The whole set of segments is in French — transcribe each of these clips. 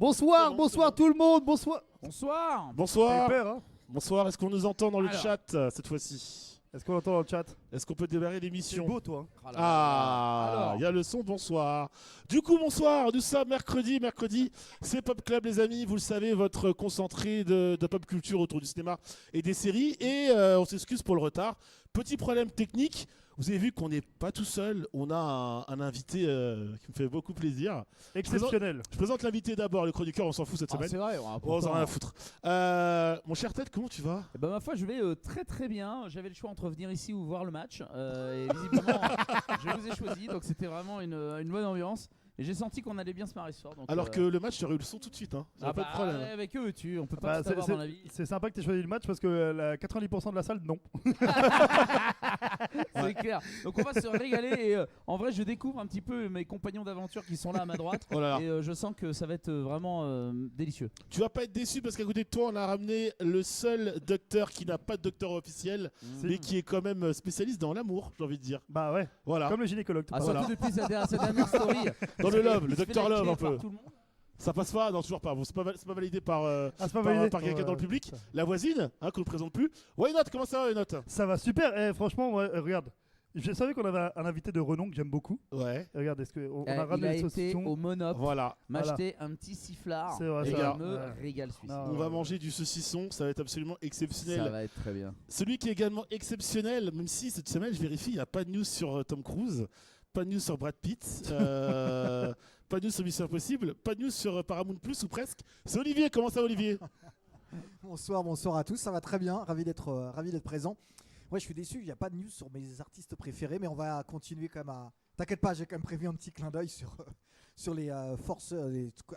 Bonsoir, bonsoir tout le monde, bonsoir. Bonsoir. Bonsoir. Peur, hein. Bonsoir, est-ce qu'on nous entend dans le Alors. chat cette fois-ci? Est-ce qu'on entend dans le chat? Est-ce qu'on peut démarrer C'est l'émission? beau, toi. Hein. Ah, il y a le son, bonsoir. Du coup, bonsoir, nous sommes mercredi, c'est Pop Club les amis, vous le savez, votre concentré de pop culture autour du cinéma et des séries. Et on s'excuse pour le retard, petit problème technique. Vous avez vu qu'on n'est pas tout seul, on a un invité qui me fait beaucoup plaisir. Exceptionnel. Je présente l'invité d'abord, le chroniqueur, on s'en fout cette semaine. C'est vrai, On s'en a rien à foutre. Mon cher Ted, comment tu vas? Eh ben, ma foi, je vais très très bien. J'avais le choix entre venir ici ou voir le match. Et visiblement, je vous ai choisi. Donc c'était vraiment une bonne ambiance. Et j'ai senti qu'on allait bien se marrer ce soir. Donc, Alors que le match, j'aurais eu le son tout de suite. Hein. Pas de problème. Avec eux, on peut pas tout avoir dans la vie. C'est sympa que tu aies choisi le match parce que 90% de la salle, non. C'est clair. Donc on va se régaler. Et en vrai, je découvre un petit peu mes compagnons d'aventure qui sont là à ma droite. Oh là là. Et je sens que ça va être vraiment délicieux. Tu vas pas être déçu parce qu'à côté de toi, on a ramené le seul docteur qui n'a pas de docteur officiel, mais qui est quand même spécialiste dans l'amour, j'ai envie de dire. Bah ouais. Voilà. Comme le gynécologue. Ah, Voilà. surtout depuis cette dernière story. Dans le love, Il le se fait docteur liker love un par peu. tout le monde. Ça passe pas? Non, toujours pas. Bon, c'est pas validé par, Ah, c'est pas validé. par quelqu'un Ouais, dans le public. La voisine, hein, qu'on ne présente plus. Why not? Comment ça va, Why not? Ça va super. Eh, franchement, moi, regarde. Je savais qu'on avait un invité de renom que j'aime beaucoup. Ouais. Et regarde, est-ce qu'on Il a a ramené le été saucisson. au Monop Voilà. m'acheter un petit sifflard. C'est vrai, et c'est je vrai. me Ouais. régale celui-ci. Non. On va manger du saucisson, ça va être absolument exceptionnel. Ça va être très bien. Celui qui est également exceptionnel, même si cette semaine, je vérifie, il n'y a pas de news sur Tom Cruise, pas de news sur Brad Pitt, pas de news sur Mission Impossible, pas de news sur Paramount Plus ou presque. C'est Olivier, comment ça Olivier? Bonsoir à tous, ça va très bien, ravi d'être présent. Ouais, je suis déçu, il n'y a pas de news sur mes artistes préférés, mais on va continuer quand même à... T'inquiète pas, j'ai quand même prévu un petit clin d'œil sur les forces,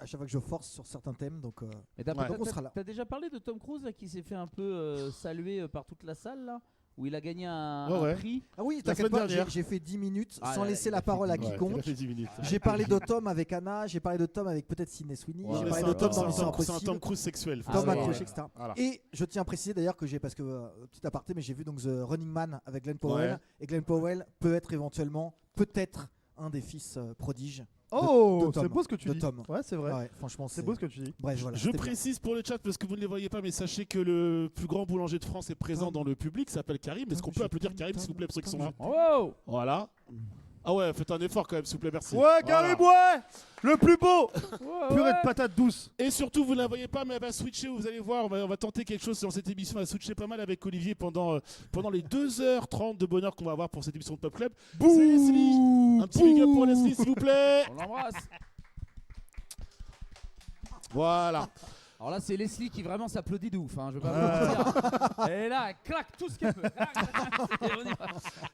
à chaque fois que je force sur certains thèmes, donc Et t'as donc on sera là. t'as déjà parlé de Tom Cruise là, qui s'est fait un peu saluer par toute la salle là, où il a gagné un prix. Ah oui, La t'inquiète semaine pas, dernière. j'ai fait 10 minutes Ah sans là, laisser il a la fait parole à 10 Ouais, il a quiconque. fait 10 minutes. J'ai parlé de Tom avec Anna, j'ai parlé de Tom avec peut-être Sidney Sweeney, Ouais, j'ai ouais, parlé c'est de un Tom Tom- dans Mission C'est un Impossible. Tom Cruise sexuel. faut Tom savoir. Cruise, etc. Voilà. Et je tiens à préciser d'ailleurs que parce que petit aparté, mais j'ai vu donc The Running Man avec Glenn Powell, Ouais. et Glenn Powell peut être éventuellement, peut-être un des fils prodiges. Oh, de Tom. c'est beau ce que tu De dis. Tom. Ouais, c'est vrai. Ouais, franchement, C'est beau ce que tu dis. Bref, voilà. Je c'était bien. précise pour le chat parce que vous ne les voyez pas, mais sachez que le plus grand boulanger de France est présent dans le public, s'appelle Karim. Est-ce qu'on peut applaudir Karim s'il vous plaît pour ceux qui sont là? Wow. Voilà. Ah ouais, faites un effort quand même s'il vous plaît, merci. Ouais, Voilà. Karim, ouais. Le plus beau. Ouais, Purée ouais. de patates douces. Et surtout, vous ne la voyez pas, mais elle va switcher, vous allez voir, on va tenter quelque chose dans cette émission. On va switcher pas mal avec Olivier pendant les 2h30 de bonheur qu'on va avoir pour cette émission de Pop Club. C'est Leslie. Un petit big up pour Leslie, s'il vous plaît. On l'embrasse. Voilà. Alors là, c'est Leslie qui vraiment s'applaudit de ouf. Hein, je veux pas vous mentir. Et là, elle claque tout ce qu'elle peut. Et on y va.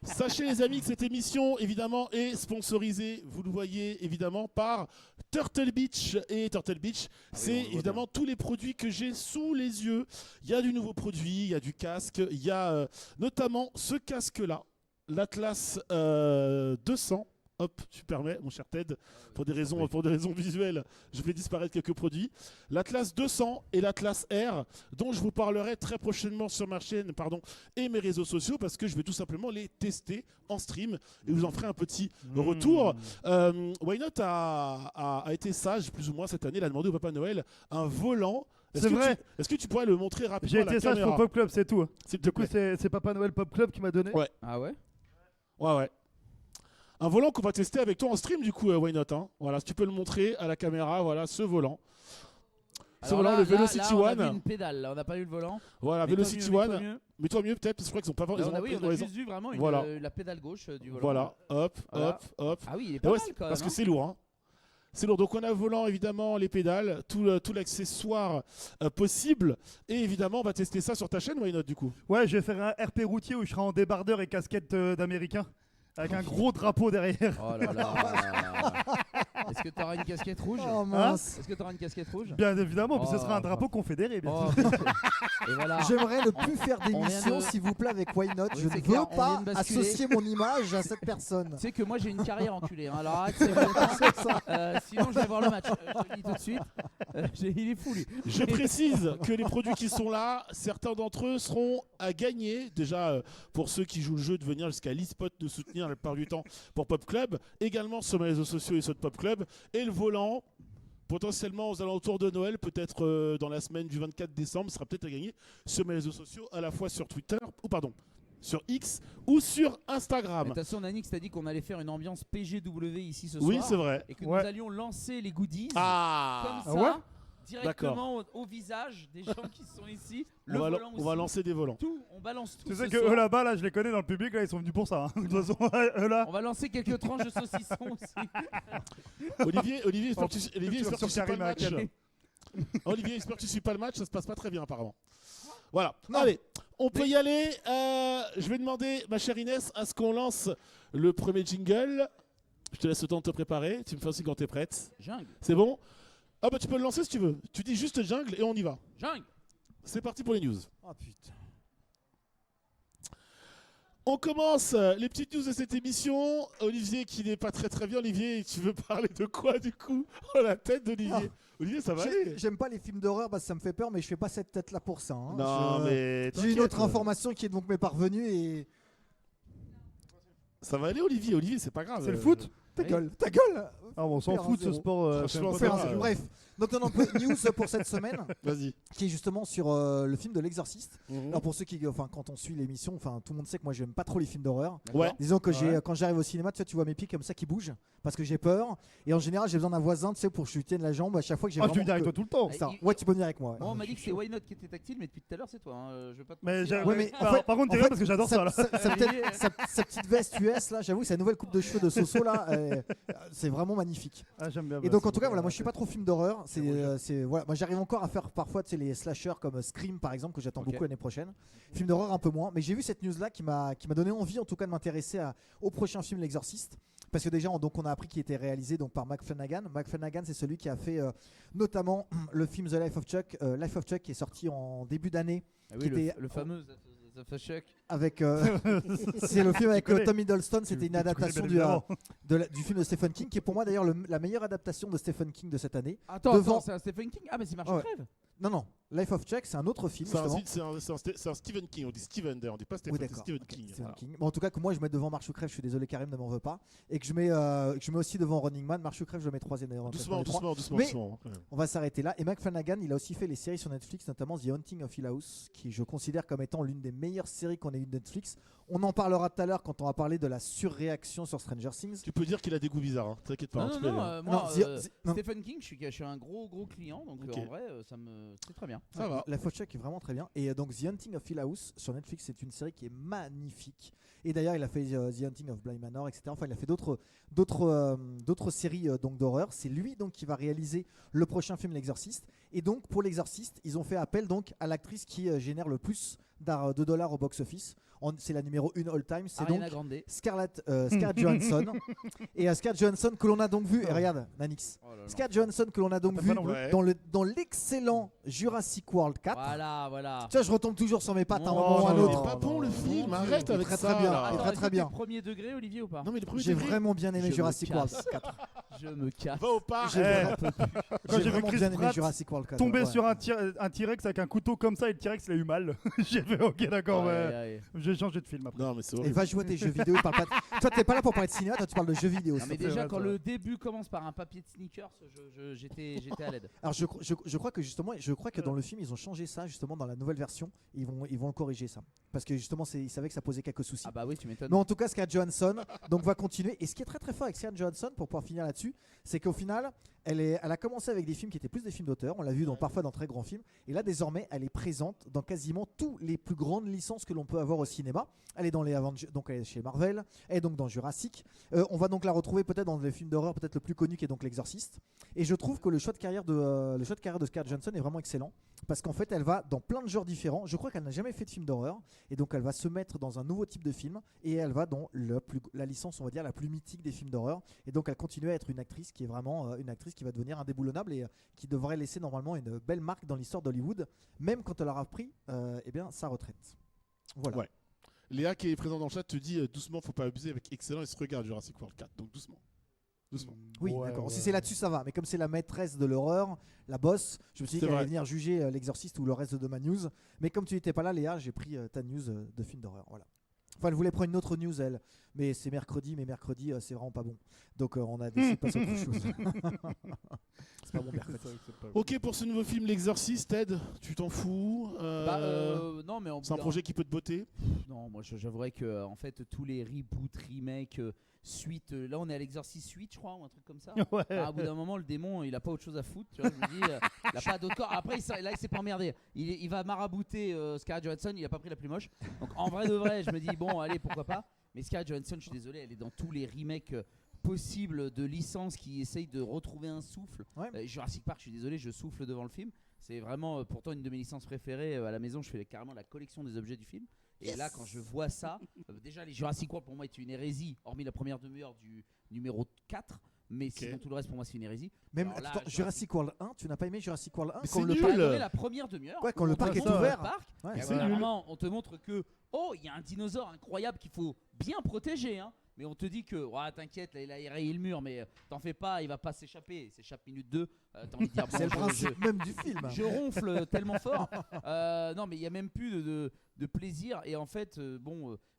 Sachez les amis que cette émission évidemment est sponsorisée, vous le voyez évidemment, par Turtle Beach. Et Turtle Beach, c'est on le voit évidemment tous les produits que j'ai sous les yeux. Il y a du nouveau produit, il y a du casque, il y a notamment ce casque-là, l'Atlas 200. Hop, tu permets, mon cher Ted, pour des raisons visuelles, je fais disparaître quelques produits. L'Atlas 200 et l'Atlas R, dont je vous parlerai très prochainement sur ma chaîne et mes réseaux sociaux, parce que je vais tout simplement les tester en stream et vous en ferai un petit retour. Why Not a été sage, plus ou moins, cette année. Il a demandé au Papa Noël un volant. C'est vrai. Est-ce que tu pourrais le montrer rapidement J'ai à la été sage caméra, pour Pop Club, c'est tout. s'il te Du coup, plaît. c'est Papa Noël Pop Club qui m'a donné. Ouais. Ah ouais. Ouais. Un volant qu'on va tester avec toi en stream du coup, Why Not, hein. Voilà, si tu peux le montrer à la caméra, voilà ce volant. Ce Alors volant, là, le là, Velocity on a One. vu une pédale, là, on n'a pas eu le volant. Voilà, Mets-toi Velocity mieux, One. mets-toi mieux. Mets-toi mieux peut-être, parce que je crois qu'ils ont pas Là, ils ont- on a ils ont- juste vu vraiment Voilà. la pédale gauche du volant. Voilà, hop, Voilà. hop. Ah oui, il est Et pas ouais, mal quand même. parce que hein. c'est lourd, hein. C'est lourd. Donc on a le volant, évidemment, les pédales, tout l'accessoire possible. Et évidemment, on va tester ça sur ta chaîne, Why Not, du coup. Ouais, je vais faire un RP routier où je serai en débardeur et casquette d'américain. Avec un gros drapeau derrière. Oh là là. Est-ce que t'auras une casquette rouge Oh mince. Est-ce que t'auras une casquette rouge Bien évidemment, puis ce Oh, sera un drapeau confédéré. Bien Oh, sûr. Et voilà. J'aimerais ne plus faire on vient d'émission, de- s'il vous plaît, avec Why Not. Oui, Je c'est ne clair, veux on pas vient de basculer. associer mon image à cette personne. Tu sais que moi j'ai une carrière enculée, hein. Alors arrête, c'est vrai. Sinon je vais voir le match. Je te le dis tout de suite. Il est fou lui. Je précise que les produits qui sont là, certains d'entre eux seront à gagner. Déjà, pour ceux qui jouent le jeu, de venir jusqu'à l'e-spot nous soutenir la plupart du temps pour Pop Club. Également sur mes réseaux sociaux et sur Pop Club. Et le volant, potentiellement aux alentours de Noël, peut-être dans la semaine du 24 décembre, sera peut-être à gagner sur mes réseaux sociaux, à la fois sur Twitter, ou pardon, sur X ou sur Instagram. De toute façon, Nanix t'a dit qu'on allait faire une ambiance PGW ici ce Oui, soir. c'est vrai. Et que Ouais. nous allions lancer les goodies Ah comme ça, ouais directement au visage des gens qui sont ici. Le on va, volant on va aussi. lancer des volants. Tout, on balance tout. Tu sais ce que soir. eux là-bas, là, je les connais dans le public, là, ils sont venus pour ça. Hein. De toute façon, eux là. On va lancer quelques tranches de saucisson aussi. Olivier, j'espère que tu suis pas le Karim match. Akel. Olivier, j'espère que tu suis pas le match, ça se passe pas très bien apparemment. Voilà. Non. Allez, on peut y aller. Je vais demander, ma chère Inès, à ce qu'on lance le premier jingle. Je te laisse le temps de te préparer. Tu me fais aussi quand t'es prête. Jungle, C'est bon? Ah bah tu peux le lancer si tu veux. Tu dis juste jungle et on y va. jungle. C'est parti pour les news. Oh putain. On commence les petites news de cette émission. Olivier qui n'est pas très bien. Olivier, tu veux parler de quoi du coup? Oh la tête d'Olivier. Olivier, ça va aller? J'aime pas les films d'horreur parce que ça me fait peur, mais je fais pas cette tête là pour ça. hein. Non mais J'ai une t'inquiète. autre information qui est donc m'est parvenue et. Ça va aller Olivier. Olivier, c'est pas grave. C'est le foot Ta Oui. gueule, ta gueule. Ah, bon, on s'en Faire fout de ce 1-0. sport. Franchement, c'est ça un va, peu facile. Bref, donc on a un peu de news pour cette semaine, Vas-y. qui est justement sur le film de l'Exorciste. Mhm. Alors pour ceux qui, enfin quand on suit l'émission, enfin tout le monde sait que moi j'aime pas trop les films d'horreur. Ouais. Disons que Ouais. quand j'arrive au cinéma, tu vois mes pieds comme ça qui bougent parce que j'ai peur. Et en général, j'ai besoin d'un voisin, tu sais, pour que je lui tienne la jambe à chaque fois que j'ai Ah, tu vraiment veux dire avec que- toi tout le temps. Ça. Il- Ouais, tu peux venir avec moi. ouais. Moi, on m'a dit que c'est Why Not qui était tactile, mais depuis tout à l'heure, c'est toi. hein. Je veux pas te Mais, mentir. Ouais, mais en par, fait- par contre, en t'es fait, là parce que j'adore ça là. Sa petite veste US là, j'avoue, sa nouvelle coupe de cheveux de Soso là, c'est vraiment magnifique. Ah, j'aime bien. Et donc en tout cas, voilà, moi je suis pas trop film d'horreur. Voilà, moi j'arrive encore à faire parfois, tu sais, les slashers comme Scream par exemple que j'attends Ok. beaucoup l'année prochaine. Film d'horreur un peu moins, mais j'ai vu cette news là qui m'a donné envie en tout cas de m'intéresser au prochain film L'Exorciste. Parce que déjà, donc, on a appris qu'il était réalisé donc, par Mike Flanagan. Mike Flanagan, c'est celui qui a fait notamment le film The Life of Chuck. Life of Chuck qui est sorti en début d'année. Ah oui, qui était- le fameux The Fuck. Avec, c'est le film avec connais. Tom Hiddleston. C'était une Tu connais adaptation bien du, évidemment. du film de Stephen King, qui est pour moi d'ailleurs la meilleure adaptation de Stephen King de cette année. Attends, c'est un Stephen King. Ah, mais c'est Marche Ouais. Crève. Non, Life of Chuck, c'est un autre film. C'est justement. un Stephen King. On dit Steven d'ailleurs. On dit pas Stephen. Oui, c'est d'accord. Stephen Ok, King. Stephen Voilà. King. Bon, en tout cas, que moi je mets devant Marche ou Crève, je suis désolé, Karim ne m'en veut pas. Et que je mets aussi devant Running Man. Marche ou Crève, je le mets troisième d'ailleurs. Doucement, Les trois. doucement. Mais- On va s'arrêter là. Et Mike Flanagan, il a aussi fait les séries sur Netflix, notamment The Haunting of Hill House, qui je considère comme étant l'une des meilleures séries qu'on ait eues de Netflix. On en parlera tout à l'heure quand on va parler de la surréaction sur Stranger Things. Tu peux dire qu'il a des goûts bizarres. Hein. T'inquiète pas. Non, hein, non, tu peux non, aller. moi, non. Stephen King, je suis un gros client, donc Ok. en vrai, c'est très bien. Ça va. La Check est vraiment très bien. Et donc The Hunting of Hill House sur Netflix, c'est une série qui est magnifique. Et d'ailleurs, il a fait The Hunting of Bly Manor, etc. Enfin, il a fait d'autres séries donc d'horreur. C'est lui donc qui va réaliser le prochain film L'Exorciste. Et donc pour L'Exorciste, ils ont fait appel donc à l'actrice qui génère le plus de dollars au box-office. C'est la numéro 1 all-time. C'est donc Ariana Grande. Scarlett Johansson. Et Scarlett Johansson que l'on a donc vu. Et regarde, Nanix. Oh là là. Scarlett Johansson que l'on a donc T'as vu pas non plus Ouais. dans l'excellent Jurassic World 4. Voilà. Tu vois, je retombe toujours sur mes pattes à un Oh, moment ou à un non, Il autre. est pas bon le film. Dieu. Arrête Il est avec très, ça. très bien. là. Il est Attends, très, est-ce très que bien. t'es premier degré, Olivier, ou pas? Non mais le premier J'ai degré. vraiment bien aimé Je Jurassic me World casse. 4. Je me casse. Va au parc. J'ai Eh. vraiment, Quand j'ai j'ai vu vraiment Chris bien aimé Pratt Jurassic World 4. tomber ouais. sur un T-Rex avec un couteau comme ça et le T-Rex il a eu mal. J'ai fait ok d'accord, Aïe, ouais. aïe, aïe. J'ai changé de film après. Non mais c'est Et horrible. va jouer à tes jeux vidéo. Parle pas de- Toi, t'es pas là pour parler de cinéma, toi, tu parles de jeux vidéo. Non, mais c'est déjà, vrai, quand c'est le vrai. début commence par un papier de sneakers, j'étais à l'aide. Alors, je crois que justement, dans le film, ils ont changé ça justement dans la nouvelle version. Ils vont le corriger ça. Parce que justement, ils savaient que ça posait quelques soucis. Ah bah oui, tu m'étonnes. Mais en tout cas, Scarlett Johansson donc va continuer. Et ce qui est très très fort avec Scarlett Johansson, pour pouvoir finir là-dessus, c'est qu'au final, elle a commencé avec des films qui étaient plus des films d'auteur. On l'a vu parfois dans très grands films. Et là, désormais, elle est présente dans quasiment tous les plus grandes licences que l'on peut avoir au cinéma. Elle est dans les Avengers, donc elle est chez Marvel. Elle est donc dans Jurassic. On va donc la retrouver peut-être dans le film d'horreur peut-être le plus connu qui est donc L'Exorciste. Et je trouve que le choix de carrière de Scarlett Johansson est vraiment excellent. Parce qu'en fait, elle va dans plein de genres différents. Je crois qu'elle n'a jamais fait de film d'horreur. Et donc, elle va se mettre dans un nouveau type de film. Et elle va dans la licence, on va dire, la plus mythique des films d'horreur. Et donc, elle continue à être une actrice qui est vraiment une actrice qui va devenir indéboulonnable et qui devrait laisser normalement une belle marque dans l'histoire d'Hollywood, même quand elle aura pris sa retraite. Voilà. Ouais. Léa qui est présente dans le chat te dit doucement, faut pas abuser avec excellent. Il se regarde Jurassic World 4. Donc doucement. Doucement. Oui, Ouais, d'accord. ouais. Si c'est là-dessus, ça va. Mais comme c'est la maîtresse de l'horreur, la boss, je me suis dit C'est qu'elle vrai. allait venir juger L'Exorciste ou le reste de ma news. Mais comme tu n'étais pas là, Léa, j'ai pris ta news de film d'horreur. Voilà. Enfin, elle voulait prendre une autre news, elle. Mais c'est mercredi, c'est vraiment pas bon. Donc on a décidé de passer à autre chose. C'est pas bon mercredi. Ok, pour ce nouveau film, L'Exorciste, Ted, tu t'en fous Non, mais C'est un projet qui peut te botter. Non, moi j'avouerais que en fait tous les reboots, remakes, suites, là on est à l'Exorcist suite, je crois, ou un truc comme ça. Ouais. À bout d'un moment, le démon, il a pas autre chose à foutre. Tu vois, je me dis, il a pas d'autre corps. Après, là, il s'est pas emmerdé. Il va marabouter Scarlett Johansson. Il a pas pris la plus moche. Donc, en vrai de vrai, je me dis, bon, allez, pourquoi pas. Mais Scarlett Johansson, je suis désolé, elle est dans tous les remakes possibles de licences qui essayent de retrouver un souffle. Ouais. Jurassic Park, je suis désolé, je souffle devant le film. C'est vraiment pourtant une de mes licences préférées. À la maison, je fais carrément la collection des objets du film. Et là, quand je vois ça, déjà les Jurassic World pour moi est une hérésie, hormis la première demi-heure du numéro 4. Mais sinon, tout le reste pour moi c'est une hérésie. Même Alors là, attends, Jurassic World 1, tu n'as pas aimé Jurassic World 1 Mais quand c'est le nul. parc... adoré la première demi-heure. Ouais, quand le parc est on ouvert. le parc, Ouais, et c'est voilà, nul. vraiment, on te montre que il y a un dinosaure incroyable qu'il faut bien protéger, hein. Mais on te dit que t'inquiète, là, il a rayé le mur, mais t'en fais pas, il va pas s'échapper. Il s'échappe minute 2. T'as envie de dire, bon, c'est le principe même du film. je ronfle tellement fort. Non, mais il n'y a même plus de plaisir. Et en fait,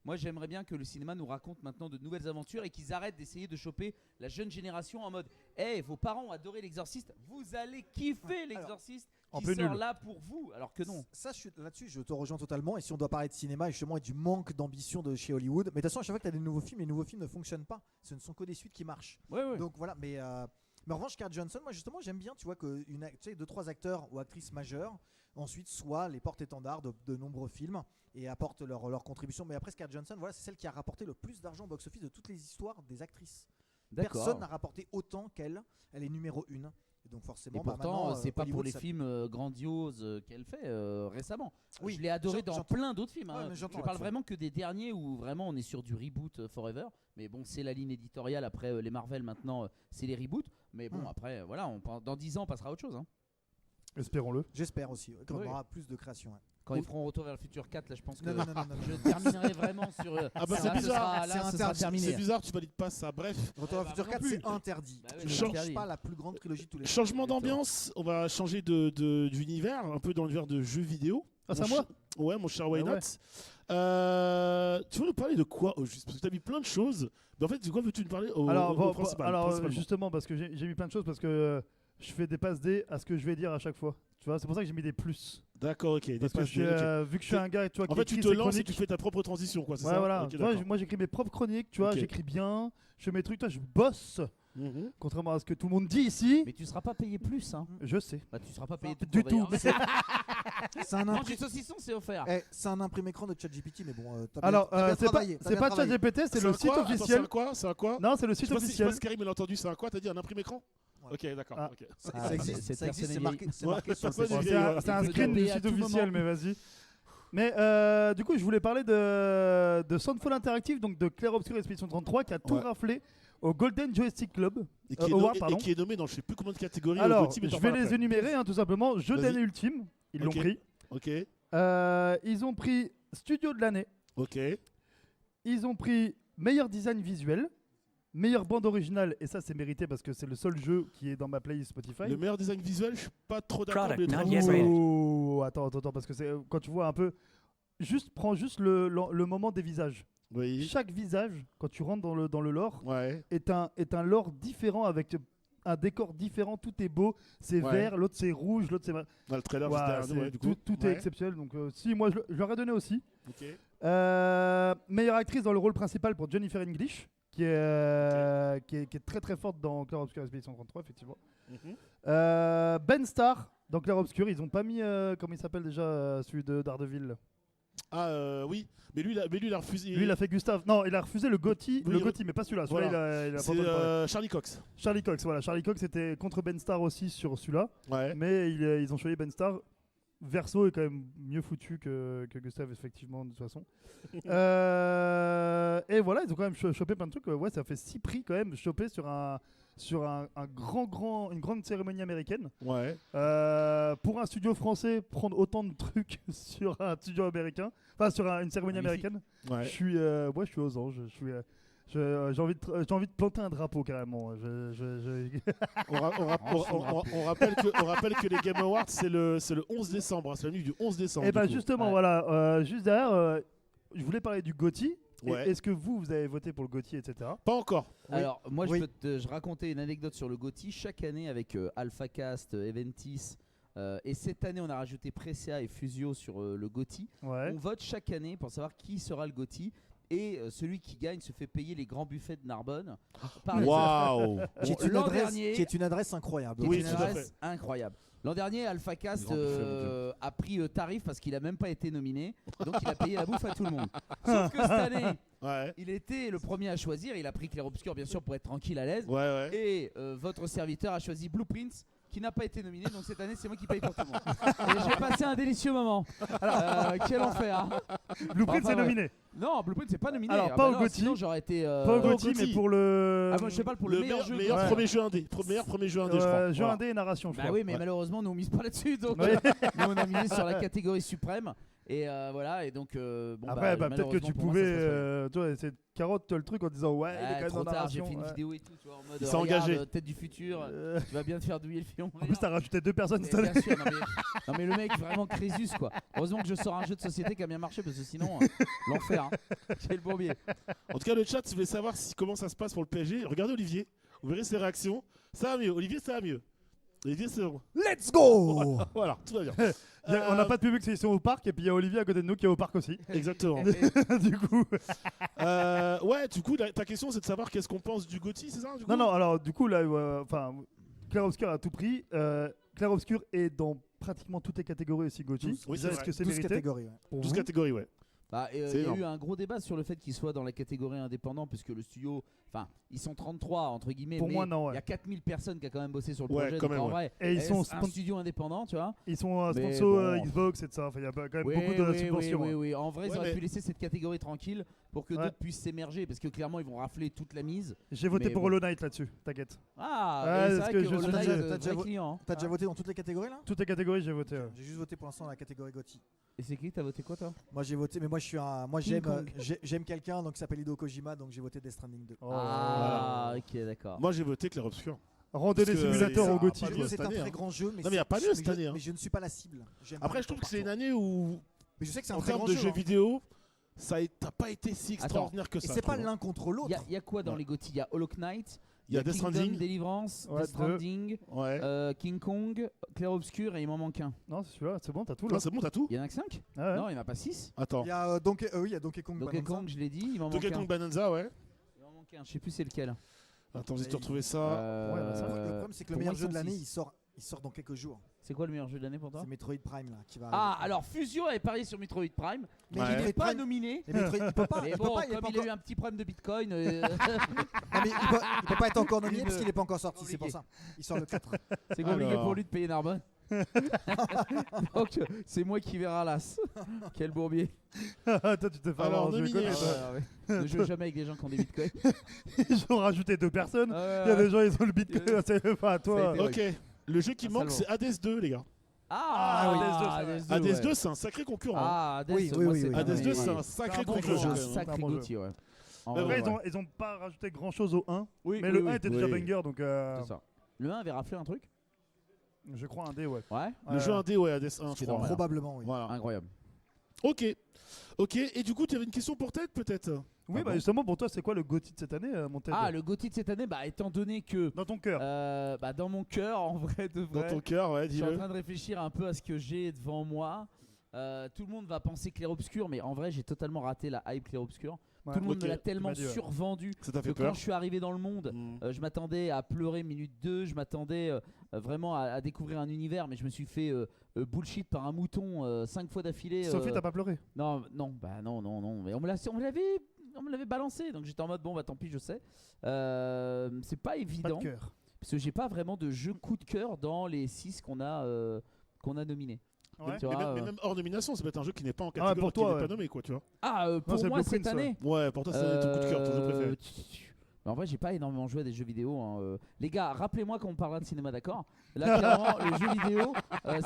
moi j'aimerais bien que le cinéma nous raconte maintenant de nouvelles aventures et qu'ils arrêtent d'essayer de choper la jeune génération en mode hey, vos parents ont adoré l'Exorciste, vous allez kiffer l'Exorciste un qui peu sort nul. là pour vous. Alors que non. Ça, là-dessus, je te rejoins totalement. Et si on doit parler de cinéma, justement, et du manque d'ambition de chez Hollywood, mais de toute façon, à chaque fois que tu as des nouveaux films, les nouveaux films ne fonctionnent pas. Ce ne sont que des suites qui marchent. Ouais. Donc voilà, mais en revanche, Scarlett Johansson, moi justement, j'aime bien, tu vois, que tu sais, 2-3 acteurs ou actrices majeures ensuite soient les porte-étendards de nombreux films et apportent leur contribution. Mais après, Scarlett Johansson, voilà, c'est celle qui a rapporté le plus d'argent au box-office de toutes les histoires des actrices. D'accord. Personne n'a rapporté autant qu'elle. Elle est numéro 1. Et donc forcément, Et pourtant, maintenant, c'est pas pour Hollywood, les ça- films grandioses qu'elle fait récemment. Oui, Je l'ai adoré dans j'entends. plein d'autres films. Ouais, Hein. mais Je j'entends parle là-dessus. vraiment que des derniers où vraiment on est sur du reboot forever. Mais bon, c'est la ligne éditoriale. Après les Marvel maintenant, c'est les reboots. Mais bon, après, voilà, dans 10 ans, on passera à autre chose. Hein. Espérons-le. J'espère aussi, ouais, qu'on Oui. aura plus de création. Ouais. Quand ils feront Retour vers le futur 4, là, je pense que Non, non, non, non, non, je non. terminerai vraiment sur. Ah bah, là, c'est ce bizarre. sera- là, C'est ce sera interdit. terminé. C'est bizarre, tu valides pas ça. Bref, Retour à bah, Futur moi 4, non c'est plus. interdit. Bah oui, Tu c'est ne changes interdit. pas la plus grande trilogie de tous les temps. changement d'ambiance. On va changer d'univers, un peu dans l'univers de jeux vidéo. Ah, c'est à Mon moi Ouais, mon cher Why Ah ouais. Not. Tu veux nous parler de quoi au juste Parce que tu as mis plein de choses. Mais en fait, de quoi veux-tu nous parler au principal, principalement justement, parce que j'ai mis plein de choses, parce que je fais des passes D à ce que je vais dire à chaque fois. Tu vois, c'est pour ça que j'ai mis des plus. D'accord, ok. des Parce que passes je suis, D, ok. vu que je suis un gars, tu vois, En qui fait, tu écrit te ses lances et chroniques. tu fais ta propre transition, quoi. C'est Ouais, ça voilà. Ok, Tu vois, d'accord. moi j'écris mes propres chroniques, tu vois, Ok. j'écris bien, je fais mes trucs, toi, je bosse, Mhm. contrairement à ce que tout le monde dit ici. Mais tu seras pas payé plus. Hein. Je sais. Bah, tu seras pas payé Du court, tout. d'ailleurs. Mais c'est- C'est un, Mange du saucisson, c'est offert. c'est un imprimé écran de ChatGPT, mais bon, t'as Alors, bien c'est pas, travaillé, t'as c'est bien pas travaillé. ChatGPT, c'est le un site quoi Attends, officiel. C'est un quoi C'est un quoi Non, c'est le Je site sais pas si officiel. Karim l'a entendu. C'est un quoi T'as dit un imprimé écran Ouais. Ok, d'accord. Ah. ok. Ça Ah, existe, cette ça existe, personne c'est est marqué, c'est Ouais, marqué sur le personne Facebook. est C'est un, voilà. c'est un Il peut screen du taper à site tout officiel, moment. mais vas-y. Mais du coup, je voulais parler de Soundfall Interactive, donc de Clair Obscur Expedition 33, qui a tout Ouais. raflé au Golden Joystick Club. Et qui, est Award, et pardon. qui est nommé dans je sais plus combien de catégories. au Alors, Gauthier, mais je t'en vais parles les après. énumérer, hein, tout simplement. Jeu Vas-y. d'année ultime, ils l'ont Ok. pris. Ok, Ils ont pris Studio de l'année. ok. Ils ont pris meilleur design visuel, meilleure bande originale, et ça c'est mérité parce que c'est le seul jeu qui est dans ma playlist Spotify. Le meilleur design visuel, je suis pas trop d'accord. Product mais les not travaux- yet ready. Oh, attends, parce que c'est quand tu vois un peu. Prends juste le moment des visages. Oui. Chaque visage, quand tu rentres dans le lore, Ouais. est un lore différent avec un décor différent. Tout est beau, c'est Ouais. vert, l'autre c'est rouge, l'autre c'est. Dans le trailer, Ouais, juste derrière nous, c'est- ouais, du coup. tout est Ouais. exceptionnel. Donc, si, moi je leur ai donné aussi. Ok. Meilleure actrice dans le rôle principal pour Jennifer English, qui est très très forte dans Clair Obscur Expedition 33, effectivement. Mhm. Ben Starr dans Clair Obscur, ils ont pas mis, comment il s'appelle déjà, celui de Daredevil. Ah oui, mais lui, il a refusé. Lui, il a fait Gustave. Non, il a refusé le Gotti, Oui, mais pas celui-là. Celui-là, il a pas C'est entendu parler. Charlie Cox. Charlie Cox, voilà. Charlie Cox était contre Ben Starr aussi sur celui-là, Ouais. mais ils ont choisi Ben Starr. Verso est quand même mieux foutu que Gustave, effectivement, de toute façon. Et voilà, ils ont quand même chopé plein de trucs. Ouais, ça fait 6 prix quand même, chopé sur une grande cérémonie américaine. Ouais. Pour un studio français, prendre autant de trucs sur un studio américain, enfin sur une cérémonie Magnifique. américaine, Ouais. je suis aux anges. J'ai envie de planter un drapeau carrément. On rappelle que les Game Awards, c'est le 11 décembre. hein, c'est la nuit du 11 décembre. Et bah du coup. justement, Ouais. voilà, juste derrière, je voulais parler du GOTY. Ouais. Est-ce que vous avez voté pour le GOTY, etc. Pas encore. Alors, moi, Oui. je racontais une anecdote sur le GOTY. Chaque année, avec AlphaCast, Eventis, et cette année, on a rajouté Presea et Fusio sur le GOTY. Ouais. On vote chaque année pour savoir qui sera le GOTY. Et celui qui gagne se fait payer les grands buffets de Narbonne. Par les Waouh. Qui est une l'an adresse- dernier- qui est une adresse incroyable. qui est Oui, une tout à adresse incroyable. L'an dernier, AlphaCast Grand buffet, mon a pris tarif parce qu'il a même pas été nominé. Donc il a payé la bouffe à tout le monde. Sauf que cette année, Ouais. il était le premier à choisir. Il a pris Clair Obscur, bien sûr, pour être tranquille à l'aise. Ouais, ouais. Et votre serviteur a choisi Blueprints, qui n'a pas été nominé. Donc cette année, c'est moi qui paye pour tout le monde. Et j'ai passé un délicieux moment. Quel enfer, hein. Blueprint, Enfin, c'est nominé. Non, Blueprint, c'est pas nominé. Alors, Ah pas bah au non, GOTY. Sinon, j'aurais été. Pas au Pas au GOTY, GOTY. mais pour le. Ah, moi, je parle pour le meilleur jeu. meilleur quoi. premier jeu indé. Meilleur premier jeu indé, je crois. Jeu Voilà. indé et narration, je Bah crois. oui, mais Ouais. malheureusement, nous on mise pas là-dessus. Donc, Ouais. nous on a misé sur la catégorie suprême. Et voilà, et donc. Bon, Après, peut-être que malheureusement tu pour moi, pouvais, ça se passe pas. tu vois, essayer de carotte le truc en disant ouais, il est quand même Trop dans tard, j'ai narration. fait une ouais. vidéo et tout, tu vois, en mode Il s'est regarde, engagé. tête du futur, Euh, tu vas bien te faire douiller le fion. En plus, t'as rajouté 2 personnes Mais cette année. bien sûr, non mais le mec vraiment Crésus quoi. Heureusement que je sors un jeu de société qui a bien marché parce que sinon l'enfer. Hein. Quel bourbier. En tout cas, le chat, si vous voulez savoir comment ça se passe pour le PSG, regardez Olivier. Vous verrez ses réactions. Ça va mieux. Olivier, ça va mieux. Olivier, c'est bon. Let's go. Voilà, tout va bien. On n'a pas de public, ils sont au parc, et puis il y a Olivier à côté de nous qui est au parc aussi. Exactement. Du coup. Ouais, du coup, ta question, c'est de savoir qu'est-ce qu'on pense du GOTY, c'est ça du coup Non, non, alors du coup, là, enfin, Clair Obscur a tout pris. Clair Obscur est dans pratiquement toutes les catégories aussi GOTY. Tous. Oui, Déjà, c'est est-ce vrai. que c'est 12 mérité catégories. Ouais. pour 12 vous catégories, ouais. Bah, il C'est y a énorme. eu un gros débat sur le fait qu'il soit dans la catégorie indépendant puisque le studio, enfin ils sont 33 entre guillemets, Pour mais moi, non, il ouais. y a 4000 personnes qui a quand même bossé sur le Ouais, projet. quand Donc même, en ouais. vrai, Et ils sont, un studio indépendant, tu vois. ils sont Mais sponsors bon. Xbox et de ça. Enfin, il y a quand même Oui, beaucoup de oui, subventions. oui, hein. oui. En vrai, ils Ouais, auraient mais- pu laisser cette catégorie tranquille pour que Ouais. d'autres puissent s'émerger parce que clairement ils vont rafler toute la mise. J'ai voté Mais pour bon. Hollow Knight là-dessus, t'inquiète. Ah, Ouais, et c'est parce vrai que que je Hollow suis Knight, déjà- t'as déjà vrai vo- client. Hein. T'as déjà voté dans toutes les catégories là? Toutes les catégories, j'ai voté. J'ai juste voté pour l'instant dans la catégorie GOTY. Et c'est qui? T'as voté quoi toi? Moi j'ai voté, mais moi je suis moi King j'aime Kong. j'aime quelqu'un donc qui s'appelle Hideo Kojima, donc j'ai voté Death Stranding 2. Oh, Ah, ok, d'accord. Moi, j'ai voté Clair Obscur. Rendez Parce les que simulateurs ça au a GOTY. pas Je mieux sais, c'est cette un année, très hein. grand jeu, mais Non, mais y a pas mieux mais cette je- année, hein. Mais je ne suis pas la cible. J'aime Après, pas je trouve le que c'est une parcours. année où, Mais je sais que c'est un en très termes grand de jeu. jeux hein. vidéo, ça n'a pas été si extraordinaire que Et ça. c'est je pas trouve. l'un contre l'autre. Il y a quoi dans Ouais. les GOTY? Il y a Hollow Knight, Il y a Death Kingdom Stranding. Deliverance, Ouais, Death Stranding, Ouais. King Kong, Clair Obscur et il m'en manque un. Non, c'est celui-là, c'est bon, t'as tout là. Non, c'est bon, t'as tout. Il y en a que 5? Ah ouais. Non, il n'y en a pas 6. Attends. Il y a Donkey Kong. Donkey Bonanza. Kong, je l'ai dit, il m'en manque Donkey un. Kong Bonanza, ouais. Il m'en manque un, je sais plus c'est lequel. Attends, j'ai Et- de retrouver ça. Ouais, bah, ça va. Le problème c'est que le pour meilleur moi, jeu ils de sont l'année six. il sort dans quelques jours. C'est quoi le meilleur jeu de l'année pour toi? C'est Metroid Prime là qui va. Ah, arriver. alors Fusio avait parié sur Metroid Prime, mais Ouais. il n'est Metroid pas Prime- nominé. Mais Metroid, il peut pas. Mais il peut bon, pas. Il est comme pas il a eu encore. un petit problème de Bitcoin, Non, mais il peut pas être encore nominé Il parce me- qu'il n'est pas encore sorti. C'est pour compliqué. ça. Il sort le 4. c'est compliqué Alors. pour lui de payer Narbonne. Donc c'est moi qui verra l'as. Quel bourbier. Toi, tu t'es fait Alors, avoir, je nominé. connais, Ah toi. ouais, ouais. Ne joue jamais avec des gens qui ont des bitcoins. Ils ont rajouté 2 personnes. Ah, Il y a ouais, des gens, ils ont le bitcoin. C'est pas toi. Ça a été- Ok. Le jeu qui Un manque, salvo. c'est Hades 2, les gars. Ah, oui, Hades 2, Hades ouais. 2, c'est un sacré concurrent. Ah, Hades, Oui, moi, oui, oui, c'est oui. un Hades 2, des- c'est un sacré bon concurrent. jeu, quand un même, hein. sacré un bon Gauthier, ouais. En Mais vrai, Après, ouais. ils ont pas rajouté grand chose au 1. Oui, Mais oui, le 1 oui, était déjà Oui. banger, donc c'est ça. Le 1 avait raflé un truc? je crois un dé, ouais. Ouais, Le jeu indé, ouais, Hades 1, je est crois. normal. Probablement, oui. Voilà. incroyable. Ok. Ok, et du coup, tu avais une question pour Ted, peut-être? Oui, Ah bah bon justement, pour toi, c'est quoi le GOTY de cette année, mon Ted? Ah, le Gauthier de cette année, bah étant donné que Dans ton cœur. bah, dans mon cœur, en vrai de Dans vrai, ton cœur, ouais, je suis en dis-le. train de réfléchir un peu à ce que j'ai devant moi. Tout le monde va penser Clair Obscur, mais en vrai, j'ai totalement raté la hype Clair Obscur. Ouais. Tout le monde Ok, me l'a tu tellement m'as dit, ouais. survendu Ça t'a que fait quand peur? je suis arrivé dans le monde, Mm. je m'attendais à pleurer minute 2, je m'attendais vraiment à découvrir un univers, mais je me suis fait bullshit par un mouton 5 fois d'affilée. Sophie, t'as pas pleuré? Non, non, bah non, non, non. Mais on me l'avait balancé, donc j'étais en mode bon bah tant pis, je sais. C'est pas Pas évident de cœur. parce que j'ai pas vraiment de jeu coup de cœur dans les 6 qu'on a nominés. Ouais. Tu Mais vois, même hors nomination, ça peut être un jeu qui n'est pas en Ah, catégorie, pour qui toi, n'est ouais. pas nommé, quoi, tu vois. Ah, pour c'est moi Blueprints, cette année. Ouais, pour toi, c'est ton coup de cœur, ton jeu préféré. En vrai, j'ai pas énormément joué à des jeux vidéo. Hein. Les gars, rappelez-moi quand on parlera de cinéma, d'accord? Là, clairement, les jeux vidéo,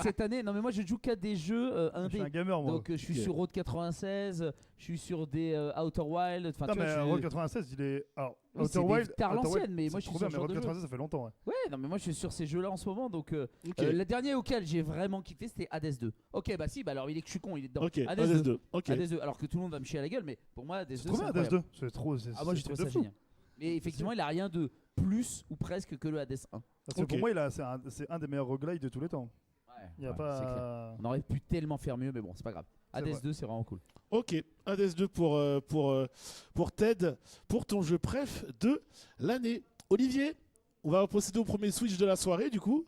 cette année, non mais moi je joue qu'à des jeux Je suis indés. un gamer, moi. Donc je suis Ok. sur Road 96, je suis sur des Outer Wild. Enfin, Non, tu vois, mais je suis- Road 96, il est. Alors, Oui, Outer c'est des Wild. tard Outer Wild, l'ancienne, mais moi, c'est je suis trop sur bien, ce mais genre Road de jeu. 96, ça fait longtemps, ouais. Ouais, non mais moi je suis sur ces jeux-là en ce moment. Donc Ok. le dernier auquel j'ai vraiment kiffé, c'était Hades 2. Ok, bah si, bah alors il est que je suis con, il est dedans. Ok, Hades Hades 2. 2. Ok. Hades 2. Alors que tout le monde va me chier à la gueule, mais pour moi Hades 2 C'est trop bien, Hades incroyable. 2. C'est trop. Ah moi j'ai trouvé ça génial. Mais effectivement, il a rien de plus ou presque que le Hades 1. Parce que Ok. pour moi, c'est un des meilleurs roguelites de tous les temps. Il y a Ouais, c'est clair. pas. On aurait pu tellement faire mieux, mais bon, c'est pas grave. Hades vrai. 2, c'est vraiment cool. Ok, Hades 2 pour Ted, pour ton jeu préf de l'année. Olivier, on va procéder au premier switch de la soirée du coup.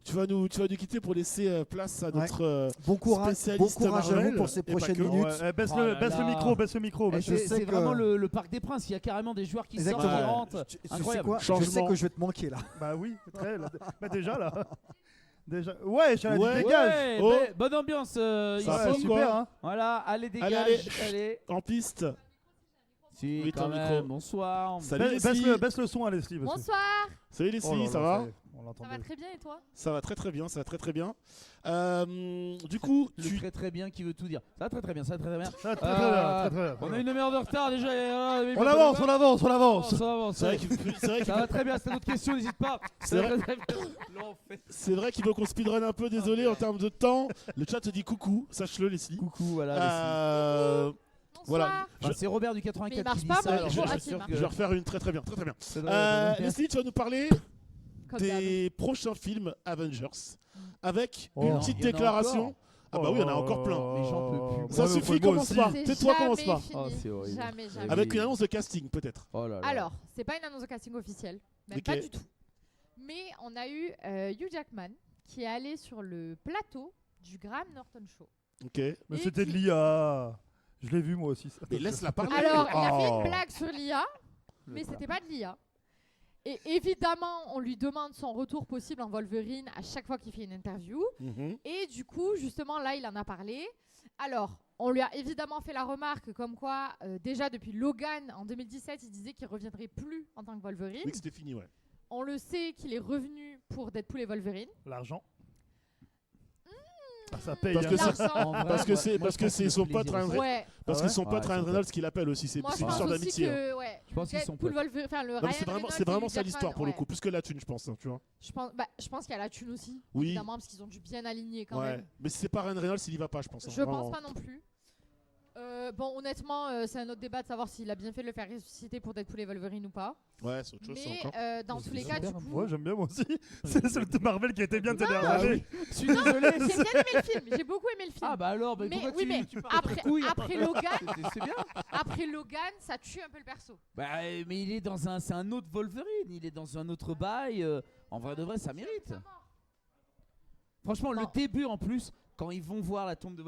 Tu vas nous quitter pour laisser place à notre Bon courage à Marvel, vous pour ces et pas prochaines que. minutes. Ouais, baisse Oh le là là. micro, baisse le micro. Eh, baisse le- je sais c'est que- vraiment le Parc des Princes. Il y a carrément des joueurs qui sortent, Exactement. qui rentrent. Tu sais Incroyable. quoi Je Changement. sais que je vais te manquer là. Bah oui, bah déjà là. Déjà. Ouais, j'ai Ouais. dit dégage. Ouais, Oh. bonne ambiance Ça ici. va, Ouais, quoi. super, hein. Voilà, allez dégage. Allez, Allez. En piste. Si, Oui, quand ton même. micro. Bonsoir. Salut Leslie. Baisse le son à Leslie. parce que- Bonsoir, Salut Leslie, Oh là ça là, va y est, on l'entend ça va bien. très bien et toi? Ça va très très bien, ça va très très bien. Du coup, Le très très bien qui veut tout dire. Ça va très très bien, ça va très très bien. Ah, très bien, très bien. On a une demi-heure de retard déjà. On avance, on avance, on avance. Ça avance. c'est vrai qu'il Ça va très bien, c'est notre question, n'hésite pas. C'est vrai. très bien. L'enfer. c'est vrai qu'il veut qu'on speedrun un peu, désolé en termes de temps. Le chat te dit coucou, sache-le Leslie. Coucou, voilà. Euh, Voilà. Bonsoir. Enfin, c'est Robert du Mais il 84 marche qui dit pas, ça. mon alors micro. je Ah, suis sûr si, que- Je vais refaire une très très bien, très très bien. Ça doit- Leslie, tu vas nous parler Comme d'hab. des prochains films Avengers avec Oh. une Il y en petite a déclaration. encore. Ah bah oui, il y en a encore plein. Mais j'en peux plus. Ça Ouais, mais suffit, moi commence aussi. pas. C'est Tais-toi, commence jamais pas. fini. Oh, c'est horrible. Jamais, Eh jamais. oui. Avec une annonce de casting peut-être. Oh là là. Alors, c'est pas une annonce de casting officielle, même Ok. pas du tout. Mais on a eu Hugh Jackman qui est allé sur le plateau du Graham Norton Show. Ok. Mais Et c'était de qui- l'IA. Je l'ai vu moi aussi. ça. Mais laisse-la parler. Alors, il a fait Oh. une blague sur l'IA, mais c'était pas de l'IA. Et évidemment, on lui demande son retour possible en Wolverine à chaque fois qu'il fait une interview. Mhm. Et du coup, justement, là, il en a parlé. Alors, on lui a évidemment fait la remarque comme quoi, déjà depuis Logan en 2017, il disait qu'il reviendrait plus en tant que Wolverine. Oui, que c'était fini, ouais. On le sait qu'il est revenu pour Deadpool et Wolverine. L'argent. Ah, ça paye. Parce que hein. ça- L'argent. En vrai, Parce que moi- c'est- moi, parce je que pense c'est le son pote plaisir, Ryan- Ouais. Parce Ah que ouais son Ouais, pote ils Ryan sont Reynolds qui l'appelle aussi, c'est Moi, je une pense histoire aussi d'amitié. hein. que, ouais, Je pense qu'ils sont Deadpool, potes. Wolverine, enfin, le Non, mais Ryan c'est vraiment, Reynolds c'est vraiment et ça Hugh l'histoire pour le Jackman, coup, plus que la thune, je pense, hein, tu vois. ouais. Je pense qu'il y a la thune aussi, Oui. évidemment, parce qu'ils ont dû bien aligner quand Ouais. même. Mais si c'est pas Ryan Reynolds, il y va pas, je pense. hein, Je vraiment. pense pas non plus. Bon, honnêtement, c'est un autre débat de savoir s'il a bien fait de le faire ressusciter pour Deadpool et Wolverine ou pas. Ouais, c'est autre chose, ça Mais encore. dans C'est tous les cas, super, du coup, Ouais, j'aime bien moi aussi. C'est le seul Marvel qui a été bien de ces dernières Bah années. oui. Je suis désolé. j'ai bien aimé le film. J'ai beaucoup aimé le film. Ah bah alors, bah, Mais pourquoi oui, mais tu parles de après, couilles après Logan, C'est bien. après Logan, ça tue un peu le perso. Bah, mais il est dans un, c'est un autre Wolverine. Il est dans un autre bail. En vrai de vrai, ça mérite. Franchement, le Bon. début en plus, quand ils vont voir la tombe de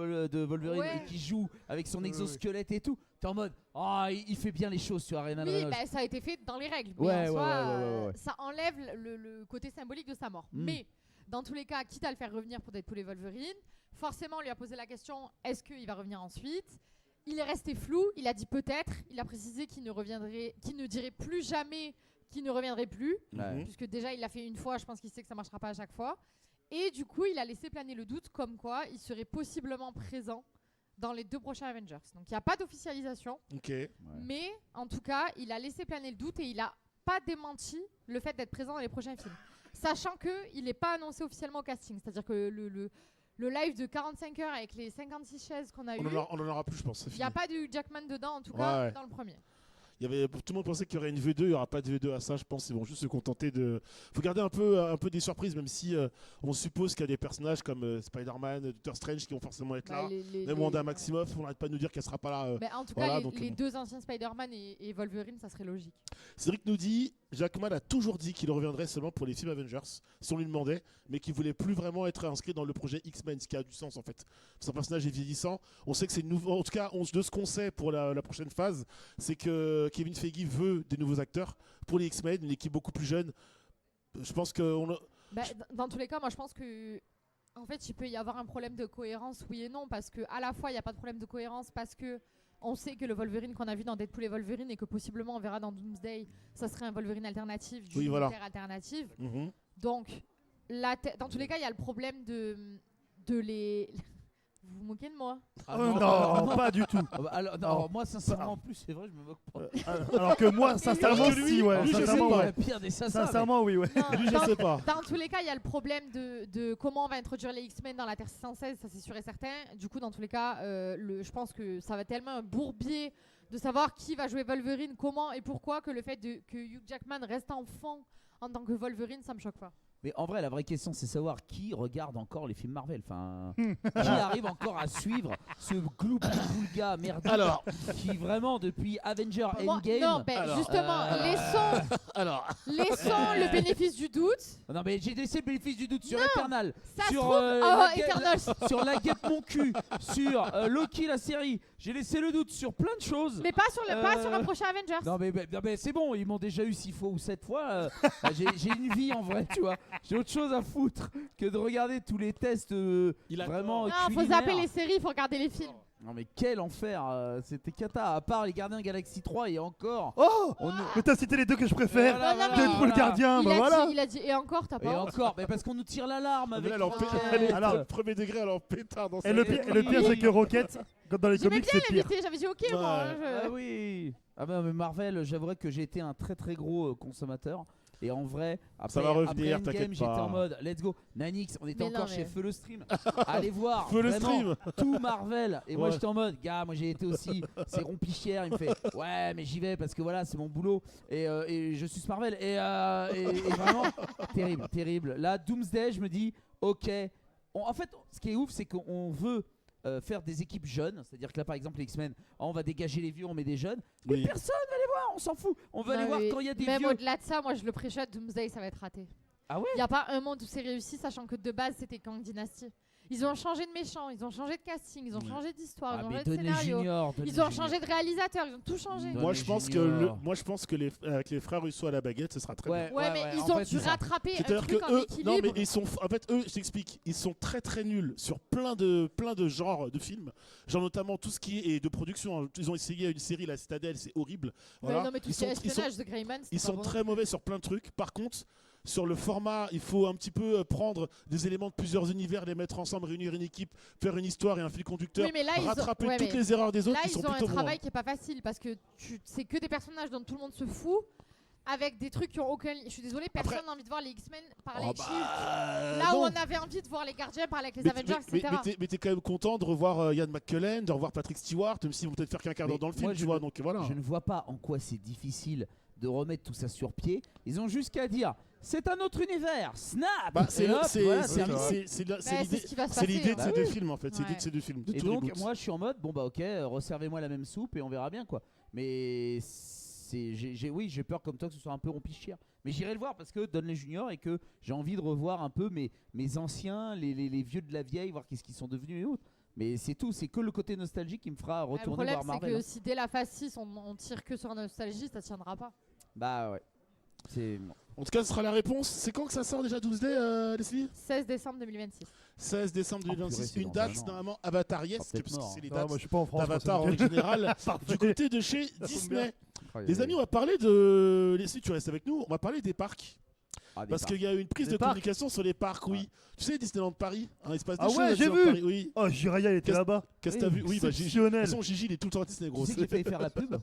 Wolverine Ouais. et qu'il joue avec son Oui, exosquelette et tout, t'es en mode, ah, il fait bien les choses sur Arena Oui, Reynolds. bah, ça a été fait dans les règles. Mais Ouais, en ouais, soi, ouais, ouais. ça enlève le côté symbolique de sa mort. Mm. Mais dans tous les cas, quitte à le faire revenir pour Deadpool et Wolverine, forcément, on lui a posé la question est-ce qu'il va revenir ensuite? Il est resté flou. Il a dit peut-être. Il a précisé qu'il ne dirait plus jamais qu'il ne reviendrait plus. Ouais. Mhm. Puisque déjà, il l'a fait une fois. Je pense qu'il sait que ça marchera pas à chaque fois. Et du coup, il a laissé planer le doute comme quoi il serait possiblement présent dans les 2 prochains Avengers. Donc, il n'y a pas d'officialisation. Ok. Mais en tout cas, il a laissé planer le doute et il n'a pas démenti le fait d'être présent dans les prochains films. Sachant qu'il n'est pas annoncé officiellement au casting. C'est-à-dire que le live de 45 heures avec les 56 chaises qu'on a On eues, en aura plus, je pense. c'est il n'y a fini. pas du Jackman dedans, en tout Ouais, cas, ouais. dans le premier. Tout le monde pensait qu'il y aurait une V2, il n'y aura pas de V2 à ça, je pense. Ils vont juste se contenter de. Faut garder un peu des surprises, même si on suppose qu'il y a des personnages comme Spider-Man, Doctor Strange qui vont forcément être là. Bah, Même Wanda Maximoff, on n'arrête pas de nous dire qu'elle sera pas là. Mais en tout Voilà, cas, donc les bon. 2 anciens Spider-Man et Wolverine, ça serait logique. Cédric nous dit Jackman a toujours dit qu'il reviendrait seulement pour les films Avengers, si on lui demandait, mais qu'il voulait plus vraiment être inscrit dans le projet X-Men, ce qui a du sens en fait. Son personnage est vieillissant. On sait que c'est nouveau. En tout cas, de ce qu'on sait pour la prochaine phase, c'est que Kevin Feige veut des nouveaux acteurs pour les X-Men, une équipe beaucoup plus jeune. Je pense que Bah, dans tous les cas, moi je pense que en fait, il peut y avoir un problème de cohérence, oui et non, parce que à la fois il n'y a pas de problème de cohérence parce que on sait que le Wolverine qu'on a vu dans Deadpool et Wolverine et que possiblement on verra dans Doomsday, ça serait un Wolverine alternatif, du militaire alternatif. Donc, dans tous les cas, il y a le problème de les... Vous vous moquez de moi? Non, pas du tout. Alors, moi, sincèrement, en plus, c'est vrai, je me moque pas. Alors que moi, sincèrement, si, ouais. lui, je sais Sincèrement, pas. ouais. Pire des ça. Sincèrement, oui, ouais. Non, Lui, je sais pas. Dans tous les cas, il y a le problème de comment on va introduire les X-Men dans la Terre 616, ça c'est sûr et certain. Du coup, dans tous les cas, je pense que ça va tellement un bourbier de savoir qui va jouer Wolverine, comment et pourquoi, que le fait que Hugh Jackman reste enfant en tant que Wolverine, ça me choque pas. Mais en vrai, la vraie question, c'est savoir qui regarde encore les films Marvel. Enfin, qui arrive encore à suivre ce gloubi-boulga merdique qui vraiment depuis Avengers Endgame. Non, justement, laissons le bénéfice du doute. Non, mais j'ai laissé le bénéfice du doute sur Eternal, Ça sur se trouve, Eternals. sur la guêpe mon cul, sur Loki la série. J'ai laissé le doute sur plein de choses. Mais pas sur un prochain Avengers. Non mais c'est bon, ils m'ont déjà eu 6 fois ou 7 fois. J'ai une vie en vrai, tu vois. J'ai autre chose à foutre que de regarder tous les tests vraiment Non, faut culinaires. zapper les séries, faut regarder les films. Non mais quel enfer, c'était cata. À part les Gardiens Galaxy 3 et encore. Oh, mais t'as cité les deux que je préfère. Deadpool Gardien, bah voilà. Il a dit et encore, t'as pas. Et encore, mais parce qu'on nous tire l'alarme avec. Alors, premier degré, elle est en pétard dans Et le pire, c'est que Rocket, comme dans les J'aimais comics, bien c'est pire. l'invité, j'avais dit ok, moi. Ah oui. Ah bah mais Marvel, j'avouerais que j'ai été un très très gros consommateur. Et en vrai, après, ça va revenir, après t'inquiète Endgame, j'étais pas. en mode let's go. Nanix, on était Mais encore non, chez mais- Feu le Stream. Allez voir Feu le vraiment stream. tout Marvel. Et moi Ouais. j'étais en mode, gars, moi j'ai été aussi, c'est rompichière. Il me fait, ouais, mais j'y vais parce que voilà, c'est mon boulot. Et je suis Marvel. Et vraiment, terrible, terrible. Là, Doomsday, je me dis, ok. En fait, ce qui est ouf, c'est qu'on veut faire des équipes jeunes. C'est-à-dire que là, par exemple, les X-Men, on va dégager les vieux, on met des jeunes. Mais Oui. personne va les voir, on s'en fout. On veut aller voir quand il y a des Même vieux. au-delà de ça, moi je le pré-shot, Doomsday, ça va être raté. Ah ouais? Il n'y a pas un monde où c'est réussi, sachant que de base c'était Kang Dynasty. Ils ont changé de méchant, ils ont changé de casting, ils ont changé d'histoire, Ah, ils ont mais changé de donnez scénario. Junior, Ils ont changé de réalisateur, ils ont tout changé. Donne- Moi je pense Junior. que avec les frères Russo à la baguette, ce sera très bien. Ouais, mais ils en ont fait, dû c'est ça. rattraper un C'est-à-dire truc que en eux, non équilibre. mais ils sont, en fait eux, je t'explique, ils sont très très nuls sur plein de genres de films, genre notamment tout ce qui est de production. Ils ont essayé une série, La Citadelle, c'est horrible. Ouais, Voilà. non, mais tout Ils ce qui est sont- espionnage de Greyman, Ils sont très mauvais sur plein de trucs. Par contre, sur le format, il faut un petit peu prendre des éléments de plusieurs univers, les mettre ensemble, réunir une équipe, faire une histoire et un fil conducteur, Oui, mais là, rattraper ouais, toutes mais les erreurs des autres là, qui sont ils ont un plutôt bons. travail qui est pas facile parce que c'est que des personnages dont tout le monde se fout. Avec des trucs qui ont aucun. Je suis désolée, personne Après- n'a envie de voir les X-Men parler Oh, avec bah, Shield. Là où non. on avait envie de voir les Gardiens parler avec les Mais Avengers, mais etc. t'es quand même content de revoir Ian McKellen, de revoir Patrick Stewart, même s'ils vont peut-être faire qu'un quart d'heure Mais dans le film, moi, tu je vois. ne- Donc voilà. Je ne vois pas en quoi c'est difficile de remettre tout ça sur pied. Ils ont juste qu'à dire c'est un autre univers, snap. Bah, Et hop, voilà, c'est terminé. c'est Bah, c'est l'idée. ce qui va se C'est passer. l'idée de hein. ces deux films en fait. C'est Ouais. l'idée de ces deux films. De Et tout donc reboot. moi je suis en mode bon bah ok, resservez-moi la même soupe et on verra bien quoi. Mais j'ai peur comme toi que ce soit un peu rompichière. Mais j'irai le voir parce que Donnelly Junior et que j'ai envie de revoir un peu mes anciens, les vieux de la vieille, voir qu'est-ce qu'ils sont devenus et autres. Mais c'est tout, c'est que le côté nostalgique qui me fera Le retourner problème, voir c'est Marvel. que hein. si dès la phase 6 on tire que sur la nostalgie, ça tiendra pas. Bah ouais. C'est En tout cas, ce sera la réponse. C'est quand que ça sort déjà, Doomsday, Leslie 16 décembre 2026. 16 décembre purée, 2026. c'est Une dans date un an. normalement avatarieske, Ah, peut-être parce que mort. c'est les Non, dates moi je suis pas en France. d'Avatar en moi, c'est général. Parfait. Du côté de chez tombe Disney. bien. Les amis, on va parler de. Leslie, tu restes avec nous. On va parler des parcs. Ah, des Parce parcs. qu'il y a eu une prise Des de parcs communication sur les parcs, oui. Tu sais, Disneyland Paris, hein, il se passe des Ah choses ouais, à j'ai Disneyland vu. Paris, oui. Oh, Jiraya, il était Qu'est-ce- là-bas. Qu'est-ce que t'as vu Oui, bah Gigi. De toute Exceptionnel. façon, Gigi, il est tout le temps à Disney, gros. Tu sais qui a failli faire la pub?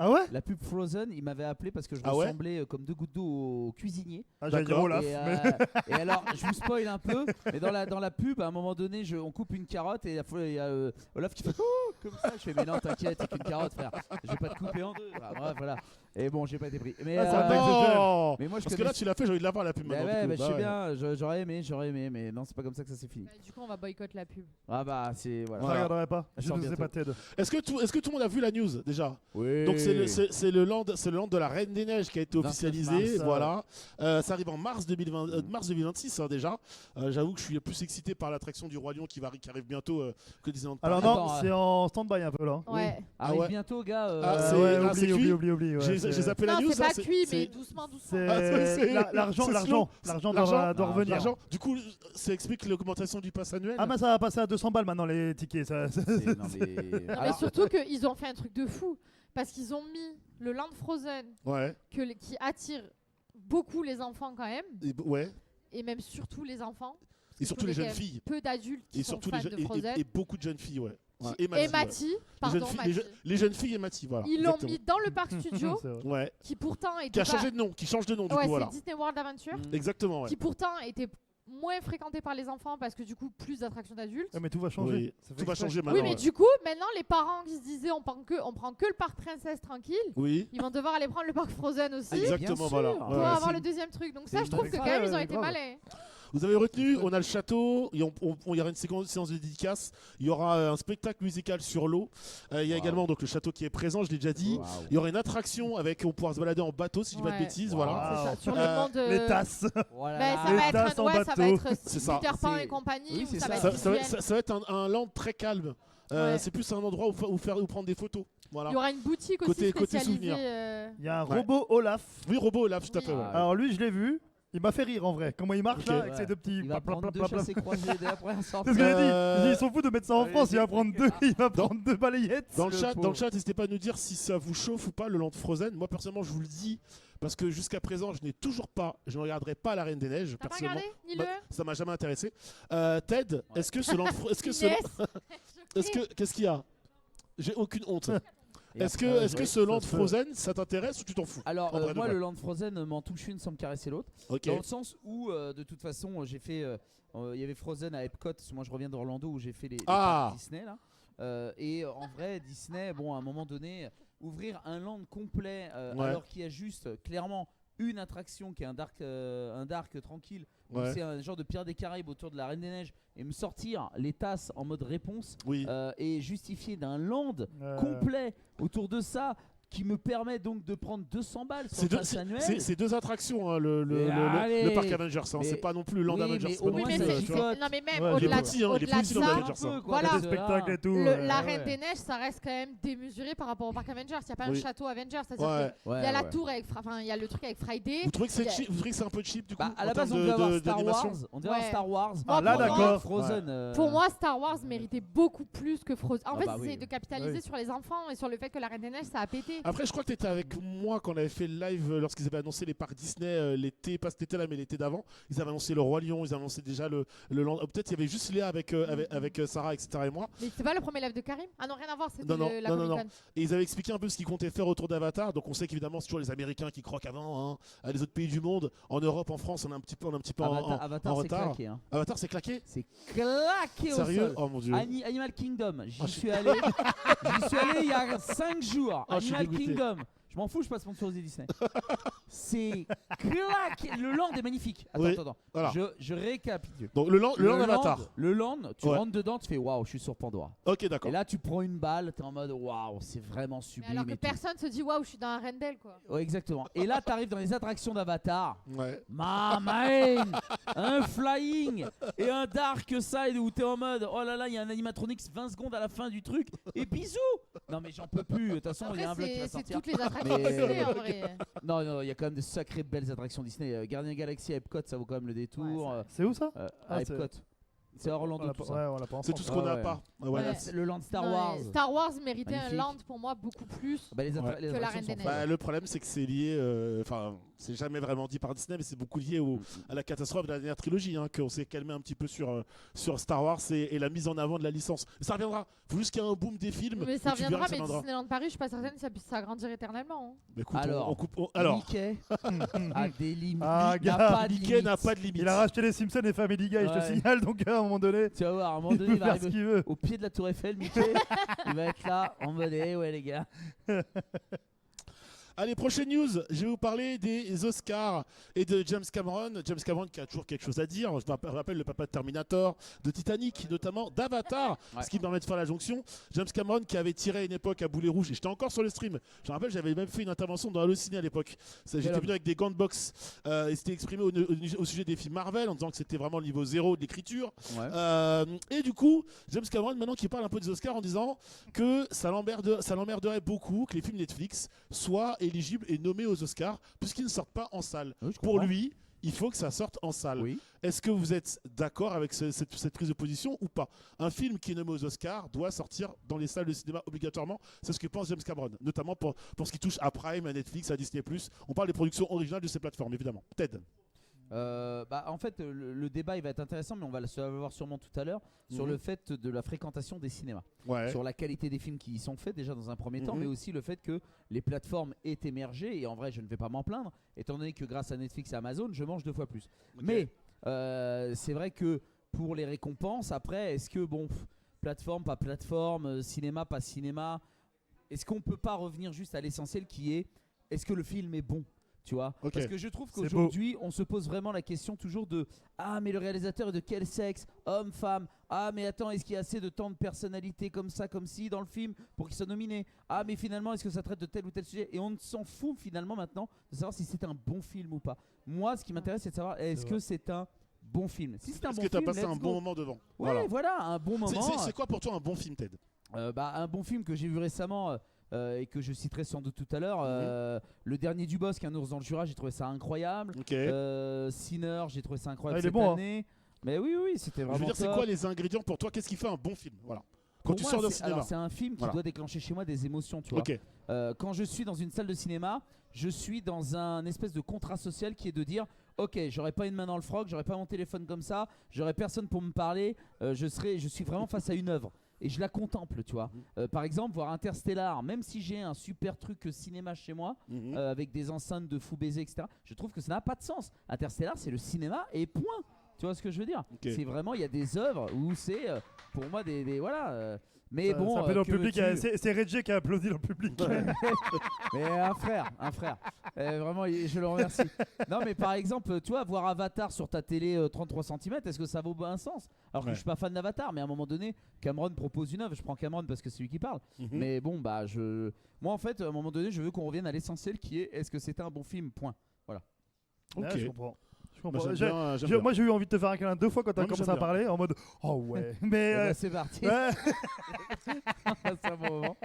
Ah ouais? La pub Frozen, il m'avait appelé parce que je Ah ouais ressemblais comme deux gouttes d'eau au cuisinier. Ah, j'allais dire D'accord. Olaf. Et, mais- et alors, je vous spoil un peu, mais dans la pub, à un moment donné, on coupe une carotte et il y a Olaf qui fait oh comme ça. Je fais mais non, t'inquiète, c'est qu'une carotte, frère. Je vais pas te couper en deux. Enfin, bref, voilà. Et bon, j'ai pas été pris. Mais, Ah, c'est un mec de Non mais moi, je Parce que connais- là, tu l'as fait, j'ai envie de la voir la pub Bah maintenant. ouais, du bah, coup. je sais Bah ouais. bien, j'aurais aimé, mais non, c'est pas comme ça que ça s'est fini. Bah, du coup, on va boycotter la pub. Ah bah, c'est. Voilà. Je regarderai pas. Elle Je sort ne sais bientôt. pas Ted. Est-ce que tout le monde a vu la news déjà Oui. Donc c'est le land de la Reine des Neiges qui a été 29 officialisé, mars, voilà. Ça arrive en mars 2026 hein, déjà. J'avoue que je suis plus excité par l'attraction du Roi Lion qui arrive bientôt que Disneyland Paris. Alors non, Attends, c'est en stand-by un peu là. Ouais. Ah Arrive ouais. bientôt, gars. Ah, c'est- ouais, ah, c'est cuit oublie. Ouais. j'ai zappé la Non, news. c'est pas ça, cuit, c'est- mais doucement, doucement. C'est c'est- l'argent, c'est l'argent, slow. l'argent L'argent. doit revenir. L'argent. Du coup, ça explique l'augmentation du pass annuel. Ah, mais ça va passer à 200 balles maintenant les tickets. Non, mais... Non, mais Alors, surtout qu'ils ont fait un truc de fou. Parce qu'ils ont mis le Land Frozen Ouais. qui attire beaucoup les enfants quand même. Ouais. Et même surtout les enfants. Et surtout les Il y a jeunes filles. Peu d'adultes qui Et sont surtout fans les de jeunes Frozen. et beaucoup de jeunes filles, ouais. Ouais. Et Et ouais. Mathis, Les pardon, jeunes filles, Mathis. les jeunes filles et Mathis, voilà. Ils l'ont exactement. mis dans le parc studio, C'est vrai. Ouais. qui pourtant était Qui a pas- changé de nom, qui change de nom du Ouais, coup, c'est voilà. Disney World Adventure, Exactement, ouais. qui pourtant était moins fréquenté par les enfants parce que du coup plus d'attractions d'adultes. Ouais, mais tout va changer. Oui. Ça fait Tout va exprès. changer Oui, maintenant. mais ouais. du coup, maintenant les parents qui se disaient on prend que le parc princesse tranquille, Oui. ils vont devoir aller prendre le parc Frozen aussi. Exactement, bien voilà. sûr. Pour Ouais, ouais. avoir c'est- le deuxième truc. Donc c'est ça, je trouve une que quand dinguerie. même, ils ont Ouais, été grave. malins. Vous avez retenu, on a le château, et il y aura une séance de dédicace, il y aura un spectacle musical sur l'eau, il y a Wow. également donc, le château qui est présent, je l'ai déjà dit, Waouh. il y aura une attraction avec, on pourra se balader en bateau si je dis pas de Ouais. bêtises, Wow. voilà. C'est ça, sur le Euh, monde. Les tasses. Voilà. Ben, ça Les va être tasses en ça va bateau. être C'est ça. Peter Pan C'est- et compagnie. oui, Ou c'est ça va ça. être visuel. Ça va être un land très calme. Ouais. C'est plus un endroit où prendre des photos. Voilà. Il y aura une boutique Côté- aussi côté spécialisée. souvenir. Il y a un Ouais. robot Olaf. Oui, robot là, tout à Oui. fait. Ouais. Ah, Alors lui, je l'ai vu. Il m'a fait rire en vrai. Comment il marche Ok. là avec Ouais. ses deux petits. Il va plap, plap, prendre plap, deux plap. chassés croisés dès la première sortie. C'est ce que j'ai dit. Euh, J'ai dit, ils sont fous de mettre ça en oui, France. Il va c'est- prendre deux balayettes. Dans le Le chat, pauvre. n'hésitez pas à nous dire si ça vous chauffe ou pas le Land Frozen. Moi personnellement, je vous le dis parce que jusqu'à présent, je ne regarderai pas la Reine des Neiges. T'as pas Personnellement, regardé Ni Bah, le ça m'a jamais intéressé. Ted, est-ce que ce Land, qu'est-ce qu'il y a? J'ai aucune honte. Et Est-ce après, que ouais. ce Land ça se- Frozen, ça t'intéresse ou tu t'en fous? Alors, En vrai de moi, vrai. le Land Frozen m'en touche une sans me caresser l'autre. Ok. Dans le sens où, de toute façon, j'ai fait. Il y avait Frozen à Epcot. Parce que moi, je reviens d'Orlando où j'ai fait les parcs Disney là. Et en vrai, Disney, bon, à un moment donné, ouvrir un land complet Ouais. alors qu'il y a juste clairement une attraction qui est un dark tranquille. où Ouais. C'est un genre de Pierre des Caraïbes autour de la Reine des Neiges et me sortir les tasses en mode réponse Oui. et justifier d'un land Euh, complet autour de ça qui me permet donc de prendre 200 balles sur C'est le deux, pass annuel. c'est deux attractions, hein, le allez. parc Avengers. Hein, Mais- c'est pas non plus le Land oui, Avengers. mais c'est au pas non Oui, moins, mais plus, ça c'est. tu vois. gigote. Non, mais même Ouais, il est au-delà petit, hein, il est au-delà petit de dans ça, Avengers. un peu, quoi, Voilà. des parce que là, spectacles et tout. la ouais, Reine ouais. des Neiges, ça reste quand même démesuré par rapport au parc Avengers. Il n'y a pas un Oui. château Avengers. C'est-à-dire Ouais. qu'il y a la tour avec. Enfin, il y a le truc avec Friday. Vous trouvez que c'est Il y a- cheap? Vous trouvez que c'est un peu cheap du coup Bah, à en la base, termes on devait avoir Star d'animation Wars. On devait avoir Ouais. Star Wars. Moi, là, pour moi- d'accord. Frozen. Pour moi, Star Wars méritait beaucoup plus que Frozen. En Ah fait, bah ils oui. essaient de capitaliser Oui. sur les enfants et sur le fait que la Reine des Neiges, ça a pété. Après, je crois que tu étais avec moi quand on avait fait le live lorsqu'ils avaient annoncé les parcs Disney l'été, pas cet été-là, mais l'été d'avant. Ils avaient annoncé le Roi Lion, ils avaient annoncé déjà le Land. Peut-être il y avait juste Léa avec Sarah, etc. et moi. Mais c'est pas le premier live de Karim? Ah non, rien à voir, c'était Non, non, la non, non, Comic-Con. Et ils avaient expliqué un peu ce qu'ils comptaient faire autour d'Avatar. Donc on sait qu'évidemment, c'est toujours les Américains qui croquent avant, hein, les autres pays du monde. En Europe, en France, on est un petit peu Avatar, en c'est retard. claqué. Hein. Avatar, c'est claqué? C'est claqué au Sérieux? sol. Oh mon dieu. Animal Kingdom, j'y Ah, suis allé. J'y suis allé il y a 5 jours. Ah, je suis Animal dégoûté. Kingdom. Je m'en fous, je suis pas sponsorisé Disney. C'est claqué. Le land est magnifique. Attends, Oui, attends. voilà. Je récapitule. Donc le Land Avatar. Le land, tu Ouais. rentres dedans, tu fais waouh, je suis sur Pandora. Ok, Et d'accord. là, tu prends une balle, t'es en mode waouh, c'est vraiment Mais sublime. alors que et tout. personne se dit waouh, je suis dans un Rendell quoi. Ouais, exactement. Et là, t'arrives dans les attractions d'Avatar. Ouais. Man, un flying et un dark side où t'es en mode oh là là, il y a un animatronics 20 secondes à la fin du truc et bisous. Non mais j'en peux plus. De toute façon, il y Après, a un vlog qui va c'est sortir. toutes les attractions Mais- Disney en vrai. Non, non, il y a quand même de sacrées belles attractions Disney. Gardien Galaxy à Epcot, ça vaut quand même le détour. Ouais, C'est où ça À Ah, c'est- Epcot. C'est à Orlando tout ça. Ouais, on l'a pas en C'est France. tout ce qu'on n'a ouais. pas. Ouais. Ouais. Le land Star Non, Wars. mais Star Wars méritait Magnifique. un land pour moi beaucoup plus. Bah, les Ouais. les Que la attractions Reine des sont Neiges. Bah, le problème, c'est que c'est lié. Enfin, c'est jamais vraiment dit par Disney, mais c'est beaucoup lié à la catastrophe de la dernière trilogie, hein, qu'on s'est calmé un petit peu sur Star Wars et la mise en avant de la licence. Mais ça reviendra. Faut juste qu'il y ait un boom des films. Mais ça et tu verras reviendra, que ça mais viendra. Disneyland Paris, je suis pas certaine que ça puisse s'agrandir éternellement. hein. Mais écoute, Alors. on coupe. Alors, Mickey a des limites. Ah, Il n'a gars, pas de Mickey limite. n'a pas de limite. Il a racheté les Simpsons et Family Guy, je te Ouais. signale, donc à un moment donné, Tu vas voir, à un moment il donné, peut il va faire ce arriver qu'il veut. au pied de la tour Eiffel, Mickey. Il va être là en mode eh ouais les gars. Allez, prochaine news. Je vais vous parler des Oscars et de James Cameron. James Cameron qui a toujours quelque chose à dire. Je me rappelle le papa de Terminator, de Titanic, notamment d'Avatar, Ouais. ce qui me permet de faire la jonction. James Cameron qui avait tiré à une époque à boulet rouge, et j'étais encore sur le stream. Je me rappelle, j'avais même fait une intervention dans Allociné à l'époque. J'étais homme. venu avec des gants de boxe et c'était exprimé au sujet des films Marvel en disant que c'était vraiment le niveau zéro de l'écriture. Et du coup, James Cameron, maintenant qui parle un peu des Oscars en disant que ça l'emmerderait beaucoup que les films Netflix soient éligible et nommé aux Oscars puisqu'ils ne sortent pas en salle. Oui, je Pour comprends. lui, il faut que ça sorte en salle. Oui. Est-ce que vous êtes d'accord avec cette prise de position ou pas? Un film qui est nommé aux Oscars doit sortir dans les salles de cinéma obligatoirement. C'est ce que pense James Cameron, notamment pour ce qui touche à Prime, à Netflix, à Disney+. On parle des productions originales de ces plateformes, évidemment. Ted. En fait, le débat il va être intéressant, mais on va le voir sûrement tout à l'heure sur le fait de la fréquentation des cinémas, Ouais. sur la qualité des films qui y sont faits déjà dans un premier temps, Mhm. mais aussi le fait que les plateformes aient émergé. Et en vrai, je ne vais pas m'en plaindre, étant donné que grâce à Netflix et Amazon, je mange 2 fois plus. Ok. Mais c'est vrai que pour les récompenses, après, est-ce que plateforme, pas plateforme, cinéma, pas cinéma, est-ce qu'on peut pas revenir juste à l'essentiel qui est est-ce que le film est bon? Tu vois, Ok. parce que je trouve C'est qu'aujourd'hui on se pose vraiment la question toujours de ah mais le réalisateur est de quel sexe, homme, femme, ah mais attends est-ce qu'il y a assez de temps de personnalité comme ça, comme ci dans le film pour qu'il soit nominé, ah mais finalement est-ce que ça traite de tel ou tel sujet, et on s'en fout finalement maintenant de savoir si c'est un bon film ou pas. Moi ce qui m'intéresse c'est de savoir est-ce que c'est un bon film. Si c'est un Est-ce bon que tu as film, passé let's un go. bon moment devant? Ouais, voilà, un bon moment. C'est quoi pour toi un bon film, Ted? Un bon film que j'ai vu récemment et que je citerai sans doute tout à l'heure, le dernier du Bosque, Un ours dans le Jura, j'ai trouvé ça incroyable. Ok. Sinner, j'ai trouvé ça incroyable Ah, il est cette bon, hein. année. Mais oui, c'était Je vraiment veux dire, c'est top. quoi les ingrédients pour toi? Qu'est-ce qui fait un bon film? Voilà. Quand Pour tu moi, sors d'un c'est- cinéma. alors, c'est un film qui Voilà. doit déclencher chez moi des émotions, tu vois. Ok. Quand je suis dans une salle de cinéma, je suis dans un espèce de contrat social qui est de dire ok, j'aurais pas une main dans le froc, j'aurais pas mon téléphone comme ça, j'aurais personne pour me parler, je suis vraiment face à une œuvre et je la contemple, tu vois. Par exemple, voir Interstellar, même si j'ai un super truc cinéma chez moi, Mhm. avec des enceintes de fou baiser, etc., je trouve que ça n'a pas de sens. Interstellar, c'est le cinéma et point. Tu vois ce que je veux dire? Ok. C'est vraiment, il y a des œuvres où c'est pour moi des voilà. Mais Ça- bon, ça fait dans le que public, veux-tu c'est Reggie qui a applaudi dans le public. Mais un frère. Vraiment, je le remercie. Non, mais par exemple, tu vois, voir Avatar sur ta télé 33 cm, est-ce que ça vaut un sens? Alors que Ouais. je suis pas fan d'Avatar, mais à un moment donné, Cameron propose une œuvre. Je prends Cameron parce que c'est lui qui parle. Mhm. Mais bon, moi en fait, à un moment donné, je veux qu'on revienne à l'essentiel qui est est-ce que c'était un bon film? Point. Ok. Ouais, je comprends. Je Moi, comprends. j'aime J'ai- bien, j'aime bien. Moi j'ai eu envie de te faire un câlin 2 fois quand t'as Non, mais commencé j'aime à bien. parler en mode oh ouais. Mais, Eh ben, c'est parti. ouais. C'est un bon moment.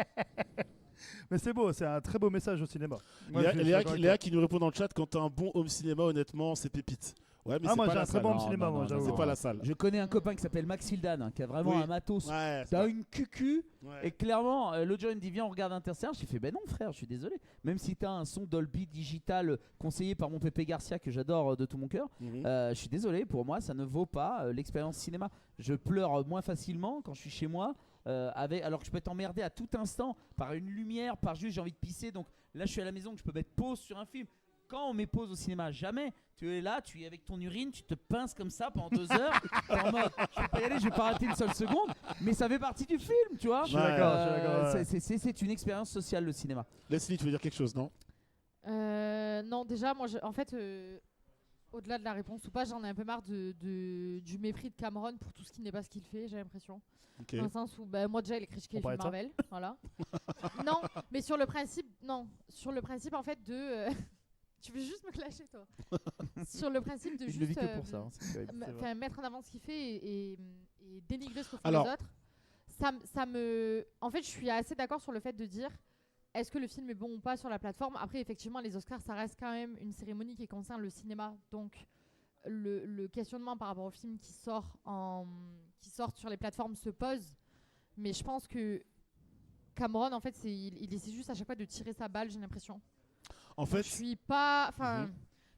Mais c'est beau, c'est un très beau message au cinéma. Moi, Léa, je suis Léa d'accord avec Léa qui nous répond dans le chat, quand t'as un bon home cinéma, honnêtement, c'est pépite. Ouais, mais Ah, c'est moi, pas j'ai la un très salle. bon Non, cinéma, non, moi, non, j'avoue. C'est pas la salle. Je connais un copain qui s'appelle Max Fildan, qui a vraiment Oui. un matos. Ouais, c'est T'as pas- une cucu. ouais. Et clairement, l'autre jour, il me dit viens, on regarde Interstellar. J'ai fait ben non, frère, je suis désolé. Même si t'as un son Dolby Digital conseillé par mon Pépé Garcia que j'adore de tout mon cœur, Mhm. je suis désolé, pour moi, ça ne vaut pas l'expérience cinéma. Je pleure moins facilement quand je suis chez moi. Alors que je peux être emmerdé à tout instant par une lumière, par juste j'ai envie de pisser. Donc là, je suis à la maison, que je peux mettre pause sur un film. Quand on met pause au cinéma, jamais. Tu es là, tu es avec ton urine, tu te pinces comme ça pendant 2 heures. T'es en mode, je vais pas y aller, je vais pas rater une seule seconde. Mais ça fait partie du film, tu vois. Je suis d'accord, je suis d'accord, ouais. C'est une expérience sociale, le cinéma. Leslie, tu veux dire quelque chose, non? Non, déjà, moi, en fait, au-delà de la réponse ou pas, j'en ai un peu marre du mépris de Cameron pour tout ce qui n'est pas ce qu'il fait, j'ai l'impression. Ok. Dans le sens où, moi, déjà, il est critiqué On les parlait films de ça Marvel. Voilà. Non, mais sur le principe, non. Sur le principe, en fait, de. Tu veux juste me clasher, toi. Sur le principe de Je ne vis juste. que pour ça. hein, c'est terrible. Enfin, mettre en avant ce qu'il fait et dénigrer ce que font Alors- les autres. Ça me. En fait, je suis assez d'accord sur le fait de dire est-ce que le film est bon ou pas sur la plateforme. Après, effectivement, les Oscars, ça reste quand même une cérémonie qui concerne le cinéma. Donc, le questionnement par rapport au film qui sortent sur les plateformes se pose. Mais je pense que Cameron, en fait, il essaie juste à chaque fois de tirer sa balle, j'ai l'impression. En fait, Je suis pas. Enfin. Mhm.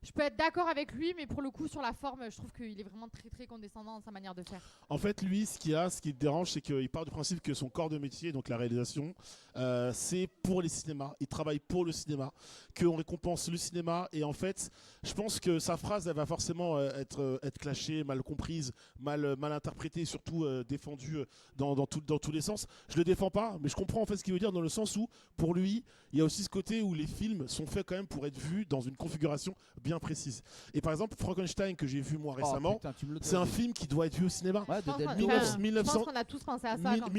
Je peux être d'accord avec lui, mais pour le coup, sur la forme, je trouve qu'il est vraiment très très condescendant dans sa manière de faire. En fait, lui, ce qui le dérange, c'est qu'il part du principe que son corps de métier, donc la réalisation, c'est pour les cinémas. Il travaille pour le cinéma, qu'on récompense le cinéma. Et en fait, je pense que sa phrase, elle va forcément être clashée, mal comprise, mal interprétée, et surtout défendue dans tous les sens. Je le défends pas, mais je comprends en fait ce qu'il veut dire dans le sens où, pour lui, il y a aussi ce côté où les films sont faits quand même pour être vus dans une configuration bien précise. Et par exemple, Frankenstein, que j'ai vu moi récemment, Oh, putain, tu me le c'est un donnes. film qui doit être vu au cinéma. Ouais, Je de pense Del qu'on- Toro. enfin, 1900 je pense qu'on a tous pensé à ça. quand,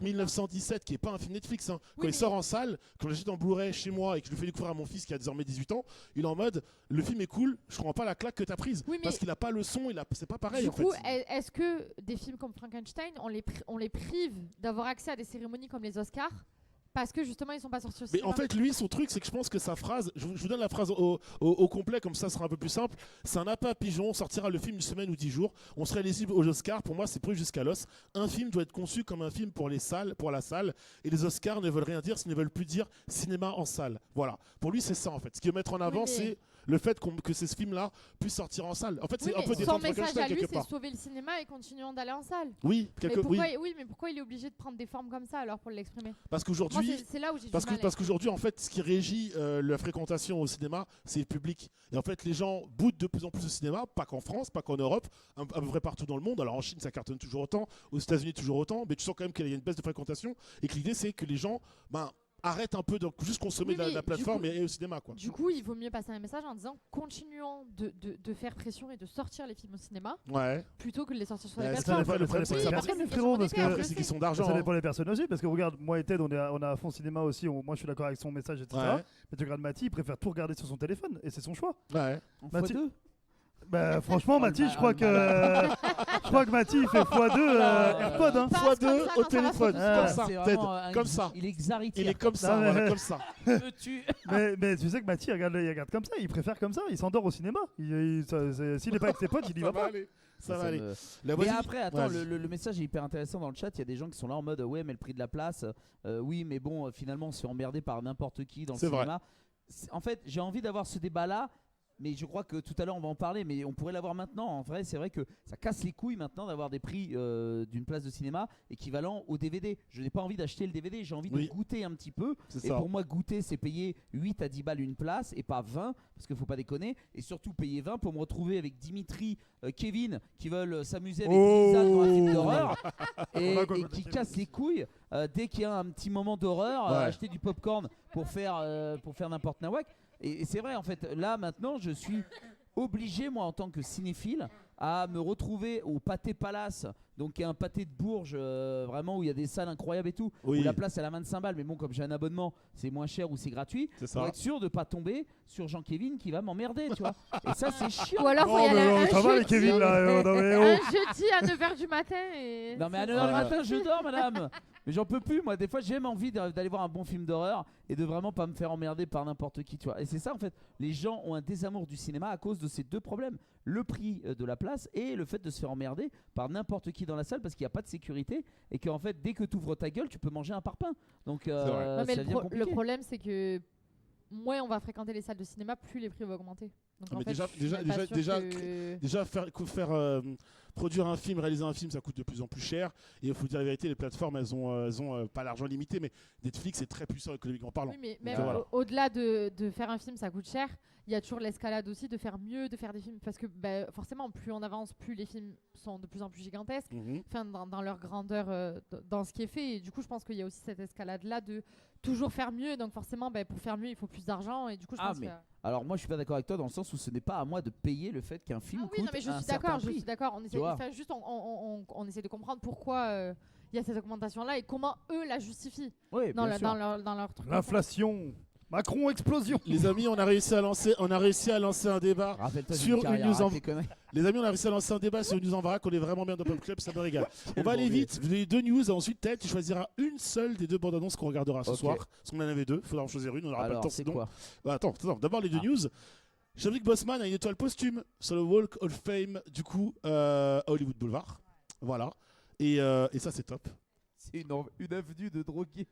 1917, qui est pas un film Netflix, hein. Quand Oui, il sort en salle, quand j'achète en Blu-ray chez moi et que je le fais découvrir à mon fils qui a désormais 18 ans, il est en mode le film est cool, je comprends pas la claque que t'as prise. Oui, mais- Parce qu'il a pas le son, c'est pas pareil Du en coup, fait. est-ce que des films comme Frankenstein, on les prive d'avoir accès à des cérémonies comme les Oscars Parce que justement, ils sont pas sortis au Mais cinéma. en fait, lui, son truc, c'est que je pense que sa phrase, je vous donne la phrase au complet, comme ça sera un peu plus simple. C'est un appât à pigeon, sortira le film une semaine ou 10 jours. On serait lisible aux Oscars. Pour moi, c'est pris jusqu'à l'os. Un film doit être conçu comme un film pour les salles, pour la salle. Et les Oscars ne veulent rien dire s'ils ne veulent plus dire cinéma en salle. Voilà. Pour lui, c'est ça en fait. Ce qu'il veut mettre en avant, mais- c'est le fait que ces films-là puissent sortir en salle. En fait, c'est Oui, un peu mais des son temps de message Frankenstein à lui, quelque c'est part. sauver le cinéma et continuons d'aller en salle. Oui, Mais oui. mais pourquoi il est obligé de prendre des formes comme ça alors pour l'exprimer? Parce Moi, qu'aujourd'hui, c'est là où j'ai Parce du mal. qu'aujourd'hui, en fait, ce qui régit la fréquentation au cinéma, c'est le public. Et en fait, les gens boudent de plus en plus au cinéma, pas qu'en France, pas qu'en Europe, à peu près partout dans le monde. Alors en Chine, ça cartonne toujours autant, aux États-Unis, toujours autant, mais tu sens quand même qu'il y a une baisse de fréquentation et que l'idée, c'est que les gens arrêtent un peu de juste consommer Oui, de mais la du plateforme coup- et au cinéma. Quoi. Du coup, il vaut mieux passer un message en disant continuons de faire pression et de sortir les films au cinéma Ouais. plutôt que de les sortir sur les Ouais, c'est plateformes. ça, le problème, c'est que Oui, ça mais marche. après, les c'est frérots, une parce question que- Après, c'est monétaire, qu'ils sont je d'argent. Ça hein. dépend des personnes aussi, parce que regarde, moi et Ted, on est à fond cinéma aussi, moi je suis d'accord avec son message, etc. Ouais. Mais tu regardes Mathis, il préfère tout regarder sur son téléphone, et c'est son choix. Ouais. En Mathieu- x2. Bah franchement, Oh, le Mathis, mal- je crois oh, le malade. que Mathis, il fait x2 AirPod, hein. Passe comme x2 ça au quand ça va téléphone. sur- Ah, Comme ça, C'est Ted. vraiment Comme ça. Il est xarité. Il est comme ça, Non, mais- voilà, comme ça. Me tue. mais tu sais que Mathis, il regarde comme ça, il préfère comme ça, il s'endort au cinéma. S'il est pas avec ses potes, il y va Ça va pas. aller. Ça va Ça aller. me- La Mais voisine- après, attends, Vas-y. le message est hyper intéressant dans le chat. Il y a des gens qui sont là en mode ouais, mais le prix de la place, oui, mais bon, finalement, on se fait emmerder par n'importe qui dans le C'est vrai. cinéma. En fait, j'ai envie d'avoir ce débat-là. Mais je crois que tout à l'heure on va en parler, mais on pourrait l'avoir maintenant. En vrai, c'est vrai que ça casse les couilles maintenant d'avoir des prix d'une place de cinéma équivalent au DVD. Je n'ai pas envie d'acheter le DVD, j'ai envie Oui. de goûter un petit peu. C'est Et ça. pour moi, goûter, c'est payer 8 à 10 balles une place et pas 20, parce qu'il faut pas déconner. Et surtout payer 20 pour me retrouver avec Dimitri, Kevin, qui veulent s'amuser avec Oh. Lisa dans un film d'horreur et, On va et qui cassent les couilles dès qu'il y a un petit moment d'horreur, Ouais. acheter du popcorn pour faire n'importe nawak. Et c'est vrai, en fait, là maintenant, je suis obligé, moi, en tant que cinéphile, à me retrouver au Pâté Palace, donc qui est un pâté de Bourges, vraiment où il y a des salles incroyables et tout, Oui. où la place elle a 25 balles, mais bon, comme j'ai un abonnement, c'est moins cher ou c'est gratuit, C'est pour ça. être sûr de pas tomber sur Jean-Kévin qui va m'emmerder, tu vois. Et ça, c'est chiant. Ou alors, faut Non, y aller mais un ça va les jeudi. Kevin là, non, mais Un oh. jeudi à 9h du matin et... Non mais à 9h Ouais. du matin je dors madame. Mais j'en peux plus moi, des fois j'ai même envie d'aller voir un bon film d'horreur et de vraiment pas me faire emmerder par n'importe qui, tu vois. Et c'est ça en fait, les gens ont un désamour du cinéma à cause de ces deux problèmes. Le prix de la place et le fait de se faire emmerder par n'importe qui dans la salle parce qu'il n'y a pas de sécurité et qu'en fait dès que tu ouvres ta gueule tu peux manger un parpaing. Donc vrai. Non, mais ça devient le compliqué. problème, c'est que moins on va fréquenter les salles de cinéma, plus les prix vont augmenter. Donc Ah, en mais fait, déjà- je suis même déjà- pas sûre déjà- que- Déjà, produire un film, réaliser un film, ça coûte de plus en plus cher. Et il faut dire la vérité, les plateformes, elles ont pas l'argent limité, mais Netflix est très puissant économiquement parlant. Oui, mais Donc, même voilà. au-delà de faire un film, ça coûte cher. Il y a toujours l'escalade aussi, de faire mieux, de faire des films. Parce que forcément, plus on avance, plus les films sont de plus en plus gigantesques. Mhm. Enfin, dans leur grandeur, dans ce qui est fait. Et du coup, je pense qu'il y a aussi cette escalade-là de toujours faire mieux. Donc forcément, pour faire mieux, il faut plus d'argent. Et du coup, je Ah, pense mais que... Alors moi je suis pas d'accord avec toi dans le sens où ce n'est pas à moi de payer le fait qu'un film Ah oui, coûte non, mais je un suis certain d'accord, je prix. suis d'accord. On essaie, vois. enfin, juste on essaie de comprendre pourquoi il y a cette augmentation-là et comment eux la justifient Oui, dans, bien sûr. dans leur truc. L'inflation, Macron explosion. Les amis, on a réussi à lancer un débat. Rappelle-toi Sur d'une une carrière, news arrête en- les conneries. Les amis, on a réussi à lancer un débat sur une news en vrac. On est vraiment bien dans Pop Club, ça me régale. On va aller vite. Vous avez deux news. Et ensuite, Ted, tu choisiras une seule des deux bandes annonces qu'on regardera ce Ok. soir. Parce qu'on en avait deux. Il faudra en choisir une. On n'aura pas le Alors temps. c'est sinon. quoi Bah, attends. D'abord les deux news. Chadwick Boseman a une étoile posthume sur le Walk of Fame du coup à Hollywood Boulevard. Voilà. Et ça c'est top. C'est une avenue de drogués.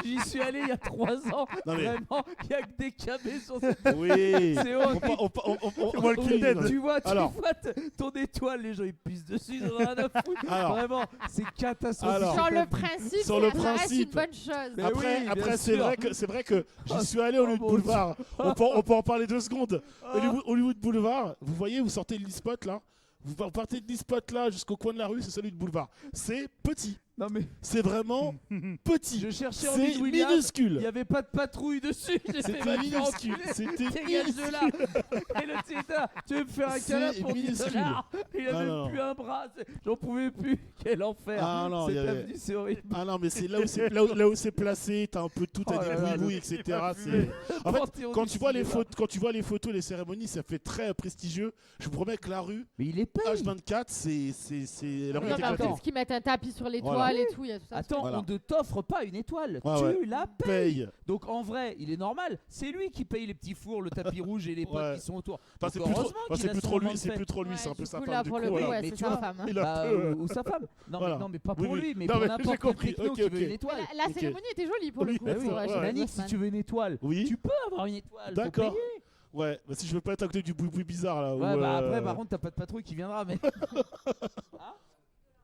J'y suis allé il y a 3 ans. Non, mais- Vraiment, il n'y a que des cabés sur cette. Oui. C'est horrible. On Moi, le oui, Kill Dead. non, Tu vois Alors. ton étoile, les gens ils pissent dessus, ils en ont rien à foutre. Alors. Vraiment, c'est catastrophique. Alors. Sur le principe, Sur le ça reste principe. une bonne chose. Mais Après, oui, bien après c'est sûr. vrai que j'y suis allé au Hollywood mon Boulevard. On peut en parler 2 secondes. Ah. Hollywood Boulevard, vous voyez, vous sortez de l'e-spot là. Vous partez de l'e-spot là jusqu'au coin de la rue, c'est celui de Boulevard. C'est petit. Non mais C'est vraiment petit. je cherchais C'est Envie de Williams. Il minuscule. n'y avait pas de patrouille dessus. J'ai fait C'était ma minuscule. enculé. C'était Dégage de là. Et le type là, tu veux me faire un C'est câlin pour 10 minuscule. dollars. Il a Ah, même non. plus un bras. J'en pouvais plus. Quel enfer. Ah, non, Cette y avait- avenue, c'est horrible. Ah non, mais c'est là où c'est placé, t'as un peu tout, t'as Oh là des là, bouilles, le etc. type a C'est- fumé. En fait, Panthéon quand du tu vois les cinéma. photos, les cérémonies, ça fait très prestigieux. Je vous promets que la rue Mais il est paye. H24, c'est la rue Non, est mais éclatée. attends. Est-ce qu'ils mettent un tapis sur l'étoile Voilà. étoiles et tout. Il y a tout ça. Attends, Voilà. on ne t'offre pas une étoile, Ouais, tu ouais. la payes. Paye. Donc en vrai, il est normal, c'est lui qui paye les petits fours, le tapis rouge et les potes Ouais. qui sont autour. Enfin, Donc c'est plus trop, heureusement enfin, qu'il c'est a plus son trop lui, moment de c'est fête. plus trop lui, Ouais, c'est un peu du sa coup, femme là, du pour coup. le coup, voilà. ouais, Mais c'est tu sa vois, femme. Il a Bah, un peu, ou sa femme. Non, Voilà. mais pas Oui, pour oui. lui, mais Non, pour mais n'importe j'ai compris. quel techno Ok, qui veut ok. une étoile. La Ok. cérémonie était jolie pour le Oui, coup. bah Bah oui, oui, ouais, chez ouais. Dani, Dani si Hoffman. tu veux une étoile, Oui. tu peux avoir une étoile. Faut D'accord. payer. Ouais, bah si je veux pas être à côté du boui-boui bizarre là. Ouais, où, bah après, par contre, t'as pas de patrouille qui viendra, mais. Hein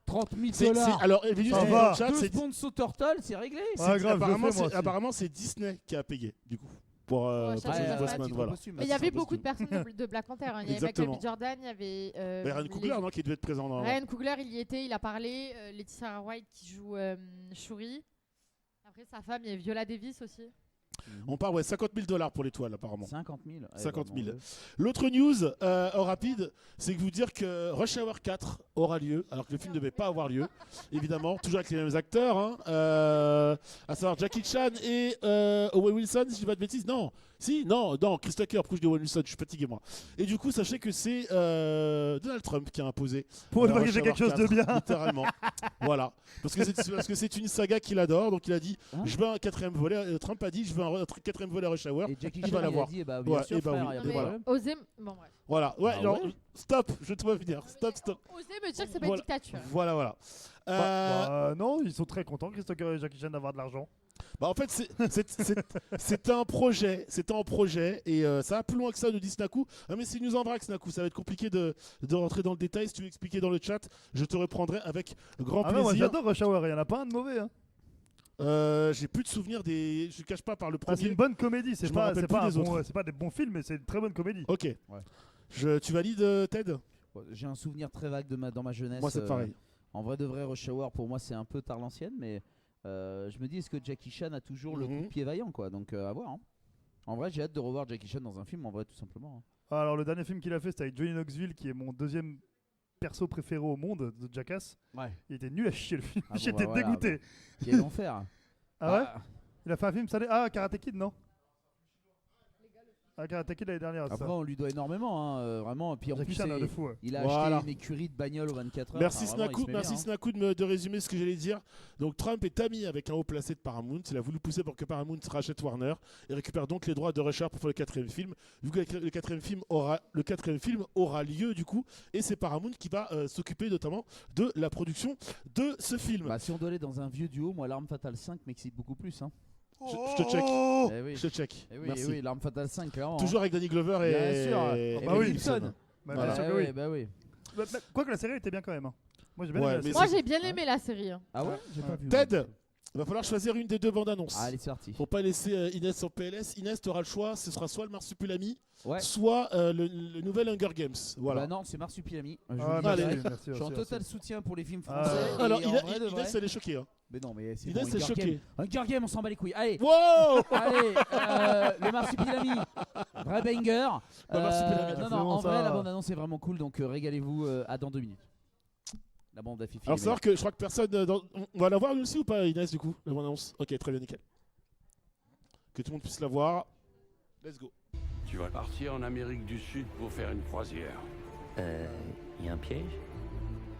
30 000 alors, Evelyn, Ça c'est va. dans le chat, Deux c'est sponsors Turtle, c'est réglé. Ah, grave, je le apparemment, fais, moi aussi. apparemment, c'est Disney qui a payé du coup pour Ouais, pour ça, Chadwick c'est Boseman, pas voilà. Mais il y avait beaucoup de personnes de Black Panther. hein. Il y avait Michael Exactement. B. Jordan, il y avait. Mais Ryan Coogler, non, qui devait être présent dans. Ryan Coogler, il y était, il a parlé. Laetitia Wright qui joue Shuri. Après, sa femme, il y a Viola Davis aussi. On parle, ouais, $50,000 pour l'étoile, apparemment. 50 000. 50 000. L'autre news, en rapide, c'est que vous dire que Rush Hour 4 aura lieu, alors que le film ne devait pas avoir lieu, évidemment, toujours avec les mêmes acteurs, hein, à savoir Jackie Chan et Owen Wilson, si je dis pas de bêtises. Non, si, non, Chris Tucker, pourquoi je dis Owen Wilson, je suis fatigué moi. Et du coup, sachez que c'est Donald Trump qui a imposé. Pour une fois Rush que j'ai Hour quelque chose de 4, bien. Littéralement. Voilà. Parce que c'est une saga qu'il adore, donc il a dit Hein je veux un quatrième volet. Trump a dit je veux un quatrième volet Rush Hour. Et Jackie il Chan, va il a l'avoir. dit, bah, bien Ouais, sûr, et bah frère, oui, y a et pas de voilà. problème. Osez. Bon, bref. Voilà, ouais, Ah alors, ouais stop, je te vois venir. Stop. Osez me dire que c'est pas une Voilà. dictature. Voilà. Non, ils sont très contents, Chris Tucker et Jackie Chan, d'avoir de l'argent. Bah en fait, c'est un projet, et ça va plus loin que ça, nous dit Snaku. Ah, mais c'est une news en vrac, Snaku, ça va être compliqué de rentrer dans le détail. Si tu veux expliquer dans le chat, je te reprendrai avec grand Ah non, moi plaisir. j'adore Rush Hour, il y en a pas un de mauvais. Hein. J'ai plus de souvenirs des. Je ne cache pas par le Ah, premier. c'est une bonne comédie, Je c'est me pas, rappelle c'est plus pas, des autres. c'est pas des bons films, mais c'est une très bonne comédie. Ok. Tu valides, Ted? J'ai un souvenir très vague dans ma jeunesse. Moi, c'est pareil. En vrai de vrai, Rush Hour, pour moi, c'est un peu tard l'ancienne, mais je me dis, est-ce que Jackie Chan a toujours le coup de pied vaillant, quoi. Donc, à voir. Hein. En vrai, j'ai hâte de revoir Jackie Chan dans un film, en vrai, tout simplement. Hein. Alors, le dernier film qu'il a fait, c'était avec Johnny Knoxville, qui est mon deuxième perso préféré au monde de Jackass. Ouais. Il était nul à chier le film. Ah bon, J'étais bah voilà, dégoûté. Quel enfer. Ah ouais Il a fait un film, ça Karate Kid, non? Ah, Karate Kid l'année dernière, c'est Après, ça. on lui doit énormément, hein, vraiment. Puis en Jackie plus, Chan, de fou, ouais. il a Voilà. acheté une écurie de bagnole aux 24 heures. Merci Enfin, vraiment, il Snaku, se met merci bien, hein. Snaku de résumer ce que j'allais dire. Donc Trump est ami avec un haut placé de Paramount. Il a voulu pousser pour que Paramount rachète Warner et récupère donc les droits de Rush Hour pour faire le quatrième film. Vu que le quatrième film aura lieu du coup, et c'est Paramount qui va s'occuper notamment de la production de ce film. Bah, si on doit aller dans un vieux duo, moi, l'Arme Fatale 5 m'excite beaucoup plus. Hein. Je te check. Eh oui. Je te check. Eh oui, Merci. eh oui, l'Arme Fatale 5, clairement. Toujours avec Danny Glover et, Bien sûr. et bah Mel oui. Gibson. Bah, Voilà. bien sûr Ah que oui, oui. bah oui. Quoique la série était bien quand même. Hein. Moi j'ai bien Ouais, aimé la mais série. Moi, j'ai bien aimé la série. hein. Ah ouais, j'ai pas vu. Ted, il va falloir choisir une des deux bandes annonces. Ah, allez, c'est parti. Pour pas laisser Inès en PLS. Inès, tu auras le choix. Ce sera soit le Marsupilami, Ouais. soit le nouvel Hunger Games. Voilà. Bah non, c'est Marsupilami. Je Ah, vous le dis merci, direct. merci, Je suis en merci, total merci. soutien pour les films Ah, français. ouais. Alors, et en vrai de vrai- Inès, elle est choquée. Hein. Mais non, mais c'est Inès bon, est choquée. Hunger Game, on s'en bat les couilles. Allez, Wow. allez, le Marsupilami, vrai banger. Marsupilami, Non, c'est non, en bon, vrai, ça. la bande annonce est vraiment cool, donc régalez-vous à dans 2 minutes. La bande d'affiches. Alors, savoir que je crois que personne. On va la voir nous aussi ou pas, Inès, du coup, la bande annonce? Ok, très bien, nickel. Que tout le monde puisse la voir. Let's go. Tu vas partir en Amérique du Sud pour faire une croisière Y a un piège?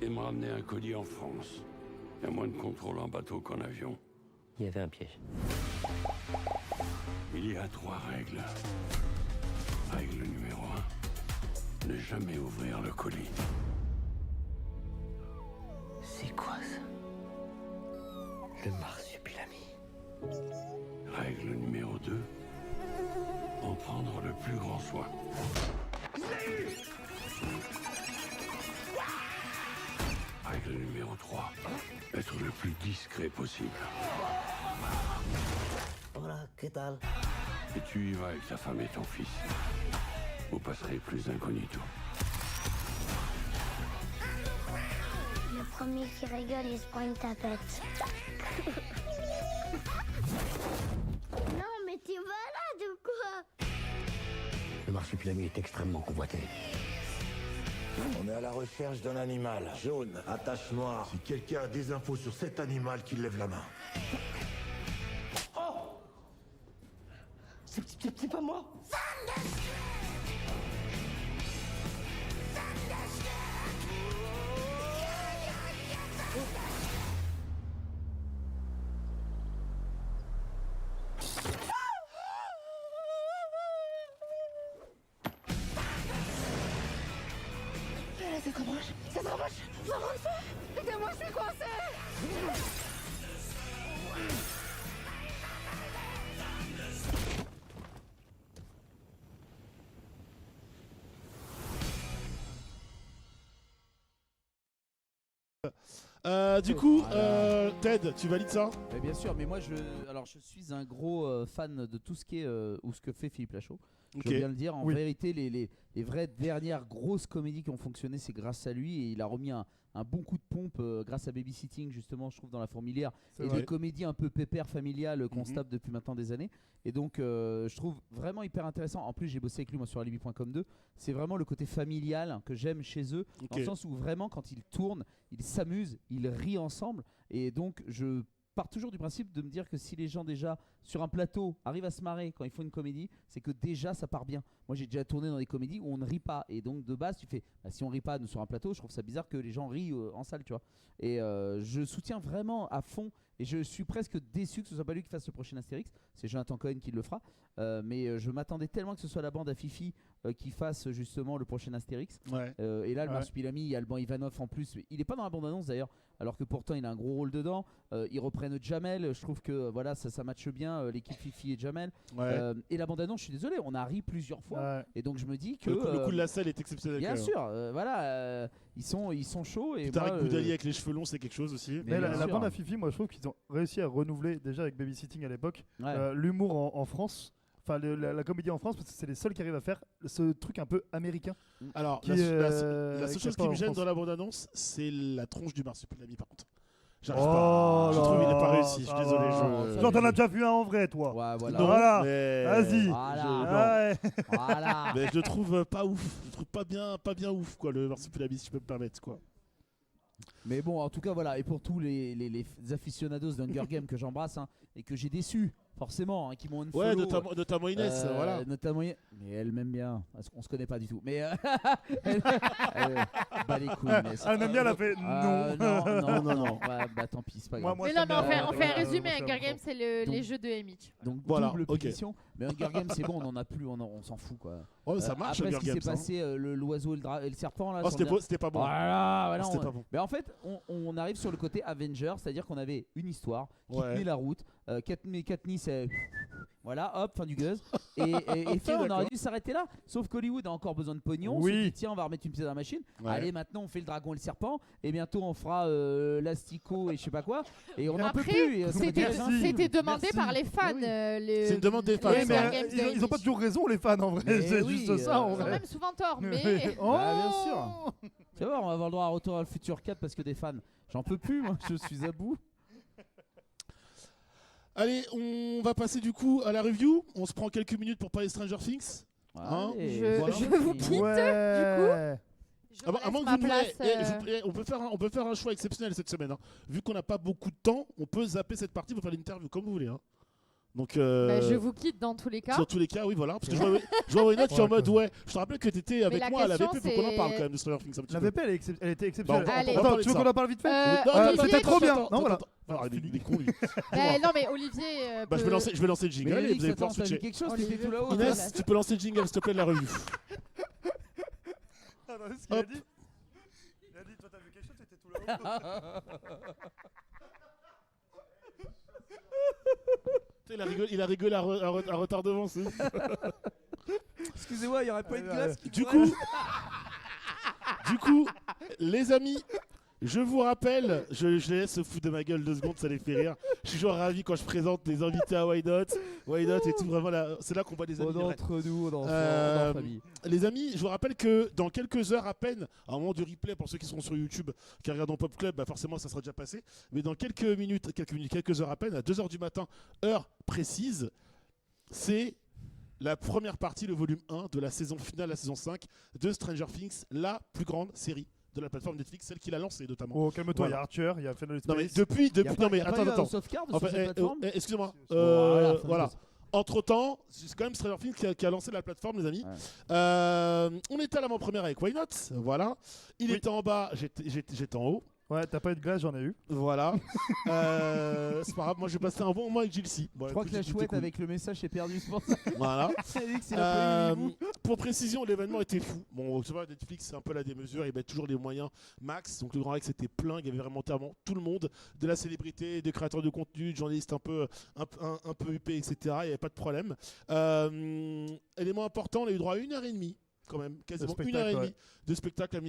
et me ramener un colis en France. Il y a moins de contrôle en bateau qu'en avion. Il y avait un piège. Il y a 3 règles. Règle numéro 1. Ne jamais ouvrir le colis. C'est quoi ça? Le marsupilami. Règle numéro 2. En prendre le plus grand soin. Règle numéro 3. Être le plus discret possible. Hola, ¿qué tal? Et tu y vas avec ta femme et ton fils. Vous passerez plus incognito. Le premier qui rigole, il se prend une tapette. Non, mais tu es malade ou quoi? Le marsupilami est extrêmement convoité. On est à la recherche d'un animal jaune, à tache noire. Si quelqu'un a des infos sur cet animal, qu'il lève la main. C'est pas moi. Ça se rapproche. Ça se rapproche. Maman, aidez-moi, je suis coincée. Du coup, Voilà. Ted, tu valides ça? Mais bien sûr, mais moi je suis un gros fan de tout ce qui est ou ce que fait Philippe Lachaud. Ok. Je veux bien le dire. En Oui. vérité, les vraies dernières grosses comédies qui ont fonctionné, c'est grâce à lui et il a remis un bon coup de pompe grâce à Babysitting justement, je trouve, dans La Fourmilière C'est et vrai. des comédies un peu pépère familiales qu'on se Mhm. tape depuis maintenant des années. Et donc, je trouve vraiment hyper intéressant. En plus, j'ai bossé avec lui moi sur Alibi.com 2. C'est vraiment le côté familial que j'aime chez eux, dans Ok. le sens où vraiment quand ils tournent, ils s'amusent, ils rient ensemble. Et donc, je pars toujours du principe de me dire que si les gens déjà sur un plateau arrivent à se marrer quand ils font une comédie, c'est que déjà ça part bien. Moi j'ai déjà tourné dans des comédies où on ne rit pas et donc de base tu fais bah, si on rit pas nous sur un plateau, je trouve ça bizarre que les gens rient en salle, tu vois. Et je soutiens vraiment à fond et je suis presque déçu que ce soit pas lui qui fasse le prochain Astérix, c'est Jonathan Cohen qui le fera. Mais je m'attendais tellement que ce soit la bande à Fifi qui fasse justement le prochain Astérix. Ouais. Et là, le Ouais. Marsupilami, il y a Alban Ivanov en plus. Il est pas dans la bande-annonce d'ailleurs, alors que pourtant il a un gros rôle dedans. Ils reprennent Jamel. Je trouve que voilà, ça matche bien l'équipe Fifi et Jamel. Ouais. Et la bande-annonce, je suis désolé, on a ri plusieurs fois. Ouais. Et donc je me dis que. Le coup de la selle est exceptionnel. Bien quand même. sûr, voilà, ils sont chauds. Et Tariq moi, Boudali avec les cheveux longs, c'est quelque chose aussi. Mais bien la sûr. bande à Fifi, moi je trouve qu'ils ont réussi à renouveler déjà avec Babysitting à l'époque ouais. l'humour en France. Enfin, la comédie en France, parce que c'est les seuls qui arrivent à faire ce truc un peu américain. Alors, Qui la est, seule qui chose est qui pas me en gêne France. dans la bande-annonce, c'est la tronche du Marsupilami par contre. J'arrive Oh pas. Je là trouve qu'il n'est pas là, réussi, je suis ça désolé. va. je- Genre, t'en as déjà vu un en vrai, toi. Ouais, voilà. Non, Voilà. mais- Vas-y. Voilà. Ouais. Voilà. Mais je le trouve pas ouf. Je le trouve pas bien ouf, quoi, le Marsupilami, si je peux me permettre, quoi. Mais bon, en tout cas, voilà. Et pour tous les aficionados d'Hunger Games que j'embrasse hein, et que j'ai déçus, forcément, hein, qui m'ont Ouais, unfollow, notamment Inès, voilà. Notamment mais elle m'aime bien. Parce qu'on se connaît pas du tout. Mais elle bat les couilles. Inès. Elle m'aime bien, elle a fait non. non. Ouais, bah tant pis, c'est pas grave. Moi, Mais ça non, mais me- on fait un ouais, résumé. moi, ça me Hunger Games, prend. c'est les Donc- jeux de Emmett. Donc Voilà, double ok. punition. Mais Hunger Games, c'est bon, on en a plus, on s'en fout quoi. Oh, ça marche, Après, Hunger ce qui s'est Games. hein. passé, l'oiseau et le serpent là. Oh, sur c'était pas bon. Voilà, voilà, C'était on- pas bon. Mais en fait, on arrive sur le côté Avenger, c'est-à-dire qu'on avait une histoire qui Ouais. tenait la route. Katniss, voilà, hop, fin du guzz. Et on aurait d'accord. dû s'arrêter là. Sauf qu'Hollywood a encore besoin de pognon. Oui. On se dit, tiens, on va remettre une pièce dans la machine. Ouais. Allez, maintenant on fait le dragon et le serpent. Et bientôt on fera l'asticot et je sais pas quoi. Et on n'en peut Après, plus. Et ça fait C'était 15 films. c'était demandé Merci. par les fans. Oui. C'est une demande des fans, Oui, les ça. mais Hunger Games de ils ont pas Emmett. toujours raison, les fans, en vrai. Mais C'est oui, juste ça, en Ils ont vrai. même souvent tort, mais. Oh Ah, bien sûr. Tu vas voir, on va avoir le droit à Retour à le futur 4 parce que des fans. J'en peux plus, moi, je suis à bout. Allez, on va passer du coup à la review. On se prend quelques minutes pour parler de Stranger Things. Hein Allez, Je- voilà. je vous quitte. Ouais. Je Ah bah, à laisse moins que ma vous nous- place, on peut faire un choix exceptionnel cette semaine. Hein. Vu qu'on n'a pas beaucoup de temps, on peut zapper cette partie pour faire l'interview comme vous voulez. Hein. Donc, bah, je vous quitte dans tous les cas. sur tous les cas, oui, voilà. Parce que je vois Wayne qui est en mode ouais. Je te rappelle que tu étais avec la moi à la question, VP pour qu'on en c'est- parle quand même de Stranger Things un petit La peu. VP, elle était exceptionnelle. Bah, on va Allez. Attends, parler tu de veux ça. qu'on en parle vite fait Non, Olivier, c'était trop bien. attends, Non, voilà. attends. Alors, il est con lui. Non, mais Olivier. Bah, je vais lancer le jingle Mais et Eric, vous allez attends, pouvoir t'as vu switcher. quelque chose, Olivier, t'étais tout là-haut. faut- toi. Inès, tu peux lancer le jingle s'il te plaît de la revue. Attends, ce qu'il a Hop. dit. Il a dit, toi, t'as vu quelque chose, t'étais tout là-haut. Il a rigolé à retardement. c'est- Excusez-moi, il n'y aurait pas une glace qui Du pourrait- coup, les amis, je vous rappelle, je les laisse se foutre de ma gueule 2 secondes, ça les fait rire. Je suis toujours ravi quand je présente les invités à Why Not et tout, vraiment, c'est là qu'on voit des amis. On est vrais. entre nous, on est Euh, en famille. Les amis, je vous rappelle que dans quelques heures à peine, à un moment du replay pour ceux qui seront sur YouTube, qui regardent Pop Club, bah forcément ça sera déjà passé. Mais dans quelques heures à peine, à 2h du matin, heure précise, c'est la première partie, le volume 1 de la saison finale, la saison 5 de Stranger Things, la plus grande série de la plateforme Netflix, celle qui l'a lancée notamment. Oh, calme-toi, il Voilà. y a Archer, il y a Final Non mais Space. depuis, Y a pas- non mais y a pas eu attends, un attends. House of Cards En sur fait, cette plateforme excusez-moi. Voilà, Voilà. fameuse. Entre temps, c'est quand même Stranger Things qui a lancé la plateforme, les amis. Ouais. On était à l'avant-première avec Why Not, voilà. Il Oui. était en bas, j'étais en haut. Ouais, t'as pas eu de glace, j'en ai eu. Voilà. C'est pas grave, moi j'ai passé un bon moment avec Gilles. Bon, Je crois écoute, que la c'était chouette cool. avec le message est perdue, c'est pour ça. Voilà. Elle dit que c'est la police du bout. Pour précision, l'événement était fou. Bon, tu vois, Netflix, c'est un peu la démesure. Ils mettent toujours les moyens max. Donc, le Grand Rex était plein. Il y avait vraiment tout le monde, de la célébrité, des créateurs de contenu, de journalistes un peu huppés, etc. Il n'y avait pas de problème. Élément important, on a eu droit à 1h30. Quand même, quasiment spectacle, 1h30 ouais. de spectacle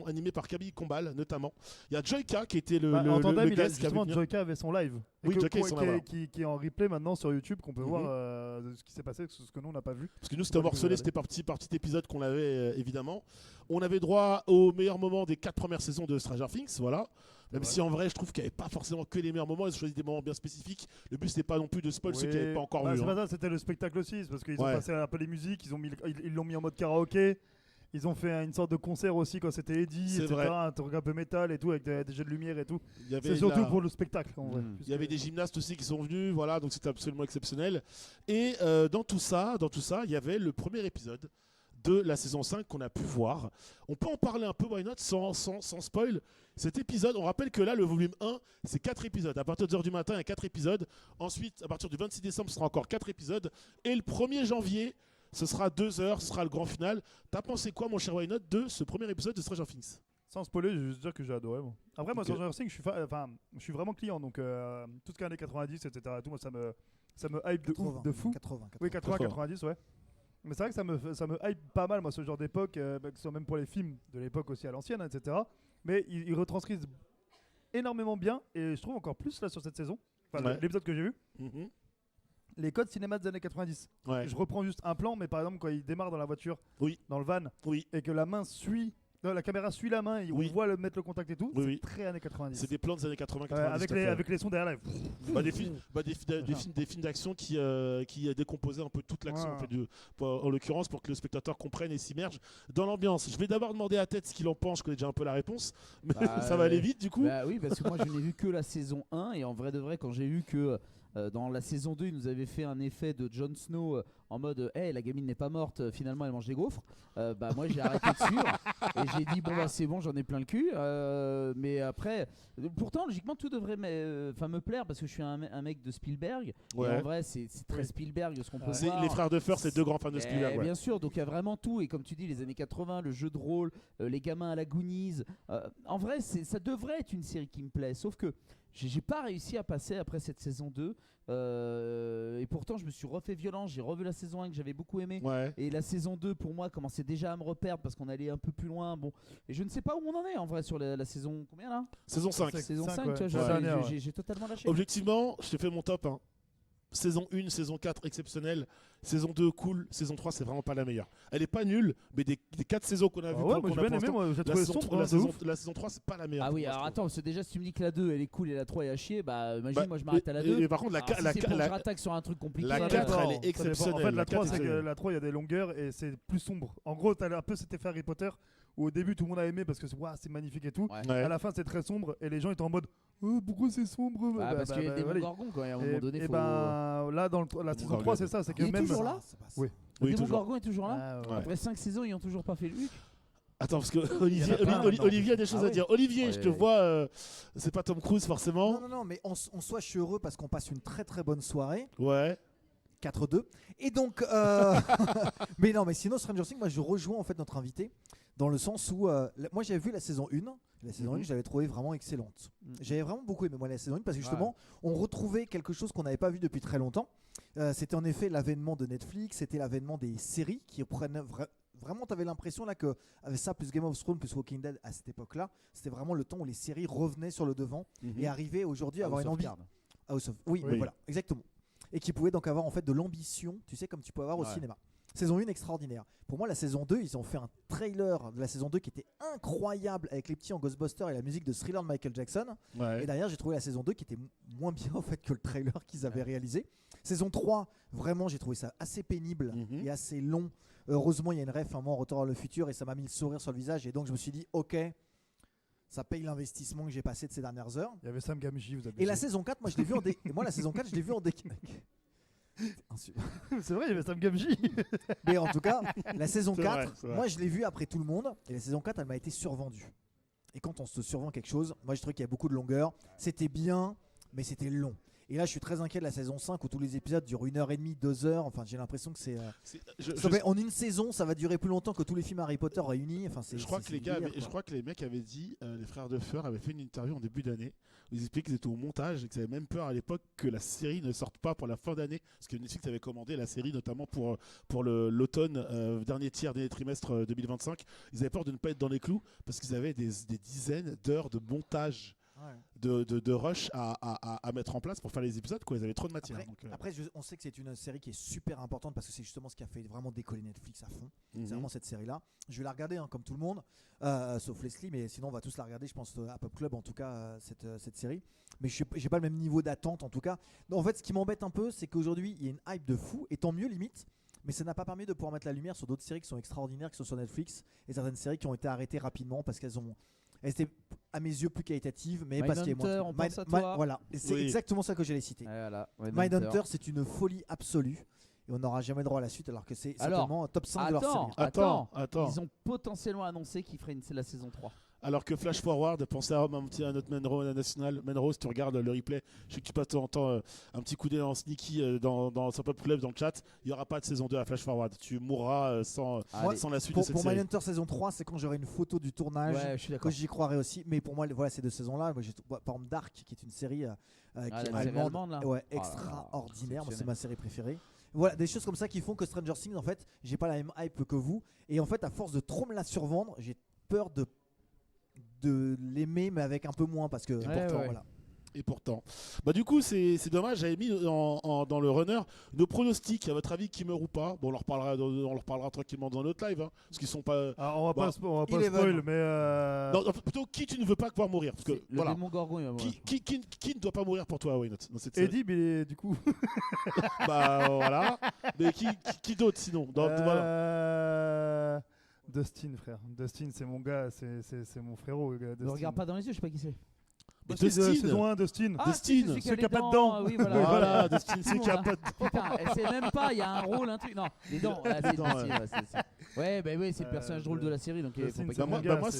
animé par Camille Combal, notamment. Il y a Joyka qui était le En tandem, guest qui avait justement, venu. Joyka avait son live. Oui, Et Joyka, ils sont là, voilà. qui est en replay maintenant sur YouTube, qu'on peut Mhm. voir de ce qui s'est passé, ce que nous on n'a pas vu. Parce que nous, c'était Moi, je morcelé, vais c'était par petit épisode qu'on avait, évidemment. On avait droit au meilleur moment des 4 premières saisons de Stranger Things, voilà. Même si en vrai, je trouve qu'il n'y avait pas forcément que les meilleurs moments, ils ont choisi des moments bien spécifiques. Le but, c'était pas non plus de spoil ceux qui n'avaient pas encore vu. C'est hein. pas ça, c'était le spectacle aussi, c'est parce qu'ils ont Ouais. passé un peu les musiques, ils l'ont mis en mode karaoké. Ils ont fait une sorte de concert aussi quand c'était Eddie, C'est etc. vrai. Un truc un peu métal et tout, avec des jeux de lumière et tout. Il y avait C'est surtout la- pour le spectacle en vrai. Il y avait des gymnastes aussi qui sont venus, voilà, donc c'était absolument exceptionnel. Et dans tout ça, il y avait le premier épisode de la saison 5 qu'on a pu voir. On peut en parler un peu, why not, sans spoil. Cet épisode, on rappelle que là, le volume 1, c'est 4 épisodes. À partir de 2h du matin, il y a 4 épisodes. Ensuite, à partir du 26 décembre, ce sera encore 4 épisodes. Et le 1er janvier, ce sera 2 heures, ce sera le grand final. T'as pensé quoi, mon cher Why Not, de ce premier épisode de Stranger Things? Sans spoiler, je vais juste dire que j'ai adoré. Moi. Après, moi, Ok. Stranger Things, je suis vraiment client. Donc, tout ce qui est années 90, etc. Et tout, moi, ça me hype de ouf, de fou. 80. Oui, 80-90, ouais. Mais c'est vrai que ça me hype pas mal, moi, ce genre d'époque, que ce soit même pour les films de l'époque aussi à l'ancienne, etc. Mais ils retranscrivent énormément bien, et je trouve encore plus là sur cette saison, enfin Ouais. l'épisode que j'ai vu, Mhm. les codes cinéma des années 90. Ouais. Je reprends juste un plan, mais par exemple, quand il démarre dans la voiture, Oui. dans le van, Oui. et que la main suit. Non, la caméra suit la main et Oui. on voit mettre le contact et tout. Oui, C'est oui. très années 90. C'est des plans des années 80, Ouais, 90. avec, tout à fait. avec les sons derrière. Des films d'action qui décomposaient un peu toute l'action, Ouais. en, fait, en l'occurrence, pour que le spectateur comprenne et s'immerge dans l'ambiance. Je vais d'abord demander à Ted ce qu'il en pense, je connais déjà un peu la réponse, mais Bah, ça va aller vite du coup. Bah oui, parce que moi je n'ai vu que la saison 1 et en vrai de vrai, quand j'ai vu que dans la saison 2, ils nous avaient fait un effet de Jon Snow en mode hey, la gamine n'est pas morte, finalement elle mange des gaufres. Bah moi j'ai arrêté de suivre et j'ai dit bon bah c'est bon, j'en ai plein le cul. Mais après, pourtant logiquement tout devrait me plaire parce que je suis un mec de Spielberg. Ouais. Et en vrai c'est très Spielberg ce qu'on peut C'est voir. les frères de Feur, c'est deux grands fans de Spielberg. Ouais. Bien sûr, donc il y a vraiment tout. Et comme tu dis, les années 80, le jeu de rôle, les gamins à la Goonies. En vrai, ça devrait être une série qui me plaît. Sauf que j'ai pas réussi à passer après cette saison 2. Et pourtant, je me suis refait violence. J'ai revu la saison 1 que j'avais beaucoup aimé. Ouais. Et la saison 2, pour moi, commençait déjà à me reperdre parce qu'on allait un peu plus loin. Bon. Et je ne sais pas où on en est en vrai sur la saison. Combien là Saison 5. Saison 5, ouais. tu vois, Ouais. Dernière, ouais. j'ai totalement lâché. Objectivement, je t'ai fait mon top. Hein. Saison 1, saison 4, exceptionnelle. Saison 2, cool. Saison 3, c'est vraiment pas la meilleure. Elle est pas nulle, mais des 4 saisons qu'on a Ah vues, ouais, qu'on moi a j'ai bien pour aimé, l'instant, moi j'ai la trouvé saison, sombre. la, de saison, ouf. la saison 3, c'est pas la meilleure. Ah oui, pour moi, alors je trouve. attends, déjà si tu me dis que la 2 elle est cool et la 3 est à chier, bah imagine Bah, moi je m'arrête à la 2. et par contre, Alors, si c'est pour que je rattaque sur un truc compliqué. la là, 4, bah, elle est Ça dépend. exceptionnelle. En fait, la 3, 4 c'est que exceptionnelle. la 3, il y a des longueurs et c'est plus sombre. En gros, t'as un peu cet effet Harry Potter où au début tout le monde a aimé parce que c'est magnifique et tout. Ouais. Ouais. À la fin, c'est très sombre et les gens étaient en mode pourquoi c'est sombre Bah, parce qu'il y a des voilà. Gorgons quand même, à un moment donné. Et faut... ben là, dans la saison Gorgon. 3, c'est ça, c'est que Il est même. toujours là Oui. Oui, Le toujours. Gorgon est toujours là. Ah, ouais. Ouais. Après 5 saisons, ils ont toujours pas fait le Hulk. Attends, parce que Il y en a Olivier, plein, Olivier a des choses Ah à oui. dire. Olivier, Ouais. je te vois, c'est pas Tom Cruise forcément. Non, non, non, mais en soi, je suis heureux parce qu'on passe une très très bonne soirée. Ouais. 4-2. Et donc, mais non, mais sinon, Stranger Things, moi je rejoins en fait notre invité dans le sens où moi j'avais vu la saison 1. La saison 1, je l'avais trouvée vraiment excellente. J'avais vraiment beaucoup aimé moi la saison 1 parce que justement, on retrouvait quelque chose qu'on n'avait pas vu depuis très longtemps. C'était en effet l'avènement de Netflix, c'était l'avènement des séries qui prennent vraiment, tu avais l'impression là que avec ça plus Game of Thrones plus Walking Dead à cette époque-là, c'était vraiment le temps où les séries revenaient sur le devant et arrivaient aujourd'hui à avoir une envie. Oui, Oui. voilà, exactement. Et qui pouvait donc avoir en fait de l'ambition, tu sais, comme tu peux avoir au cinéma. Saison 1 extraordinaire. Pour moi, la saison 2, ils ont fait un trailer de la saison 2 qui était incroyable avec les petits en Ghostbusters et la musique de Thriller de Michael Jackson. Ouais. Et derrière, j'ai trouvé la saison 2 qui était moins bien en fait que le trailer qu'ils avaient réalisé. Saison 3, vraiment, j'ai trouvé ça assez pénible Mhm. et assez long. Heureusement, il y a une ref, un moment, Retour vers le futur, et ça m'a mis le sourire sur le visage. Et donc, je me suis dit, ok, ça paye l'investissement que j'ai passé de ces dernières heures. Il y avait Sam Gamgee, vous avez Et la saison 4, moi, je l'ai vu en et moi, la saison 4, je l'ai vu en C'est vrai, il y avait Sam Gamgee. Mais en tout cas, la saison C'est 4, vrai, c'est vrai. moi je l'ai vue après tout le monde. Et la saison 4, elle m'a été survendue. Et quand on se survend quelque chose, moi je trouvais qu'il y avait beaucoup de longueur. C'était bien, mais c'était long. Et là, je suis très inquiet de la saison 5 où tous les épisodes durent 1h30, 2h. Enfin, j'ai l'impression que c'est. En une saison, ça va durer plus longtemps que tous les films Harry Potter réunis. Enfin, je crois que les mecs avaient dit, les frères de Feur avaient fait une interview en début d'année où ils expliquaient qu'ils étaient au montage et qu'ils avaient même peur à l'époque que la série ne sorte pas pour la fin d'année. Parce que Netflix avait commandé la série notamment pour l'automne, dernier trimestre 2025. Ils avaient peur de ne pas être dans les clous parce qu'ils avaient des dizaines d'heures de montage. De rush à mettre en place pour faire les épisodes, quoi. Ils avaient trop de matière. Après, on sait que c'est une série qui est super importante parce que c'est justement ce qui a fait vraiment décoller Netflix à fond. C'est vraiment cette série-là. Je vais la regarder comme tout le monde, sauf Leslie, mais sinon on va tous la regarder, je pense, à Pop Club en tout cas, cette série. Mais j'ai pas le même niveau d'attente en tout cas. Donc, en fait, ce qui m'embête un peu, c'est qu'aujourd'hui il y a une hype de fou, et tant mieux limite. Mais ça n'a pas permis de pouvoir mettre la lumière sur d'autres séries qui sont extraordinaires, qui sont sur Netflix, et certaines séries qui ont été arrêtées rapidement parce qu'elles étaient à mes yeux plus qualitatives, mais parce qu'il y a moins de... Voilà, c'est exactement ça que j'allais citer. Mindhunter, c'est une folie absolue et on n'aura jamais droit à la suite, alors que c'est certainement top 5 de leur série. Attends. Ils ont potentiellement annoncé qu'ils feraient la saison 3. Alors que Flash Forward, pensez à notre Menro national. Menro, si tu regardes le replay, je sais que tu passes de temps en temps un petit coup d'œil en sneaky dans son Pop Club dans le chat. Il n'y aura pas de saison 2 à Flash Forward. Tu mourras sans la suite de cette série. Pour Mindhunter saison 3, c'est quand j'aurai une photo du tournage que j'y croirai aussi. Mais pour moi, voilà, ces 2 saisons-là, moi, par exemple Dark, qui est une série allemande, extraordinaire. Moi, c'est ma série préférée. Voilà, des choses comme ça qui font que Stranger Things, en fait, j'ai pas la même hype que vous. Et en fait, à force de trop me la survendre, j'ai peur de l'aimer, mais avec un peu moins, parce que voilà. Et pourtant, du coup, c'est dommage. J'avais mis dans le runner nos pronostics. À votre avis, qui meurt ou pas? Bon, on leur parlera tranquillement dans notre live, parce qu'ils sont pas. On va pas spoil, mais. Non, plutôt qui tu ne veux pas voir mourir, parce que le démon Gorgon, il va mourir. Qui ne doit pas mourir pour toi, Wynot, dans cette série? Eddie, mais du coup. Voilà. Mais qui d'autre sinon? Dustin, frère. Dustin, c'est mon gars, c'est mon frérot. Ne regarde pas dans les yeux, je sais pas qui c'est. Saison 1, Dustin. Dustin, celui qui a pas de dents. Oui, voilà. Dustin, celui qui a pas de dents. Putain, elle sait même pas, il y a un rôle, un truc. Non, les dents. Ouais, c'est le personnage drôle de la série. Donc moi,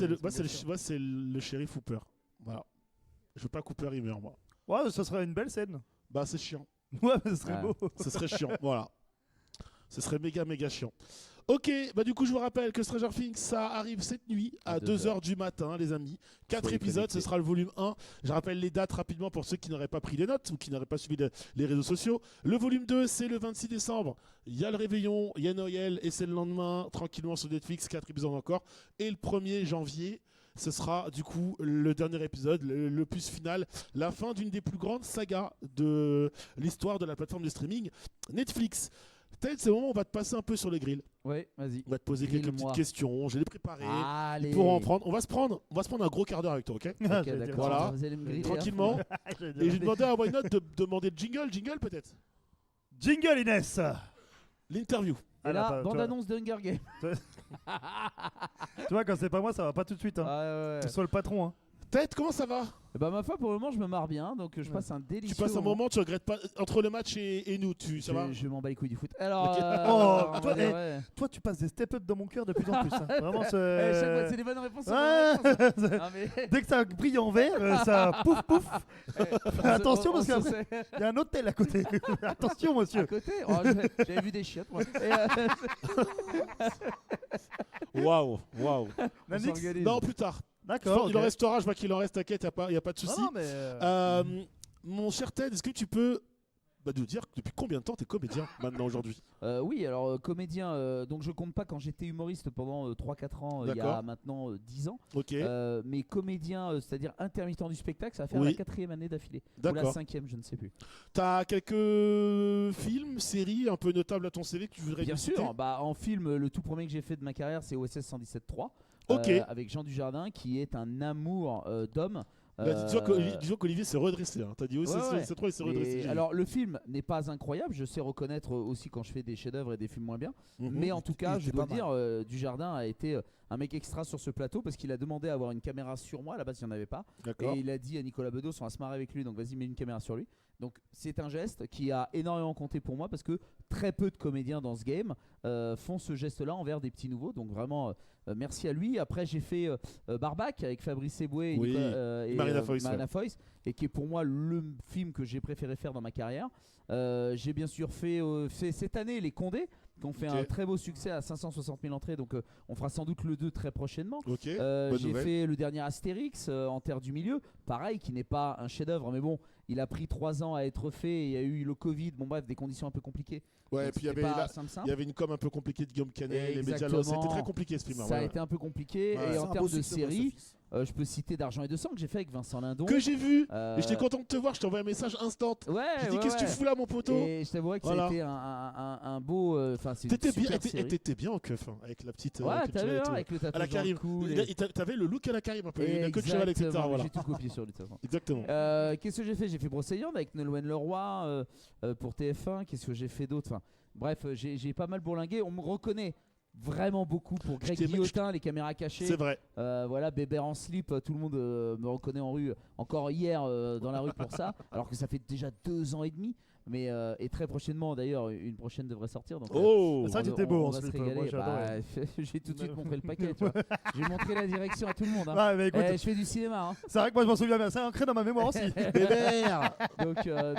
c'est le shérif Hooper. Voilà. Je veux pas Cooper, il meurt, moi. Ouais, ce serait une belle scène. C'est chiant. Ouais, mais ce serait beau. Ce serait chiant, voilà. Ce serait méga chiant. Ok, du coup je vous rappelle que Stranger Things ça arrive cette nuit à 2h du matin, les amis. 4 épisodes, ce sera le volume 1. Je rappelle les dates rapidement pour ceux qui n'auraient pas pris les notes ou qui n'auraient pas suivi les réseaux sociaux. Le volume 2 c'est le 26 décembre. Il y a le réveillon, il y a Noël et c'est le lendemain, tranquillement sur Netflix, 4 épisodes encore. Et le 1er janvier, ce sera du coup le dernier épisode, le plus final, la fin d'une des plus grandes sagas de l'histoire de la plateforme de streaming Netflix. Ted, c'est le moment où on va te passer un peu sur les grilles. Ouais, vas-y. On va te poser quelques petites questions. Je les ai préparées. Allez. Pour en prendre. On va se prendre un gros quart d'heure avec toi, ok? Ok, d'accord. Voilà. Tranquillement. Et j'ai demandé à Wynot de demander le jingle. Jingle peut-être. Jingle Inès. L'interview. Et là, bande-annonce de Hunger Games. Tu vois, quand c'est pas moi, ça va pas tout de suite. Ouais. Sois le patron. Hein. Ted, comment ça va? Ma foi, pour le moment, je me marre bien, donc je passe un délicieux. Tu passes un moment, tu regrettes pas entre le match et nous, ça va? Je m'en bats les couilles du foot. Alors, toi, tu passes des step-up dans mon cœur de plus en plus. Hein. Vraiment, chaque fois, c'est des bonnes réponses. Dès que ça brille en vert, ça pouf. Attention, parce qu'il y a un hôtel à côté. Attention, monsieur. À côté, j'avais vu des chiottes, moi. Waouh. Non, plus tard. D'accord. Il en restera, je vois qu'il en reste, t'inquiète, il n'y a pas de souci. Mon cher Ted, est-ce que tu peux nous dire depuis combien de temps tu es comédien maintenant aujourd'hui? Oui, alors comédien, donc je compte pas quand j'étais humoriste pendant 3-4 ans, il y a maintenant 10 ans. Ok. Mais comédien, c'est-à-dire intermittent du spectacle, ça va faire la 4e année d'affilée. Ou la 5e, je ne sais plus. T'as quelques films, séries un peu notables à ton CV que tu voudrais Bien citer? sûr, en film, le tout premier que j'ai fait de ma carrière, c'est OSS 117.3. Avec Jean Dujardin, qui est un amour d'homme. Disons qu'Olivier s'est redressé. T'as dit aussi c'est trop, il s'est redressé. Alors le film n'est pas incroyable, je sais reconnaître aussi quand je fais des chefs-d'œuvre et des films moins bien. Mais en tout cas, je dois dire, Dujardin a été un mec extra sur ce plateau parce qu'il a demandé à avoir une caméra sur moi. À la base, il n'y en avait pas. D'accord. Et il a dit à Nicolas Bedos, on va se marrer avec lui, donc vas-y, mets une caméra sur lui. Donc c'est un geste qui a énormément compté pour moi parce que très peu de comédiens dans ce game font ce geste-là envers des petits nouveaux. Donc vraiment, merci à lui. Après, j'ai fait Barbac avec Fabrice Eboué Oui. et Marina Foïs, Marina Foïs, et qui est pour moi le film que j'ai préféré faire dans ma carrière. J'ai bien sûr fait cette année Les Condés, qui ont fait Ok. un très beau succès à 560 000 entrées, donc on fera sans doute le 2 très prochainement. Ok. J'ai Bonne nouvelle. fait le dernier Astérix en Terre du Milieu, pareil, qui n'est pas un chef-d'œuvre, mais bon, il a pris 3 ans à être fait, et il y a eu le Covid, bon bref, des conditions un peu compliquées. Ouais, et Donc puis il y c'était avait pas là, simple. il y avait une com un peu compliquée de Guillaume Canet, les médias, Exactement. c'était très compliqué ce film. Ça a été un peu compliqué, Ouais. et C'est en un termes beau de succès, série, box-office. je peux citer D'Argent et de Sang que j'ai fait avec Vincent Lindon. Que j'ai vu. Euh, Et j'étais content de te voir. Je t'ai envoyé un message instant. Ouais, J'ai dit ouais, qu'est-ce que tu ouais. fous là, mon poteau. Et je t'avouerais que Voilà. ça a été un beau. Enfin, c'est une T'étais bien, super série. t'étais bien en keuf hein, avec la petite. Ouais, avec le t'as vu, gilet et hein, tout. avec le À la tatouage dans le Karim. cou. T'avais le look à la Karim un peu. La queue de cheval, etc. Exactement, Voilà. j'ai tout copié sur lui de toute façon. Exactement. Qu'est-ce que j'ai fait? J'ai fait Brocéliande avec Nolwenn Leroy pour TF1. Qu'est-ce que j'ai fait d'autre? Enfin, bref, j'ai pas mal bourlingué. On me reconnaît vraiment beaucoup pour Greg t'ai- Guillotin, les caméras cachées. C'est vrai. Voilà, Bébert en slip, tout le monde me reconnaît en rue. Encore hier dans la rue pour ça, alors que ça fait déjà 2 ans et demi. Mais et très prochainement d'ailleurs, une prochaine devrait sortir. Donc, Oh. C'est vrai que on- t'étais beau on en va se slip, régaler. moi, j'ai adoré. Bah, j'ai tout de suite montré le paquet. Tu vois. J'ai montré la direction à tout le monde. Hein. Ouais, mais écoute, Je fais du cinéma. Hein. c'est vrai que moi je m'en souviens bien, c'est ancré dans ma mémoire aussi. Bébert.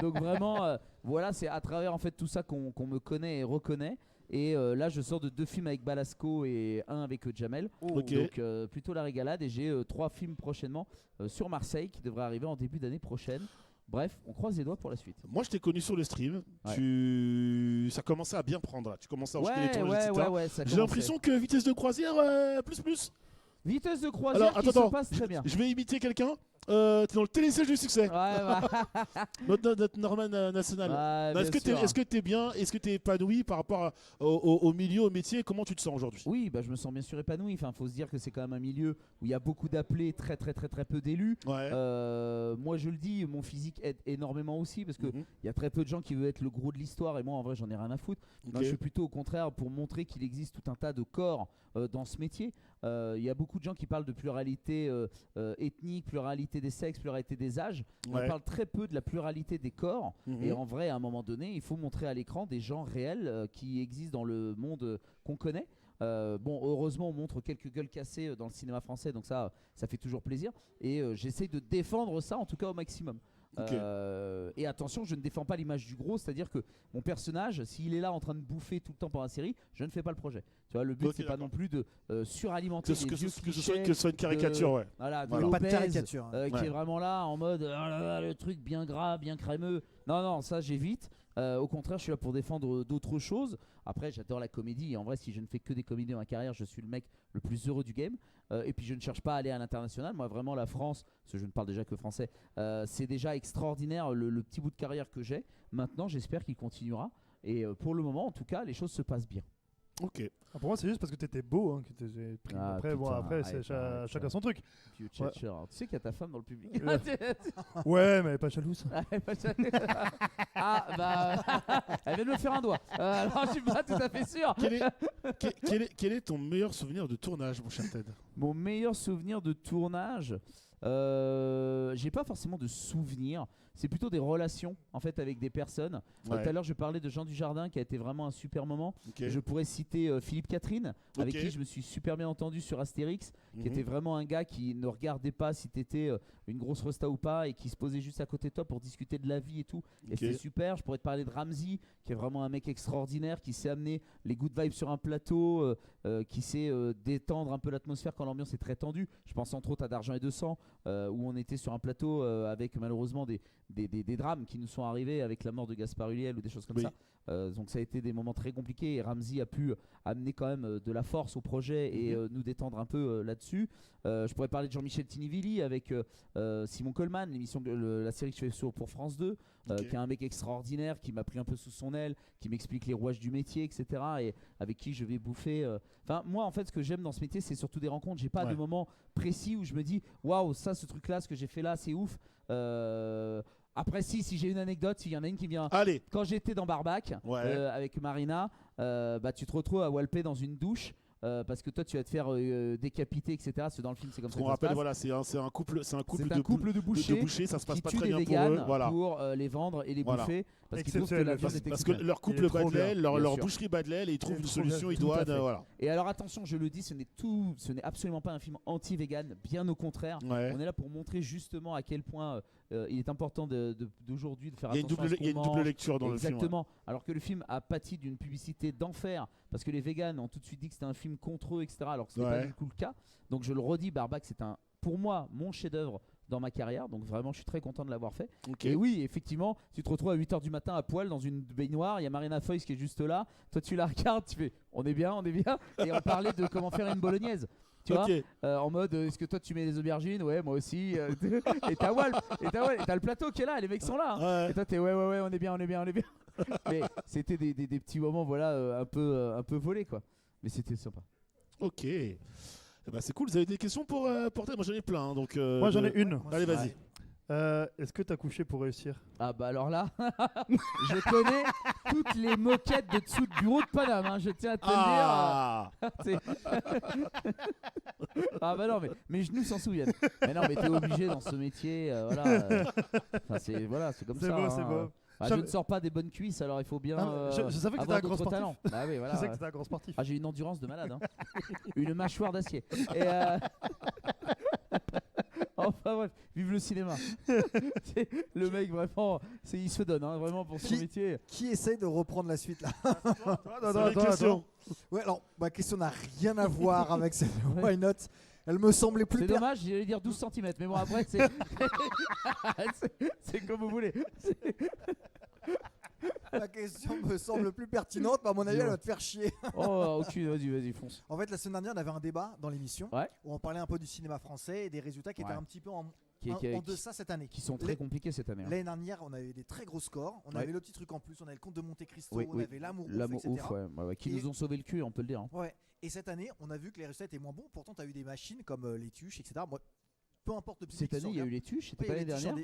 Donc vraiment, voilà, c'est à travers en fait tout ça qu'on me connaît et reconnaît. Et là, je sors de 2 films avec Balasco et 1 avec Jamel. Ok. Donc plutôt la régalade. Et j'ai 3 films prochainement sur Marseille qui devraient arriver en début d'année prochaine. Bref, on croise les doigts pour la suite. Moi, je t'ai connu sur le stream. Ouais. Ça commençait à bien prendre. Là. Tu commençais à enchaîner les tournages, etc. ça J'ai commençait. l'impression que vitesse de croisière, plus. Vitesse de croisière Alors, qui attends, se passe très bien. Je vais imiter quelqu'un. T'es dans le télésiège du succès. Ouais, bah, Notre Norman national. ouais, Non, bien sûr. est-ce que t'es bien? Est-ce que t'es épanoui par rapport au milieu, au métier? Comment tu te sens aujourd'hui? Oui, bah, je me sens bien sûr épanoui. Enfin, faut se dire que c'est quand même un milieu où il y a beaucoup d'appelés, très peu d'élus. Ouais. Moi, je le dis, mon physique aide énormément aussi parce que Mhm. il y a très peu de gens qui veulent être le gros de l'histoire et moi, en vrai, j'en ai rien à foutre. Ok. Moi, je suis plutôt au contraire pour montrer qu'il existe tout un tas de corps dans ce métier. Il y a beaucoup de gens qui parlent de pluralité ethnique, pluralité des sexes, pluralité des âges. Ouais. On parle très peu de la pluralité des corps. Mhm. Et en vrai, à un moment donné, il faut montrer à l'écran des gens réels qui existent dans le monde qu'on connaît. Bon, heureusement, on montre quelques gueules cassées dans le cinéma français, donc ça fait toujours plaisir. Et j'essaye de défendre ça, en tout cas au maximum. Ok. Et attention, je ne défends pas l'image du gros, c'est-à-dire que mon personnage, s'il est là en train de bouffer tout le temps pendant la série, je ne fais pas le projet. Tu vois, le but Ok, c'est pas d'accord. non plus de suralimenter Que les vieux ce soit clichés une caricature, ouais. voilà, de Voilà. Pas de l'obèse, caricature. qui Ouais. est vraiment là en mode oh là là, le truc bien gras, bien crémeux. Non, ça j'évite. Au contraire, je suis là pour défendre d'autres choses. Après, j'adore la comédie. Et en vrai, si je ne fais que des comédies dans ma carrière, je suis le mec le plus heureux du game. Et puis, je ne cherche pas à aller à l'international. Moi, vraiment, la France, parce que je ne parle déjà que français, c'est déjà extraordinaire le petit bout de carrière que j'ai. Maintenant, j'espère qu'il continuera. Et pour le moment, en tout cas, les choses se passent bien. Ok. Ah, pour moi, c'est juste parce que t'étais beau hein, que t'es pris. Ah, Après, bon, putain, après c'est arrête, chacun son truc. Vieux tchatcher. Tu sais qu'il y a ta femme dans le public. Ouais, mais elle est pas jalouse. Ah, bah. Elle vient de me faire un doigt. Alors, je suis pas tout à fait sûr. Quel est ton meilleur souvenir de tournage, mon cher Ted? Mon meilleur souvenir de tournage, j'ai pas forcément de souvenirs, c'est plutôt des relations en fait avec des personnes. Tout Ouais. à l'heure je parlais de Jean Dujardin qui a été vraiment un super moment. Ok. Je pourrais citer Philippe Catherine avec Ok. qui je me suis super bien entendu sur Astérix, qui Mhm. était vraiment un gars qui ne regardait pas si t'étais une grosse resta ou pas et qui se posait juste à côté de toi pour discuter de la vie et tout. Et Ok. c'était super. Je pourrais te parler de Ramsey qui est vraiment un mec extraordinaire qui sait amener les good vibes sur un plateau, qui sait détendre un peu l'atmosphère quand l'ambiance est très tendue. Je pense entre autres à D'Argent et de Sang où on était sur un plateau avec malheureusement des drames qui nous sont arrivés avec la mort de Gaspard Ulliel ou des choses comme Oui. ça. Donc ça a été des moments très compliqués et Ramsey a pu amener quand même de la force au projet et nous détendre un peu là-dessus. Je pourrais parler de Jean-Michel Tinivilli avec Simon Coleman, la série que je fais pour France 2, Ok. qui est un mec extraordinaire qui m'a pris un peu sous son aile, qui m'explique les rouages du métier, etc. et avec qui je vais bouffer. Enfin, moi en fait, ce que j'aime dans ce métier, c'est surtout des rencontres. J'ai pas Ouais. de moment précis où je me dis waouh, ça, ce truc-là, ce que j'ai fait là, c'est ouf. Après, si j'ai une anecdote, s'il y en a une qui vient. Allez. Quand j'étais dans Barbac Ouais. avec Marina, bah, tu te retrouves à walper dans une douche parce que toi tu vas te faire décapiter, etc. Parce que dans le film c'est comme ça. On que ça se rappelle, passe. voilà, c'est un couple, C'est un couple de bouchers, ça se passe qui pas tue très des bien pour véganes eux, voilà. pour les vendre et les Voilà. bouffer parce qu'ils trouvent que Exceptionnel, la viande est Parce que exceptionnelle. leur couple Il est trop bat de l'aile, bien leur sûr. boucherie bat de l'aile et ils trouvent Il est une trop bien solution fait. Tout à idoine, fait. voilà. Et alors attention, je le dis, ce n'est absolument pas un film anti-vegan, bien au contraire. Ouais. On est là pour montrer justement à quel point il est important d'aujourd'hui de faire Il y a attention à ce il y a qu'on une double mange. lecture dans le film. Exactement. Alors que le film a pâti d'une publicité d'enfer parce que les véganes ont tout de suite dit que c'était un film contre eux, etc. Alors que ce n'est pas Ouais. du tout le cas. Donc je le redis, Barbac, c'est pour moi mon chef-d'œuvre dans ma carrière. Donc vraiment, je suis très content de l'avoir fait. Ok. Et oui, effectivement, tu te retrouves à 8h du matin à poil dans une baignoire, il y a Marina Foïs qui est juste là, toi tu la regardes, tu fais on est bien, et on parlait de comment faire une bolognaise. Tu vois, Ok. en mode est-ce que toi tu mets des aubergines? Ouais, moi aussi. Et t'as Walp, et t'as le plateau qui est là, les mecs sont là. Hein. Ouais. Et toi t'es ouais, on est bien. Mais c'était des petits moments, voilà, un peu volés quoi. Mais c'était sympa. Ok. Eh ben, c'est cool, vous avez des questions pour porter? Moi j'en ai plein, hein, donc. Moi j'en ai une. Allez, vas-y. Est-ce que t'as couché pour réussir? Ah bah alors là, je connais toutes les moquettes de dessous de bureau de Paname, hein, je tiens à te le Ah. dire. Ah bah non, mais mes genoux s'en souviennent. Mais non, mais t'es obligé dans ce métier, voilà. Enfin, c'est comme C'est ça. beau, hein. c'est beau. Bah, je ne sors pas des bonnes cuisses, alors il faut bien Je savais que t'étais avoir un grand d'autres sportif. talents. Bah oui, voilà. Je sais que t'étais un grand sportif. Ah, j'ai une endurance de malade, hein. Une mâchoire d'acier. Et enfin bref, vive le cinéma. C'est le mec vraiment, il se donne hein, vraiment pour son métier. Qui essaye de reprendre la suite là? Attends. Ouais, alors ma question n'a rien à voir avec cette Why Not. Elle me semblait plus C'est dommage, j'allais dire 12 cm, mais bon après c'est c'est comme vous voulez. La question me semble plus pertinente, mais à mon avis, elle va te faire chier. Oh, aucune, vas-y, fonce. En fait, la semaine dernière, on avait un débat dans l'émission où on parlait un peu du cinéma français et des résultats qui étaient un petit peu en deçà cette année. Qui sont très compliqués cette année. L'année dernière, on avait des très gros scores. On avait le petit truc en plus, on avait le Comte de Monte Cristo, on avait L'amour ouf, etc. Qui nous ont sauvé le cul, on peut le dire. Hein. Ouais. Et cette année, on a vu que les résultats étaient moins bons. Pourtant, tu as eu des machines comme les Tuches, etc. Moi, peu importe le public. Cette année, il y a eu les Tuches, c'était pas l'année dernière.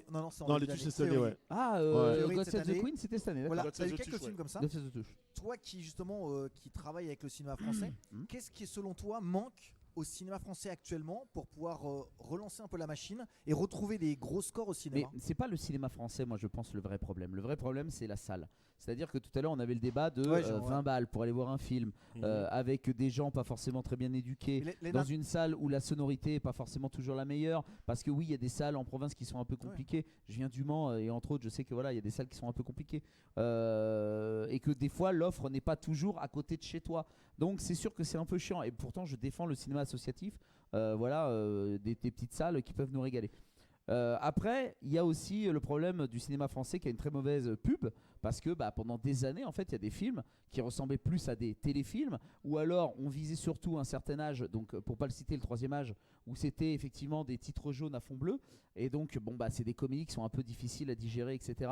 Non, les Tuches, c'est cette année, ouais. Ah, God Save the Queen, c'était cette année. Voilà, tu as eu quelques films comme ça. God Save the Tuches. Toi qui, justement, qui travaille avec le cinéma français, qu'est-ce qui, selon toi, manque au cinéma français actuellement pour pouvoir relancer un peu la machine et retrouver des gros scores au cinéma? Mais c'est pas le cinéma français, moi je pense, le vrai problème. Le vrai problème, c'est la salle. C'est-à-dire que tout à l'heure, on avait le débat de 20 balles pour aller voir un film avec des gens pas forcément très bien éduqués, dans une salle où la sonorité est pas forcément toujours la meilleure. Parce que oui, il y a des salles en province qui sont un peu compliquées. Je viens du Mans et entre autres, je sais que voilà, il y a des salles qui sont un peu compliquées et que des fois, l'offre n'est pas toujours à côté de chez toi. Donc c'est sûr que c'est un peu chiant. Et pourtant, je défends le cinéma associatif, des petites salles qui peuvent nous régaler. Après, il y a aussi le problème du cinéma français qui a une très mauvaise pub parce que pendant des années, en fait, il y a des films qui ressemblaient plus à des téléfilms ou alors on visait surtout un certain âge, donc pour pas le citer, le troisième âge, où c'était effectivement des titres jaunes à fond bleu et donc c'est des comédies qui sont un peu difficiles à digérer, etc.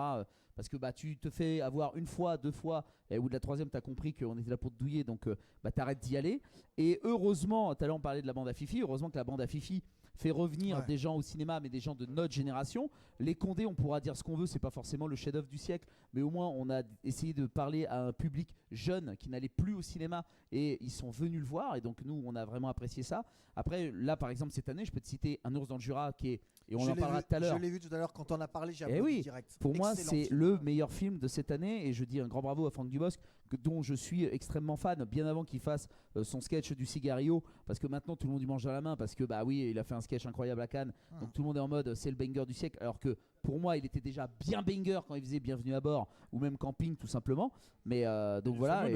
Parce que tu te fais avoir une fois, deux fois, et au bout de la troisième, tu as compris qu'on était là pour te douiller, donc t'arrêtes d'y aller. Et heureusement, tout à l'heure on parlait de la bande à Fifi, heureusement que la bande à Fifi fait revenir des gens au cinéma, mais des gens de notre génération. Les Condés, on pourra dire ce qu'on veut, c'est pas forcément le chef-d'œuvre du siècle, mais au moins on a essayé de parler à un public jeune qui n'allait plus au cinéma et ils sont venus le voir et donc nous on a vraiment apprécié ça. Après là par exemple cette année, je peux te citer Un ours dans le Jura qui est, et on en parlera tout à l'heure. Je l'ai vu tout à l'heure quand on a parlé, j'ai applaudi direct. Pour moi c'est le meilleur film de cette année et je dis un grand bravo à Franck Dubosc dont je suis extrêmement fan, bien avant qu'il fasse son sketch du cigario, parce que maintenant tout le monde lui mange à la main parce que oui, il a fait un sketch incroyable à Cannes, donc tout le monde est en mode c'est le banger du siècle, alors que pour moi il était déjà bien banger quand il faisait Bienvenue à bord ou même Camping tout simplement, mais donc voilà.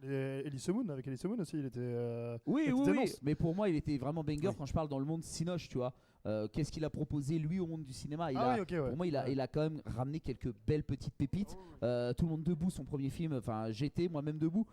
Elise Moon, avec Elise Moon aussi, il était oui, mais pour moi il était vraiment banger quand je parle dans le monde cinoche, tu vois. Qu'est-ce qu'il a proposé lui au monde du cinéma? Pour moi il a quand même ramené quelques belles petites pépites. Tout le monde debout, son premier film, enfin j'étais moi-même debout,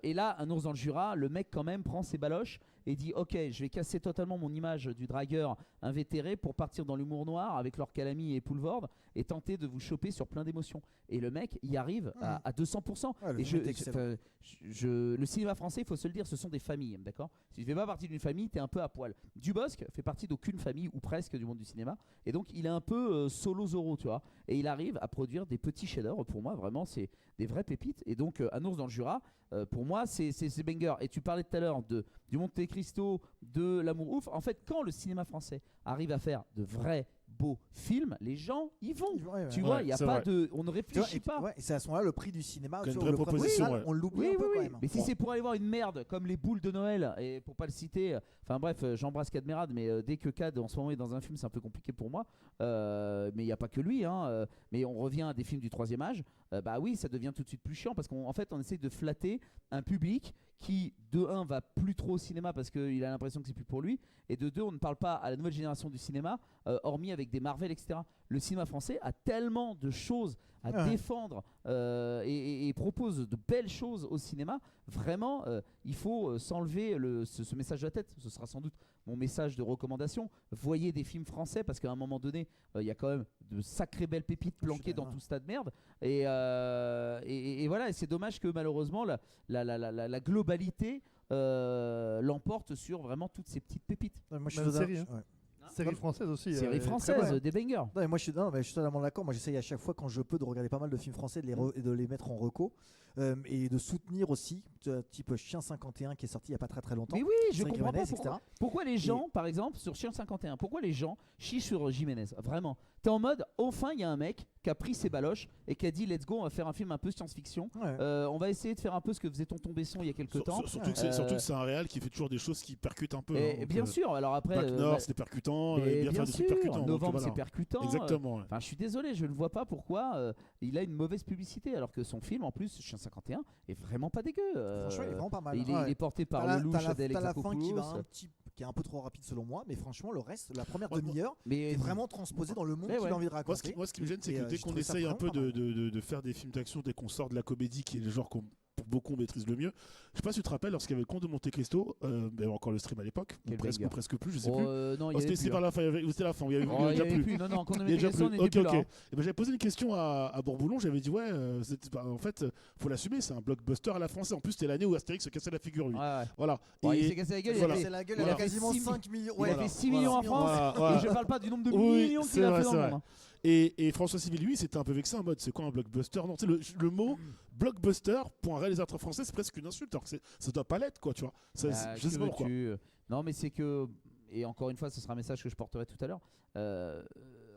et là Un ours dans le Jura, le mec quand même prend ses baloches et dit ok, je vais casser totalement mon image du dragueur invétéré pour partir dans l'humour noir avec Laure Calamy et Poulvord et tenter de vous choper sur plein d'émotions. Et le mec y arrive à 200%. Ouais, le Et film est excellent. le cinéma français, il faut se le dire, ce sont des familles, d'accord. Si tu fais pas partie d'une famille, t'es un peu à poil. Dubosc fait partie d'aucune famille ou presque du monde du cinéma, et donc il est un peu solo Zorro, tu vois. Et il arrive à produire des petits chefs-d'œuvre. Pour moi, vraiment, c'est des vraies pépites. Et donc, Un ours dans le Jura, pour moi, c'est banger. Et tu parlais tout à l'heure du Monte Cristo, de L'Amour ouf. En fait, quand le cinéma français arrive à faire de vrais beaux films, les gens y vont. Tu vois, il y a c'est pas vrai. de, on ne réfléchit pas. Ouais, et c'est à ce moment-là le prix du cinéma. Une tu vraie vois, le prix proposition, principal, ouais. on l'oublie Oui, un peu oui, quand oui. même. Mais si c'est pour aller voir une merde comme les boules de Noël, et pour pas le citer, enfin bref, j'embrasse Cadmerade, mais dès que Cad en ce moment est dans un film, c'est un peu compliqué pour moi. Mais il n'y a pas que lui, hein. Mais on revient à des films du troisième âge. Bah oui, ça devient tout de suite plus chiant parce qu'en fait, on essaie de flatter un public qui, de 1, va plus trop au cinéma parce qu'il a l'impression que c'est plus pour lui, et de 2, on ne parle pas à la nouvelle génération du cinéma, hormis avec des Marvel, etc. Le cinéma français a tellement de choses à défendre et propose de belles choses au cinéma. Vraiment, il faut s'enlever ce message de la tête. Ce sera sans doute mon message de recommandation. Voyez des films français parce qu'à un moment donné, il y a quand même de sacrées belles pépites planquées dans tout ce tas de merde. Et voilà, et c'est dommage que malheureusement la globalité l'emporte sur vraiment toutes ces petites pépites. Moi, je Même suis série, hein. Série française aussi. Série très française, bonne. des bangers. Non, mais moi je suis totalement d'accord. Moi j'essaye à chaque fois quand je peux de regarder pas mal de films français, et de les mettre en reco et de soutenir aussi, type Chien 51 qui est sorti il y a pas très longtemps. Mais oui, je Cédric comprends pas Jiménez, pourquoi les gens, par exemple, sur Chien 51, pourquoi les gens chient sur Jiménez. Vraiment. T'es en mode, enfin il y a un mec qui a pris ses baloches et qui a dit let's go, on va faire un film un peu science-fiction. Ouais. On va essayer de faire un peu ce que faisait Tonton Besson il y a quelques temps. Surtout que c'est un réal qui fait toujours des choses qui percutent un peu. Et hein, bien sûr, alors après. Bac Nord, c'était percutant. mais Et bien faire des trucs sûr, percutants. donc Novembre, voilà. c'est percutant. Exactement. ouais. Enfin, je suis désolé, je ne vois pas pourquoi il a une mauvaise publicité, alors que son film, en plus, Chien 51, est vraiment pas dégueu. Franchement, il est vraiment pas mal. Il est porté par T'as Lelouch, Adèle la fin qui Exarchopoulos. qui est un peu trop rapide selon moi, mais franchement le reste, la première Ouais, demi-heure Mais est vraiment transposé dans le monde Mais qu'il ouais. a envie de raconter. Moi, ce qui me gêne, c'est Et, que dès je qu'on trouvais ça essaye un peu vraiment pas de faire des films d'action, dès qu'on sort de la comédie, qui est le genre qu'on pour beaucoup maîtrise le mieux. Je sais pas si tu te rappelles, lorsqu'il y avait le Comte de Monte Cristo, il y avait encore le stream à l'époque, ou Quel presque, banger. ou presque plus, je sais Oh, plus. non, il y Oh, avait c'était plus, vers hein. la fin, c'était la fin, il y avait, Oh, il y a il y déjà avait plus. plus. Non, quand on Il y a avait déjà fait ça, on plus. était Ok, plus là. ok. hein. Et ben, j'avais posé une question à Bourboulon, j'avais dit ouais, en fait, faut l'assumer, c'est un blockbuster à la française. En plus, c'était l'année où Astérix se cassait la figure, lui. Ouais, ouais. Voilà. Bon, il Et- s'est cassé la gueule, voilà. il a C'est fait- la gueule, il il a a fait quasiment 6 5 millions. il a fait 6 millions en France, Voilà. et je parle pas du nombre de Oui, millions qu'il c'est a vrai, fait dans c'est le vrai. monde. hein. Et François Civil, lui, c'était un peu vexé en mode c'est quoi un blockbuster? Non, tu sais, le mot blockbuster pour un réalisateur français, c'est presque une insulte. Alors que ça doit pas l'être, quoi, tu vois. Bah, Je sais que pas pourquoi. veux-tu Non, mais c'est que, et encore une fois, ce sera un message que je porterai tout à l'heure.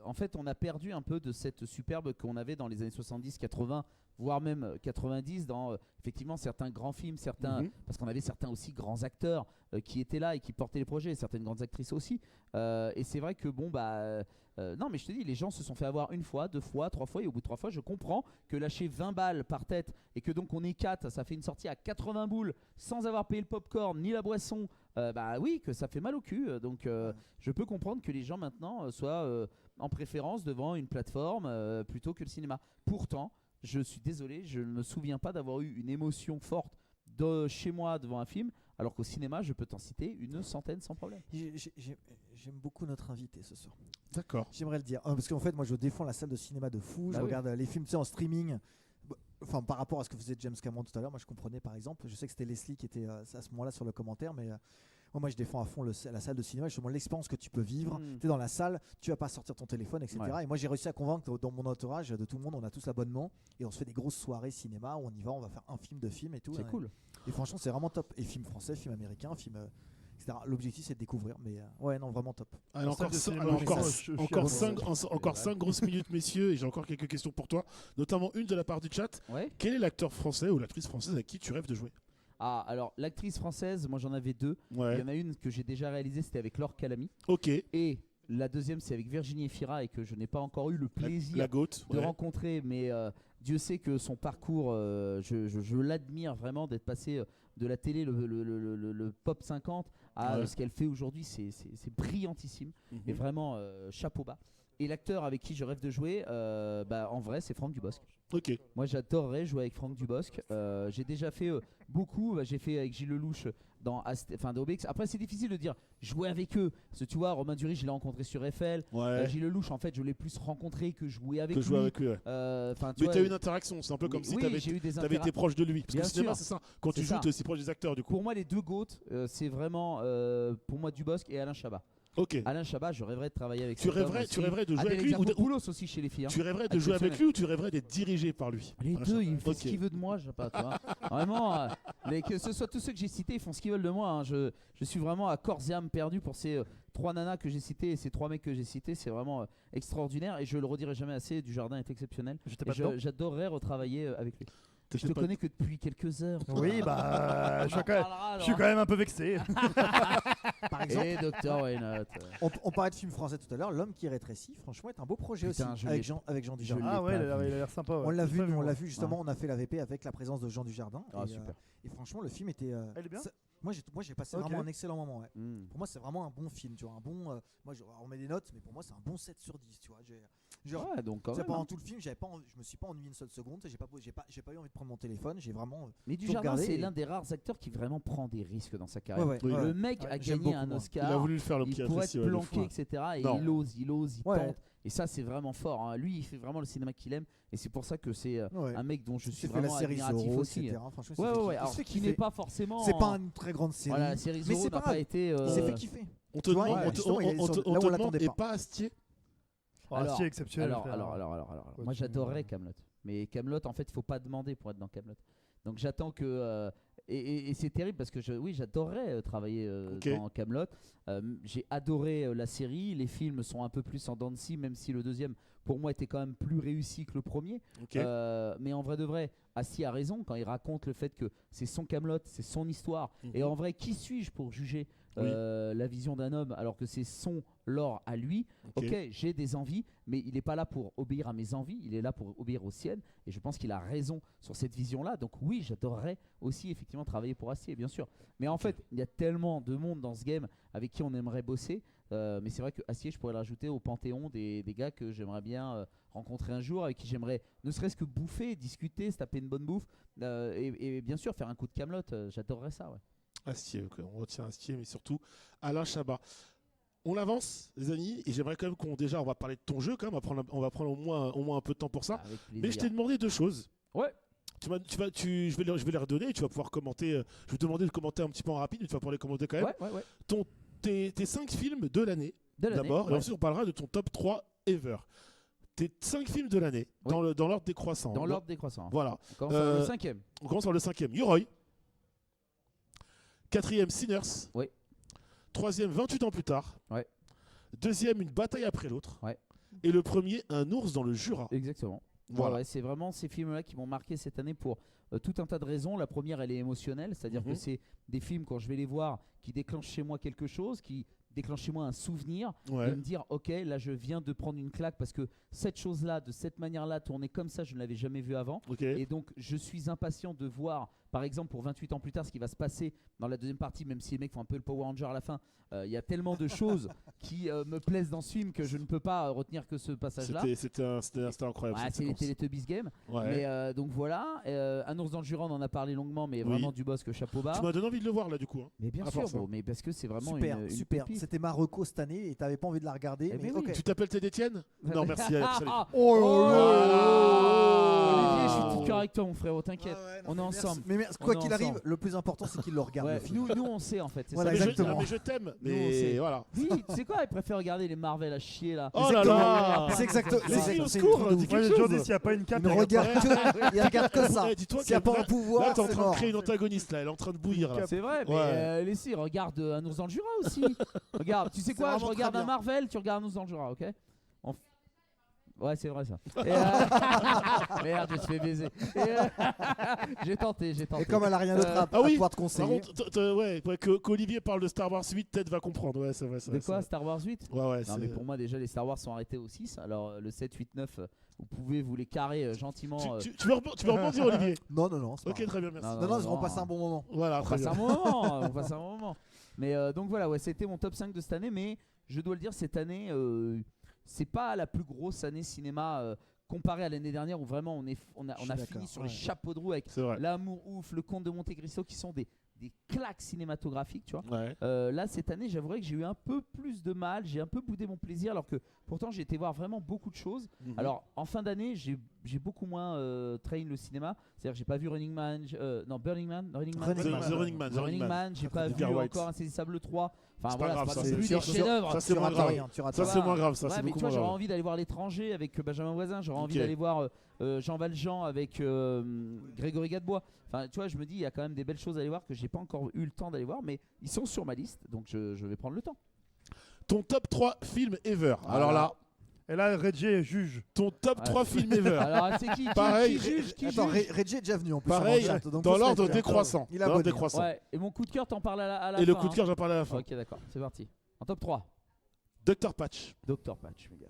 En fait, on a perdu un peu de cette superbe qu'on avait dans les années 70, 80, voire même 90, dans effectivement certains grands films, parce qu'on avait certains aussi grands acteurs qui étaient là et qui portaient les projets, certaines grandes actrices aussi. Et c'est vrai que non, mais je te dis, les gens se sont fait avoir une fois, 2 fois, 3 fois, et au bout de 3 fois, je comprends que lâcher 20 balles par tête et que donc on est 4, ça fait une sortie à 80 boules sans avoir payé le popcorn ni la boisson. Bah oui, que ça fait mal au cul. Donc je peux comprendre que les gens maintenant soient en préférence devant une plateforme plutôt que le cinéma. Pourtant, je suis désolé, je ne me souviens pas d'avoir eu une émotion forte chez moi devant un film, alors qu'au cinéma, je peux t'en citer une centaine sans problème. J'aime beaucoup notre invité ce soir. D'accord. J'aimerais le dire. Parce qu'en fait, moi, je défends la salle de cinéma de fou. Bah Je oui. regarde les films, tu sais, en streaming. Enfin, par rapport à ce que faisait James Cameron tout à l'heure, moi, je comprenais, par exemple. Je sais que c'était Leslie qui était à ce moment-là sur le commentaire, mais moi, je défends à fond la salle de cinéma. Justement, l'expérience que tu peux vivre. Tu es dans la salle, tu vas pas sortir ton téléphone, etc. Ouais. Et moi, j'ai réussi à convaincre dans mon entourage de tout le monde. On a tous l'abonnement et on se fait des grosses soirées cinéma où on y va, on va faire un film, 2 films et tout. C'est cool. Et franchement, c'est vraiment top. Et film français, film américain, film. Etc. L'objectif, c'est de découvrir. Mais ouais, non, vraiment top. Allez, En salle encore de cinéma, encore je suis encore 5 grosses minutes, messieurs, et j'ai encore quelques questions pour toi, notamment une de la part du chat. Ouais. Quel est l'acteur français ou l'actrice française avec qui tu rêves de jouer? Ah, alors l'actrice française, moi j'en avais 2. Il Ouais. y en a une que j'ai déjà réalisée, c'était avec Laure Calamy. Ok. Et la deuxième, c'est avec Virginie Efira et que je n'ai pas encore eu le plaisir La goat. de ouais. rencontrer, mais Dieu sait que son parcours, je l'admire vraiment d'être passé de la télé, le pop 50 à Ouais. ce qu'elle fait aujourd'hui, c'est brillantissime et vraiment chapeau bas. Et l'acteur avec qui je rêve de jouer, en vrai, c'est Franck Dubosc. Ok. Moi, j'adorerais jouer avec Franck Dubosc. J'ai déjà fait beaucoup. J'ai fait avec Gilles Lelouch dans Obélix. Après, c'est difficile de dire jouer avec eux. Parce que tu vois, Romain Duris, je l'ai rencontré sur Eiffel. Gilles Lelouch, en fait, je l'ai plus rencontré que jouer avec lui. Ouais. Mais tu as eu une interaction, c'est un peu comme si tu avais été proche de lui. Parce que le cinéma, c'est ça. Quand tu joues, tu es aussi proche des acteurs, du coup. Pour moi, les deux GOAT, c'est vraiment pour moi Dubosc et Alain Chabat. Ok. Alain Chabat, je rêverais de travailler avec lui. Tu rêverais de jouer avec lui aussi chez les filles. Tu rêverais de jouer avec lui ou tu rêverais d'être dirigé par lui? Les deux, il fait ce qu'il veut de moi, je sais pas, tu vois. Vraiment, mais que ce soit tous ceux que j'ai cités, ils font ce qu'ils veulent de moi. Hein. Je suis vraiment à corps et âme perdu pour ces 3 nanas que j'ai citées et ces 3 mecs que j'ai cités. C'est vraiment extraordinaire et je le redirai jamais assez. Dujardin est exceptionnel. J'adorerais retravailler avec lui. Je te connais que depuis quelques heures. Oui, bah, je suis quand même un peu vexé. Par exemple, et Dr. Wynot. On parlait de film français tout à l'heure. L'homme qui rétrécit, franchement, est un beau projet Putain, aussi avec Jean Dujardin. Ah ouais, il a l'air sympa. Ouais. On l'a vu justement. On a fait la VP avec la présence de Jean Dujardin. Ah, super. Et franchement, le film était. Elle est bien. Moi, j'ai passé vraiment un excellent moment. Ouais. Pour moi, c'est vraiment un bon film. Tu vois, un bon. On met des notes, mais pour moi, c'est un bon 7 sur 10. Tu vois, ouais, donc quand même, pendant tout le film, je me suis pas ennuyé une seule seconde. J'ai pas eu envie de prendre mon téléphone. J'ai vraiment. Mais Dujardin, c'est l'un des rares acteurs qui vraiment prend des risques dans sa carrière. Le mec a gagné un Oscar. Il a voulu le faire, il pourrait être planqué, etc. Et il ose, il tente. Et ça, c'est vraiment fort. Hein. Lui, il fait vraiment le cinéma qu'il aime. Et c'est pour ça que c'est un mec dont je suis vraiment admiratif aussi. Ouais. Alors, qui n'est pas forcément. C'est pas une très grande série. Voilà, la série Zorro n'a pas été. Il s'est fait kiffer. On te demande, et pas Astier. Astier exceptionnel. Alors, moi j'adorerais Kaamelott. Mais Kaamelott, en fait, il faut pas demander pour être dans Kaamelott. Donc j'attends que. Et c'est terrible parce que j'adorerais travailler dans Kaamelott. J'ai adoré la série. Les films sont un peu plus en dents de scie, même si le deuxième, pour moi, était quand même plus réussi que le premier. Mais en vrai de vrai, Astier a raison quand il raconte le fait que c'est son Kaamelott, c'est son histoire. Et en vrai, qui suis-je pour juger la vision d'un homme alors que c'est son lore à lui? Ok, j'ai des envies, mais il n'est pas là pour obéir à mes envies, il est là pour obéir aux siennes, et je pense qu'il a raison sur cette vision-là. Donc oui, j'adorerais aussi effectivement travailler pour Astier, bien sûr. Mais en fait, il y a tellement de monde dans ce game avec qui on aimerait bosser, mais c'est vrai que Astier, je pourrais le rajouter au panthéon des gars que j'aimerais bien rencontrer un jour, avec qui j'aimerais ne serait-ce que bouffer, discuter, se taper une bonne bouffe, et bien sûr faire un coup de Kaamelott, j'adorerais ça, ouais. Astier, on retient Astier, mais surtout Alain Chabat. On avance, les amis, et j'aimerais quand même on va parler de ton jeu quand même. On va prendre au moins un peu de temps pour ça. Mais je t'ai demandé 2 choses. Ouais. Je vais les redonner et tu vas pouvoir commenter. Je vais te demander de commenter un petit peu en rapide, mais tu vas pouvoir les commenter quand même. Ouais. Tes 5 films de l'année, d'abord, et ensuite on parlera de ton top 3 ever. Tes 5 films de l'année, dans l'ordre décroissant. Dans l'ordre décroissant. Voilà. On commence par le 5e. On commence par le 5e. Yoroi. 4e, Sinners. Oui. 3e, 28 ans plus tard. Ouais. 2e, Une bataille après l'autre. Ouais. Et le premier, Un ours dans le Jura. Exactement. Voilà. Ouais, c'est vraiment ces films-là qui m'ont marqué cette année pour tout un tas de raisons. La première, elle est émotionnelle, c'est-à-dire que c'est des films, quand je vais les voir, qui déclenchent chez moi quelque chose, qui déclenche chez moi un souvenir, de me dire ok, là je viens de prendre une claque parce que cette chose-là, de cette manière-là, tournée comme ça, je ne l'avais jamais vu avant. Et donc je suis impatient de voir, par exemple pour 28 ans plus tard, ce qui va se passer dans la deuxième partie, même si les mecs font un peu le Power Ranger à la fin. Il y a tellement de choses qui me plaisent dans ce film que je ne peux pas retenir que ce passage-là. C'était incroyable. C'est les Teletubbies Game. Mais donc voilà, Un ours dans le Jura, on en a parlé longuement, mais vraiment Dubosc, chapeau bas. Tu m'as donné envie de le voir là du coup. Hein. Mais bien sûr, mais parce que c'est vraiment une pépite. C'était ma reco cette année et t'avais pas envie de la regarder. Mais oui. Tu t'appelles Ted Etienne? Non, merci. Olivier, je suis tout correct, mon frérot, t'inquiète. On est ensemble. Mais quoi qu'il arrive, le plus important c'est qu'il le regarde. Nous on sait en fait. Voilà, exactement. Mais je t'aime. Mais voilà. Oui, tu sais quoi, il préfère regarder les Marvel à chier là. Oh là là. C'est exactement. Au secours. Dis quelque chose. S'il n'y a pas une cape, il regarde que ça. S'il n'y a pas un pouvoir, là t'es en train de créer une antagoniste là. Elle est en train de bouillir là. C'est vrai, mais laissez, regarde Un ours dans le Jura aussi. Regarde, tu sais quoi, je regarde un Marvel, tu regardes Un ours dans le Jura, ok? Ouais, c'est vrai ça. Merde, je me suis fait baiser. J'ai tenté. Et comme elle a rien d'autre à pouvoir te conseiller. Qu'Olivier parle de Star Wars 8, peut-être va comprendre. Ouais, c'est vrai. De quoi, Star Wars 8? Ouais. Non, mais pour moi, déjà, les Star Wars sont arrêtés au 6. Alors, le 7, 8, 9, vous pouvez vous les carrer gentiment. Tu veux rebondir, Olivier? Non. Ok, très bien, merci. Non, on passe un bon moment. Voilà, on passe un moment. Mais donc voilà, c'était mon top 5 de cette année. Mais je dois le dire, cette année. C'est pas la plus grosse année cinéma comparée à l'année dernière où vraiment on a fini sur les chapeaux de roue avec L'Amour ouf, Le Comte de Monte Cristo qui sont des des claques cinématographiques, tu vois. Ouais. Là, cette année, j'avouerais que j'ai eu un peu plus de mal, j'ai un peu boudé mon plaisir, alors que pourtant j'ai été voir vraiment beaucoup de choses. Mhm. Alors, en fin d'année, j'ai beaucoup moins train le cinéma, c'est-à-dire que j'ai pas vu Burning Man, Running Man. The Running Man. The Running Man, j'ai pas vu Edgar Wright. encore Insaisissable 3. Enfin C'est pas voilà, grave, c'est ça, pas non c'est plus sûr, des chefs-d'œuvre. ça, c'est Tu moins rates grave. rien, tu rates Ça, rien. c'est moins grave, ça, Ouais, c'est mais beaucoup tu vois, moins j'aurais grave. envie d'aller voir L'étranger avec Benjamin Voisin, j'aurais envie Ok. d'aller voir Jean Valjean avec Grégory Gadebois. Enfin, tu vois, je me dis, il y a quand même des belles choses à aller voir que j'ai pas encore eu le temps d'aller voir, mais ils sont sur ma liste, donc je vais prendre le temps. Ton top 3 films ever. Alors là, Et là, Reggie est juge. ton top Ouais. 3 films ever. Alors, c'est qui Pareil. juge qui Attends, juge Reggie est déjà venu en plus. Pareil, sur mon chat, donc dans faut se l'ordre mettre- décroissant. Il a Dans l'ordre abonné, hein. décroissant. Ouais, et mon coup de cœur, t'en parles à la Et le fin, coup de cœur, j'en parlais à la fin. Ok, d'accord, c'est parti. En top 3, Dr Patch. Dr Patch, mes gars.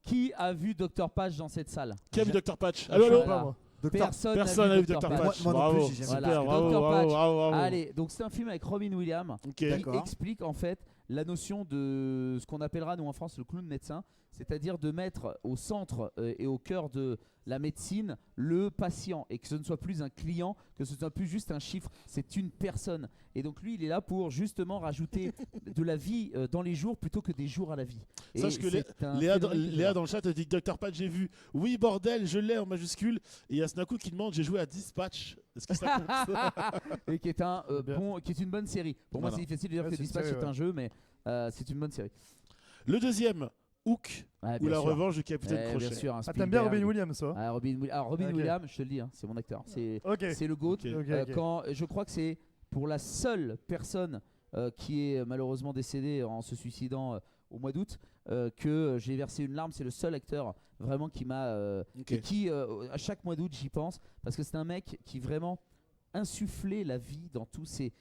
Qui a vu Dr Patch dans cette salle? Qui a vu Dr Patch? Je Allô, suis allô? pas là. moi. Personne Personne n'a vu Dr Patch. Moi non Bravo. plus, j'ai jamais Voilà. Super, bravo, Dr. bravo, Patch. bravo, bravo. Allez, donc c'est un film avec Robin Williams Ok. qui D'accord. explique en fait la notion de ce qu'on appellera nous en France le clown médecin, c'est-à-dire de mettre au centre et au cœur de la médecine le patient et que ce ne soit plus un client, que ce ne soit plus juste un chiffre, c'est une personne. Et donc lui, il est là pour justement rajouter de la vie dans les jours plutôt que des jours à la vie. Et Sache que c'est un Léa, phénomène que Léa j'adore. dans le chat a dit que Dr Patch j'ai vu. Oui bordel, je l'ai en majuscule. Et il y a Snaku qui demande j'ai joué à Dispatch. Est-ce que ça compte? Et qui est Bien. qui est une bonne série. Pour moi, Voilà. c'est difficile de dire Ouais, que c'est une Dispatch série, est un ouais. jeu, mais c'est une bonne série. Le deuxième, Hook Ouais, ou bien la sûr. revanche du capitaine Bien Crochet. sûr, un Ah, t'aimes bien Spielberg. Robin Williams, toi? Ah, Robin Ok. Williams, je te le dis, hein, c'est mon acteur. C'est Ok. le GOAT. Ok. Ok, ok. Quand, je crois que c'est pour la seule personne qui est malheureusement décédée en se suicidant au mois d'août que j'ai versé une larme. C'est le seul acteur vraiment qui m'a Ok. et qui à chaque mois d'août j'y pense parce que c'est un mec qui vraiment insufflait la vie dans tous ses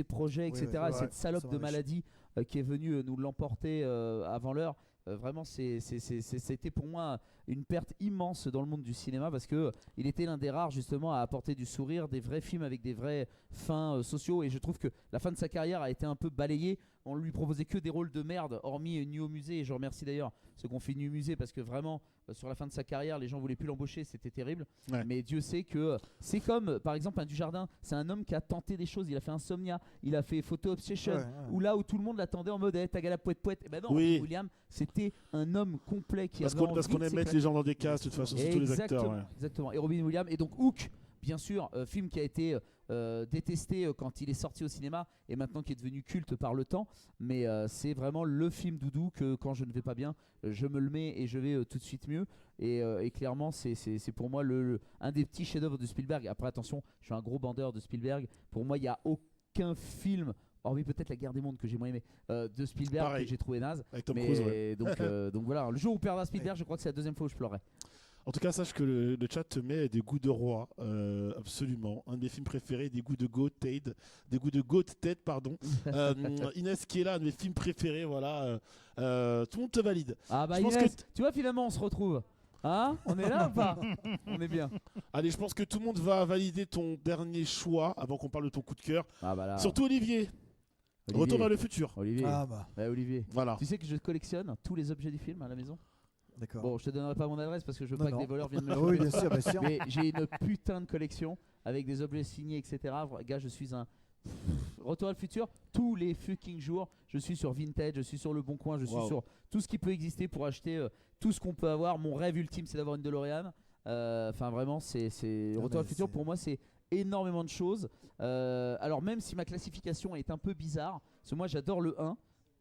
projets, etc. ouais, Et cette salope c'est de vrai, maladie qui est venue nous l'emporter avant l'heure. Vraiment, c'était pour moi une perte immense dans le monde du cinéma parce que il était l'un des rares justement à apporter du sourire, des vrais films avec des vrais fins sociaux. Et je trouve que la fin de sa carrière a été un peu balayée. On lui proposait que des rôles de merde, hormis Nu au musée. Et je remercie d'ailleurs ceux qui ont fait Nu au musée parce que vraiment, sur la fin de sa carrière, les gens voulaient plus l'embaucher, c'était terrible. Ouais. Mais Dieu sait que c'est comme, par exemple, un Dujardin, c'est un homme qui a tenté des choses. Il a fait Insomnia, il a fait Photo Obsession, Ouais, ouais. où là où tout le monde l'attendait en mode tagala poète poète. Et ben non, Oui. Robin Williams, c'était un homme complet qui Parce avait qu'on envie de aime mettre s'éclater. les gens dans des cases, de toute façon, surtout les acteurs. Exactement, ouais. exactement. Et Robin Williams et donc Hook, bien sûr, film qui a été détesté quand il est sorti au cinéma et maintenant qui est devenu culte par le temps. Mais c'est vraiment le film doudou que quand je ne vais pas bien, je me le mets et je vais tout de suite mieux. Et clairement, c'est pour moi un des petits chefs-d'œuvre de Spielberg. Après, attention, je suis un gros bandeur de Spielberg. Pour moi, il n'y a aucun film, hormis peut-être La Guerre des Mondes que j'ai moins aimé, de Spielberg Pareil. que j'ai trouvé naze. Avec Tom Mais Cruise, ouais. donc voilà, le jour où perdra Spielberg, je crois que c'est la deuxième fois où je pleurais. En tout cas, sache que le chat te met des goûts de roi, absolument. Un de mes films préférés, des goûts de Goat Ted, pardon. Inès qui est là, un de mes films préférés, voilà. Tout le monde te valide. Ah bah Je pense Inès, que tu vois finalement on se retrouve. Hein? On est là ou pas? On est bien. Allez, je pense que tout le monde va valider ton dernier choix avant qu'on parle de ton coup de cœur. Ah bah là. Surtout Olivier. Olivier. Retour vers le futur. Olivier. Ah bah, Ouais, Olivier. Voilà. Tu sais que je collectionne tous les objets du film à la maison? d'accord. Bon, je te donnerai pas mon adresse parce que je veux Non, pas que non. des voleurs viennent me Oui, choper. bien sûr, bien sûr. Mais j'ai une putain de collection avec des objets signés, etc. Gars, je suis un. Retour à le futur, tous les fucking jours, je suis sur Vinted, je suis sur Le Bon Coin, je suis Wow. sur tout ce qui peut exister pour acheter tout ce qu'on peut avoir. Mon rêve ultime, c'est d'avoir une DeLorean. Enfin, vraiment, c'est Retour mais à le futur, c'est- pour moi, c'est énormément de choses. Alors, même si ma classification est un peu bizarre, parce que moi, j'adore le 1,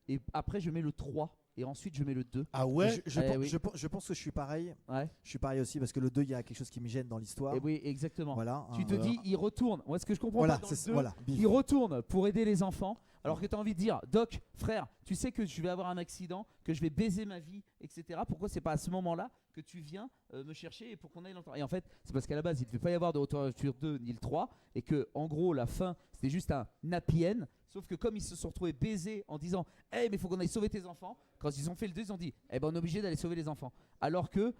et après, je mets le 3, et ensuite, je mets le 2. Ah ouais. oui. Je pense que je suis pareil. Ouais. Je suis pareil aussi parce que le 2, il y a quelque chose qui me gêne dans l'histoire. Et oui, exactement. Voilà. Tu hein. te dis, il retourne. Moi, ce que je comprends Voilà, pas dans le c'est 2, voilà. bif. il retourne pour aider les enfants, alors que tu as envie de dire, Doc, frère, tu sais que je vais avoir un accident, que je vais baiser ma vie, etc. Pourquoi c'est pas à ce moment-là que tu viens me chercher et pour qu'on aille longtemps? Et en fait, c'est parce qu'à la base, il ne devait pas y avoir de Retour à le futur 2 ni le 3, et que en gros, la fin, c'était juste un happy end. Sauf que comme ils se sont retrouvés baisés en disant, hey, mais il faut qu'on aille sauver tes enfants, quand quand ils ont fait le 2, ils ont dit eh ben, on est obligé d'aller sauver les enfants. Alors que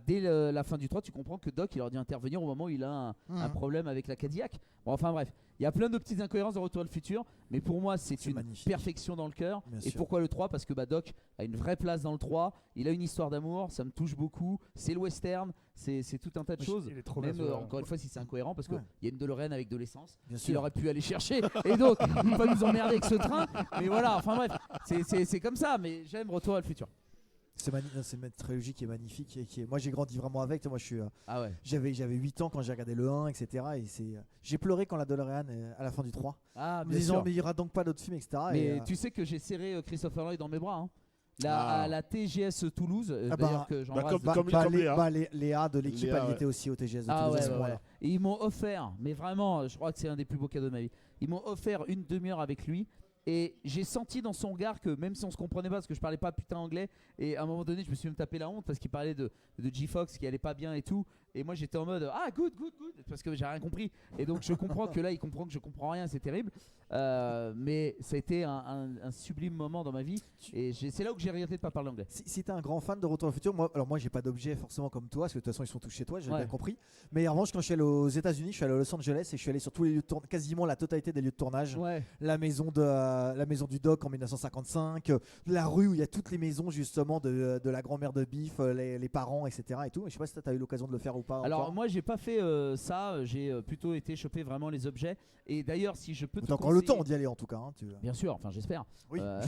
dès la fin du 3, tu comprends que Doc il aurait dû intervenir au moment où il a un problème avec la Cadillac. Bon, enfin bref, il y a plein de petites incohérences dans Retour à le futur, mais pour moi c'est une magnifique. perfection dans le cœur. Bien Et sûr. pourquoi le 3? Parce que Doc a une vraie place dans le 3, il a une histoire d'amour, ça me touche beaucoup, c'est le western, c'est tout un tas de choses. Il est trop bien. Même encore une fois si c'est incohérent parce qu'il y a une DeLorean avec de l'essence Bien qu'il sûr. aurait pu aller chercher et donc il ne pas nous emmerder avec ce train, mais voilà, enfin bref, c'est comme ça, mais j'aime Retour à le futur. C'est une trilogie qui est magnifique et moi j'ai grandi vraiment avec. Moi Ah ouais. j'avais 8 ans quand j'ai regardé le 1, etc. Et j'ai pleuré quand la DeLorean à la fin du 3. Ah Me bien disant sûr. mais il y aura donc pas d'autres films, etc. Mais tu sais que j'ai serré Christopher Lloyd dans mes bras. À la TGS Toulouse, d'ailleurs que j'embrasse. Léa de l'équipe, Léa, elle ouais. était aussi au TGS de Ah Toulouse à ouais, ce ouais, moment-là. ouais. Et ils m'ont offert, mais vraiment, je crois que c'est un des plus beaux cadeaux de ma vie. Ils m'ont offert une demi-heure avec lui. Et j'ai senti dans son regard que même si on se comprenait pas parce que je parlais pas putain anglais, et à un moment donné je me suis même tapé la honte parce qu'il parlait de G-Fox qui allait pas bien et tout, et moi j'étais en mode ah good parce que j'ai rien compris, et donc je comprends que là il comprend que je comprends rien, c'est terrible, mais ça a été un sublime moment dans ma vie, et c'est là où j'ai regretté de pas parler anglais. Si t'es un grand fan de Retour au futur, moi j'ai pas d'objet forcément comme toi, parce que de toute façon ils sont tous chez toi, j'ai Ouais. bien compris. Mais en revanche, quand je suis allé aux États-Unis, je suis allé à Los Angeles et je suis allé sur tous les lieux de tournage, quasiment la totalité des lieux de tournage. Ouais. La maison du Doc en 1955, la rue où il y a toutes les maisons justement de la grand-mère de Biff, les parents, etc. Et tout. Et je sais pas si t'as eu l'occasion de le faire ou pas. Alors encore. moi j'ai pas fait ça, j'ai plutôt été choper vraiment les objets, et d'ailleurs si je peux te T'as encore le conseiller- temps d'y aller en tout cas. Hein, Bien sûr, enfin j'espère. Oui. Euh, ouais,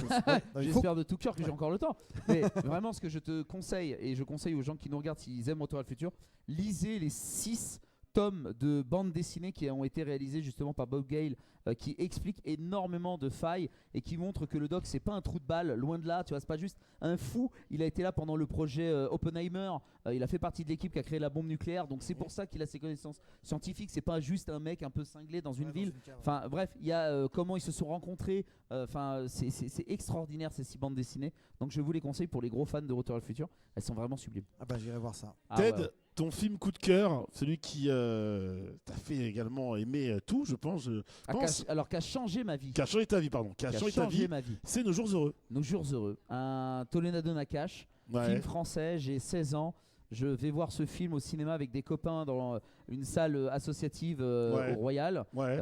non, il faut- J'espère de tout cœur que j'ai encore le temps. Mais vraiment, ce que je te conseille, et je conseille aux gens qui nous regardent s'ils aiment Retour à le futur, lisez les 6 tomes de bande dessinée qui ont été réalisés justement par Bob Gale, qui expliquent énormément de failles et qui montrent que le Doc c'est pas un trou de balle, loin de là, tu vois, c'est pas juste un fou. Il a été là pendant le projet Oppenheimer, il a fait partie de l'équipe qui a créé la bombe nucléaire, donc c'est pour ça qu'il a ses connaissances scientifiques, c'est pas juste un mec un peu cinglé dans une ville. Enfin bref, il y a comment ils se sont rencontrés. Enfin, c'est extraordinaire ces 6 bandes dessinées. Donc je vous les conseille pour les gros fans de Retour à le futur. Elles sont vraiment sublimes. Ah bah j'irai voir ça. Ah Ted, ouais. ton film coup de cœur, celui qui t'a fait également aimer tout, je pense. Alors qu'a changé ma vie. Qui a changé ta vie, pardon. Qui a changé ta vie, ma vie. c'est Nos Jours Heureux. Nos jours heureux. Un Tolenado Nakash, Ouais. film français. J'ai 16 ans. Je vais voir ce film au cinéma avec des copains dans une salle associative Ouais. au Royal. Ouais.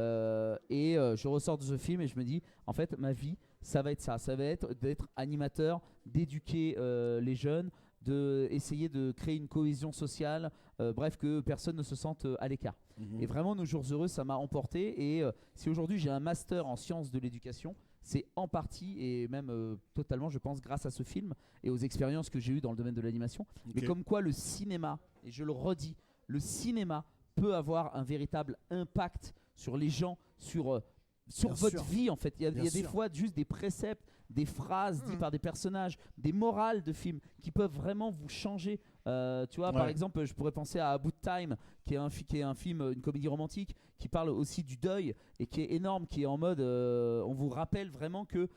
Je ressors de ce film et je me dis, en fait, ma vie, ça va être ça. Ça va être d'être animateur, d'éduquer les jeunes, d'essayer de créer une cohésion sociale, bref, que personne ne se sente à l'écart. Mhm. Et vraiment, Nos Jours Heureux, ça m'a emporté. Et si aujourd'hui j'ai un master en sciences de l'éducation, c'est en partie et même totalement, je pense, grâce à ce film et aux expériences que j'ai eues dans le domaine de l'animation. Mais Ok. comme quoi le cinéma, et je le redis, le cinéma peut avoir un véritable impact sur les gens, sur Bien votre sûr. vie en fait. Il y a Bien des sûr. fois juste des préceptes, des phrases dites par des personnages, des morales de films qui peuvent vraiment vous changer. Tu vois, par Ouais. exemple, je pourrais penser à A Bout Time, qui est un film, une comédie romantique, qui parle aussi du deuil et qui est énorme, qui est en mode, on vous rappelle vraiment que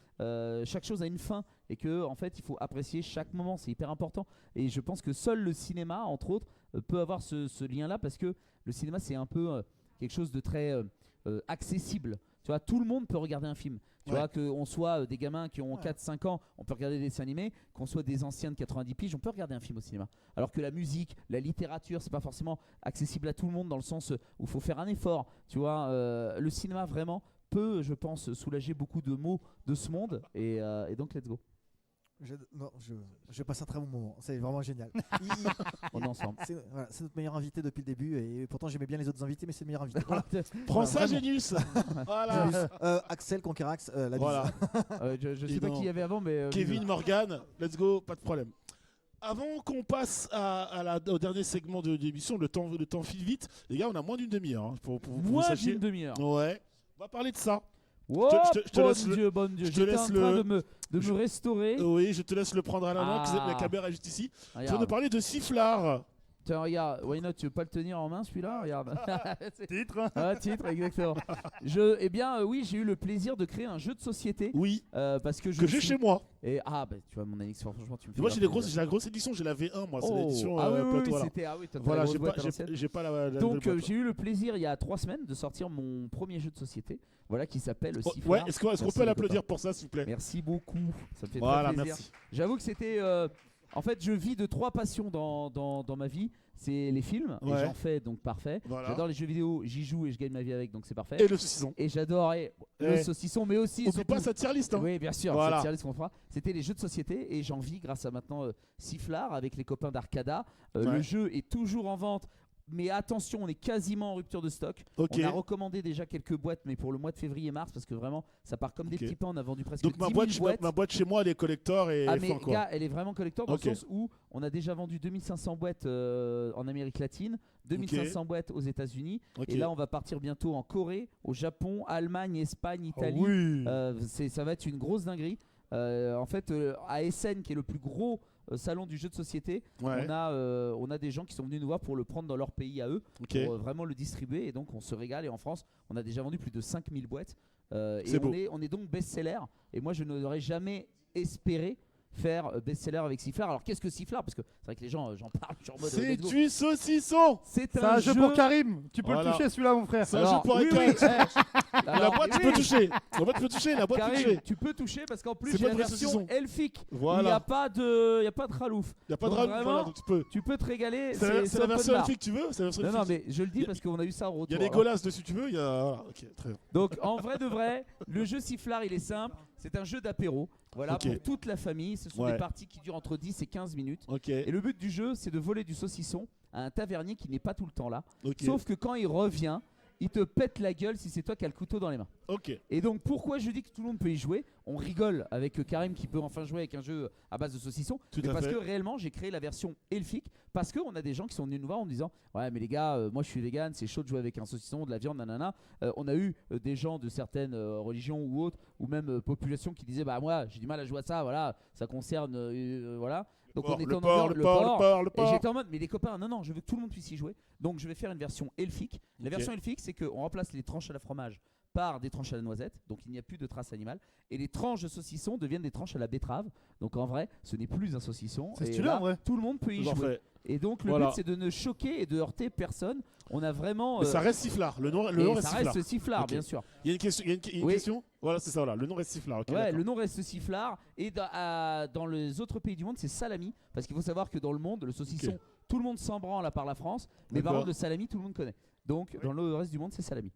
chaque chose a une fin et que en fait, il faut apprécier chaque moment. C'est hyper important. Et je pense que seul le cinéma, entre autres, peut avoir ce lien-là parce que le cinéma, c'est un peu quelque chose de très accessible. Tu vois, tout le monde peut regarder un film. Tu Ouais. vois, qu'on soit des gamins qui ont Ouais. 4-5 ans, on peut regarder des dessins animés, qu'on soit des anciens de 90 piges, on peut regarder un film au cinéma. Alors que la musique, la littérature, c'est pas forcément accessible à tout le monde dans le sens où il faut faire un effort. Tu vois, le cinéma vraiment peut, je pense, soulager beaucoup de maux de ce monde. Et donc, let's go. Je passe un très bon moment, c'est vraiment génial. On est ensemble. C'est notre meilleur invité depuis le début et pourtant j'aimais bien les autres invités mais c'est le meilleur invité. Voilà. Prends Voilà, ça, vraiment. Génius. Voilà. Axel Conquerax, la bise. Voilà. Je Dis sais pas donc. qui il y avait avant, mais. Kevin Morgan, let's go, pas de problème. Avant qu'on passe au dernier segment de l'émission, le temps file vite. Les gars, on a moins d'une demi-heure. Hein, pour que vous Moi, sachiez. j'ai une demi-heure. Ouais. On va parler de ça. Oh, je te laisse bon Dieu, je te j'étais laisse en train le- de me restaurer. Oui, je te laisse le prendre à la main, Ah. la caméra est juste ici. Tu vas Regarde. nous parler de Sifflard. Tiens, regarde, Why Not, tu veux pas le tenir en main celui-là? Regarde. C'est- Titre. Hein. Ah, titre, exactement. Eh bien, oui, j'ai eu le plaisir de créer un jeu de société. Oui, Parce que je que j'ai suis- chez moi. Et bah tu vois mon Alix, franchement, tu me fais. Et moi, j'ai grave plaisir. la grosse édition, j'ai la V1, moi. C'est Oh. l'édition Ah oui, oui, plateau, oui, voilà. c'était. Ah oui, t'as Voilà, la j'ai grosse pas, boîte à l'ancienne. j'ai pas la Donc nouvelle boîte. j'ai eu le plaisir il y a 3 semaines de sortir mon premier jeu de société, voilà, qui s'appelle Oh, Sifflard. ouais, est-ce qu'on Merci, peut les l'applaudir copains. pour ça, s'il vous plaît? Merci beaucoup, ça me fait Voilà, très plaisir. merci. J'avoue que c'était. En fait, je vis de 3 passions dans ma vie. C'est les films, et Ouais. j'en fais donc parfait. Voilà. J'adore les jeux vidéo, j'y joue et je gagne ma vie avec, donc c'est parfait. Et le saucisson. Et j'adore le Eh. saucisson, mais aussi. Oublie surtout- pas sa tier list. Hein. Oui, bien sûr, Voilà. cette tier list qu'on fera. C'était les jeux de société et j'en vis grâce à maintenant Sifflard avec les copains d'Arcada. Ouais. Le jeu est toujours en vente. Mais attention, on est quasiment en rupture de stock. Ok. On a recommandé déjà quelques boîtes, mais pour le mois de février-mars, parce que vraiment, ça part comme des Ok. petits pains. On a vendu presque Donc 10 ma 000 boîte, boîtes. ma boîte chez moi, elle est collector et Ah mais fin, quoi. gars, elle est vraiment collector dans Ok. le sens où on a déjà vendu 2500 boîtes en Amérique latine, 2500 boîtes aux États-Unis, Ok. et là on va partir bientôt en Corée, au Japon, Allemagne, Espagne, Oh Italie. oui. Ça va être une grosse dinguerie. En fait, à Essen, qui est le plus gros salon du jeu de société, Ouais. on a des gens qui sont venus nous voir pour le prendre dans leur pays à eux, Ok. pour vraiment le distribuer, et donc on se régale. Et en France, on a déjà vendu plus de 5000 boîtes. Et C'est beau. on est donc best-seller. Et moi, je n'aurais jamais espéré faire best-seller avec Sifflard. Alors qu'est-ce que Sifflard? Parce que c'est vrai que les gens, j'en parle, je suis en mode C'est let's go. du saucisson. C'est C'est un jeu pour Karim. Tu peux Voilà. le toucher celui-là, mon frère. C'est un Alors, jeu pour oui, un oui, cadre. eh, La alors, boîte, tu oui, peux toucher. La boîte, tu peux toucher. La boîte, tu peux Karim, toucher. tu peux toucher parce qu'en plus C'est j'ai pas la vrai version saucisson. elfique où il n'y Voilà. a pas de ralouf. Il n'y a pas de Donc rame. vraiment, Voilà, donc tu peux. Tu peux te régaler. C'est la open version bar. elfique, tu veux? C'est la version Non, non, elfique. mais je le dis parce qu'on a eu ça au retour. Il y a des alors. golasses dessus, tu veux? Il y a. Voilà, ok, très bien. Donc en vrai de vrai, le jeu Sifflard il est simple, c'est un jeu d'apéro, voilà, Ok. pour toute la famille, ce sont Ouais. des parties qui durent entre 10 et 15 minutes. Ok. Et le but du jeu c'est de voler du saucisson à un tavernier qui n'est pas tout le temps là, Ok. sauf que quand il revient, il te pète la gueule si c'est toi qui as le couteau dans les mains. Ok. Et donc pourquoi je dis que tout le monde peut y jouer? On rigole avec Karim qui peut enfin jouer avec un jeu à base de saucisson, Tout mais à parce fait. que réellement j'ai créé la version elfique, parce qu'on a des gens qui sont venus nous voir en nous disant ouais mais les gars, moi je suis vegan, c'est chaud de jouer avec un saucisson, de la viande, nanana. On a eu des gens de certaines religions ou autres, ou même populations qui disaient bah moi j'ai du mal à jouer à ça, voilà, ça concerne voilà. Donc on était en ambiance- le porc. et j'étais en mode, mais les copains, non, je veux que tout le monde puisse y jouer. Donc je vais faire une version elfique. La Ok. version elfique, c'est qu'on remplace les tranches à la fromage par des tranches à la noisette. Donc il n'y a plus de traces animales. Et les tranches de saucisson deviennent des tranches à la betterave. Donc en vrai, ce n'est plus un saucisson. C'est Et stylé, là, en vrai. tout le monde peut y jouer. Parfait. Et donc le Voilà. but, c'est de ne choquer et de heurter personne. On a vraiment. Mais ça reste Sifflard. Le nom et reste ça Sifflard. reste Sifflard, Ok. bien sûr. Il y a une question. Oui. Question. Voilà, c'est ça. Voilà. Le nom reste Sifflard. Ok, Ouais, d'accord. le nom reste Sifflard. Et dans les autres pays du monde, c'est salami. Parce qu'il faut savoir que dans le monde, le saucisson, Ok. tout le monde s'en branle à part la France. Mais par D'accord. contre, le salami, tout le monde connaît. Donc, dans le reste du monde, c'est salami.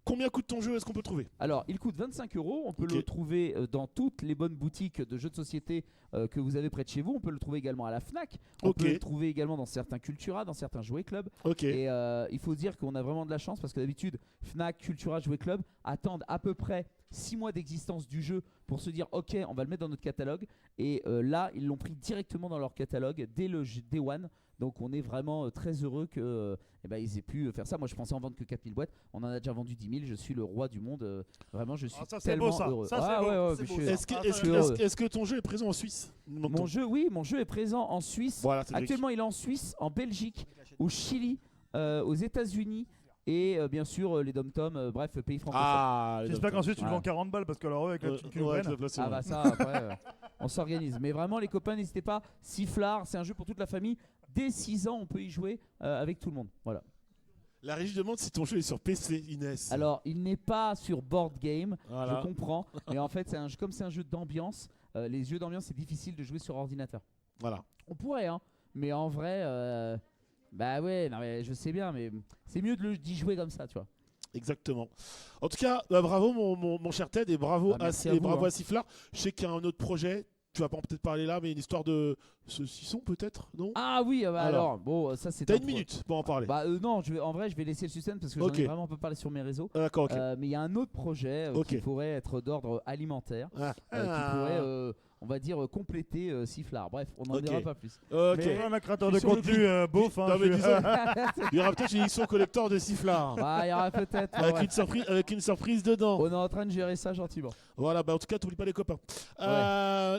Combien coûte ton jeu? Est-ce qu'on peut trouver? Alors, il coûte 25 €. On peut Ok. le trouver dans toutes les bonnes boutiques de jeux de société que vous avez près de chez vous. On peut le trouver également à la Fnac. On Ok. peut le trouver également dans certains Cultura, dans certains jouets clubs. Ok. Et il faut dire qu'on a vraiment de la chance parce que d'habitude, Fnac, Cultura, Jouet Club attendent à peu près 6 mois d'existence du jeu pour se dire ok, on va le mettre dans notre catalogue. Et là, ils l'ont pris directement dans leur catalogue dès le Day One. Donc on est vraiment très heureux que ils aient pu faire ça. Moi je pensais en vendre que 4000 boîtes. On en a déjà vendu 10 000. Je suis le roi du monde. Vraiment, je suis Ah, ça, c'est tellement beau, ça. heureux. Ça, c'est Ah, beau. ouais, ouais, C'est je beau, suis- ça. Est-ce que, Ah, est-ce ça, que- je suis est-ce- heureux. est-ce que ton jeu est présent en Suisse? Mon jeu, oui, mon jeu est présent en Suisse. Voilà, Cédric. Actuellement, il est en Suisse, en Belgique, au Chili, aux États-Unis et bien sûr les dom-toms, bref, pays francophones. Ah, les J'espère docteurs. qu'ensuite tu le Ouais. vends 40 balles parce que alors eux, avec la thune qu'ils nous Ouais, prennent. l'inflation, Ah bah ouais. ça après on s'organise. Mais vraiment les copains n'hésitez pas. Sifflard, c'est un jeu pour toute la famille. Dès 6 ans on peut y jouer avec tout le monde. Voilà. La régie demande si ton jeu est sur PC, Inès. Alors il n'est pas sur board game, Voilà. je comprends. Mais en fait comme c'est un jeu d'ambiance, les jeux d'ambiance c'est difficile de jouer sur ordinateur. Voilà. On pourrait hein. Mais en vrai bah ouais, non mais je sais bien, mais c'est mieux d'y jouer comme ça, tu vois. Exactement. En tout cas, bravo mon cher Ted et bravo, Bah, merci à et vous, bravo hein. à Sifflard. Je sais qu'il y a un autre projet. Tu vas pas peut-être parler là, mais une histoire de saucisson peut-être, non? Ah oui, bah alors bon, ça c'est T'as un une pro- minute pour en parler. Bah non, en vrai, je vais laisser le suspense parce que Ok. j'en ai vraiment pas parlé sur mes réseaux. Ah, d'accord, ok. Mais il y a un autre projet Ok. qui pourrait être d'ordre alimentaire, Ah. qui pourrait, on va dire, compléter Sifflard. Bref, on n'en Ok. dira pas plus. Ok. Mais- Un créateur Je de suis sur le contenu beauf. hein, Non, mais je- disons- Il y aura peut-être une édition collector de Sifflard. Bah, il y aura peut-être. Avec, ouais. une surprise dedans. On est en train de gérer ça gentiment. Voilà, bah en tout cas, t'oublies pas les copains.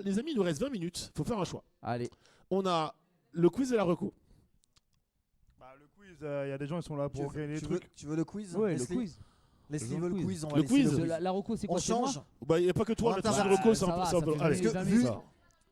Les amis, il nous reste 20 minutes. Faut faire un choix. Allez, On a le quiz et la reco. Il y a des gens qui sont là pour gagner des trucs. Tu veux le quiz Ouais, le Leslie quiz. Leslie Le veut le quiz. quiz. On va Le laisser quiz. La Rocco, c'est On quoi c'est moi change. Bah, il n'y a pas que toi, Ouais, le ça truc va, de Rocco, c'est ça un peu. va, c'est un ça peu- fait Allez, minutes, c'est vu- ça.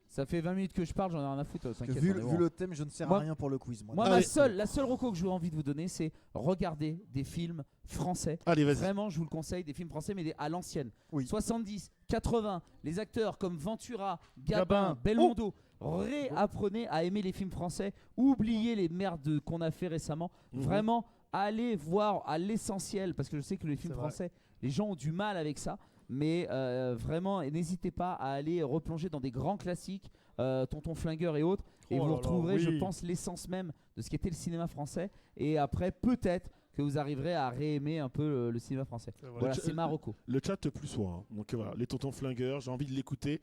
Ça fait 20 minutes que je parle, j'en ai rien à foutre, t'inquiète. Vu, on est bon. vu le thème, je ne sers Moi- à rien pour le quiz. Moi. Moi, Allez. la seule Rocco que j'ai envie de vous donner, c'est regarder des films français. Allez, vas-y. Vraiment, je vous le conseille, des films français, mais à l'ancienne. Oui. 70, 80, les acteurs comme Ventura, Gabin, Gabin. Belmondo. Réapprenez à aimer les films français. Oubliez les merdes qu'on a fait récemment. Mhm. Vraiment, allez voir à l'essentiel, parce que je sais que les films C'est vrai. français, les gens ont du mal avec ça. Mais vraiment, et n'hésitez pas à aller replonger dans des grands classiques, Tonton Flingueur et autres. Et Oh vous là là, retrouverez, je oui. pense, l'essence même de ce qu'était le cinéma français. Et après, peut-être que vous arriverez à réaimer un peu le cinéma français. C'est vrai. Voilà, Le- c'est Marocco. Le chat te plus soit. Hein. Donc voilà, les tontons flingueurs, j'ai envie de l'écouter.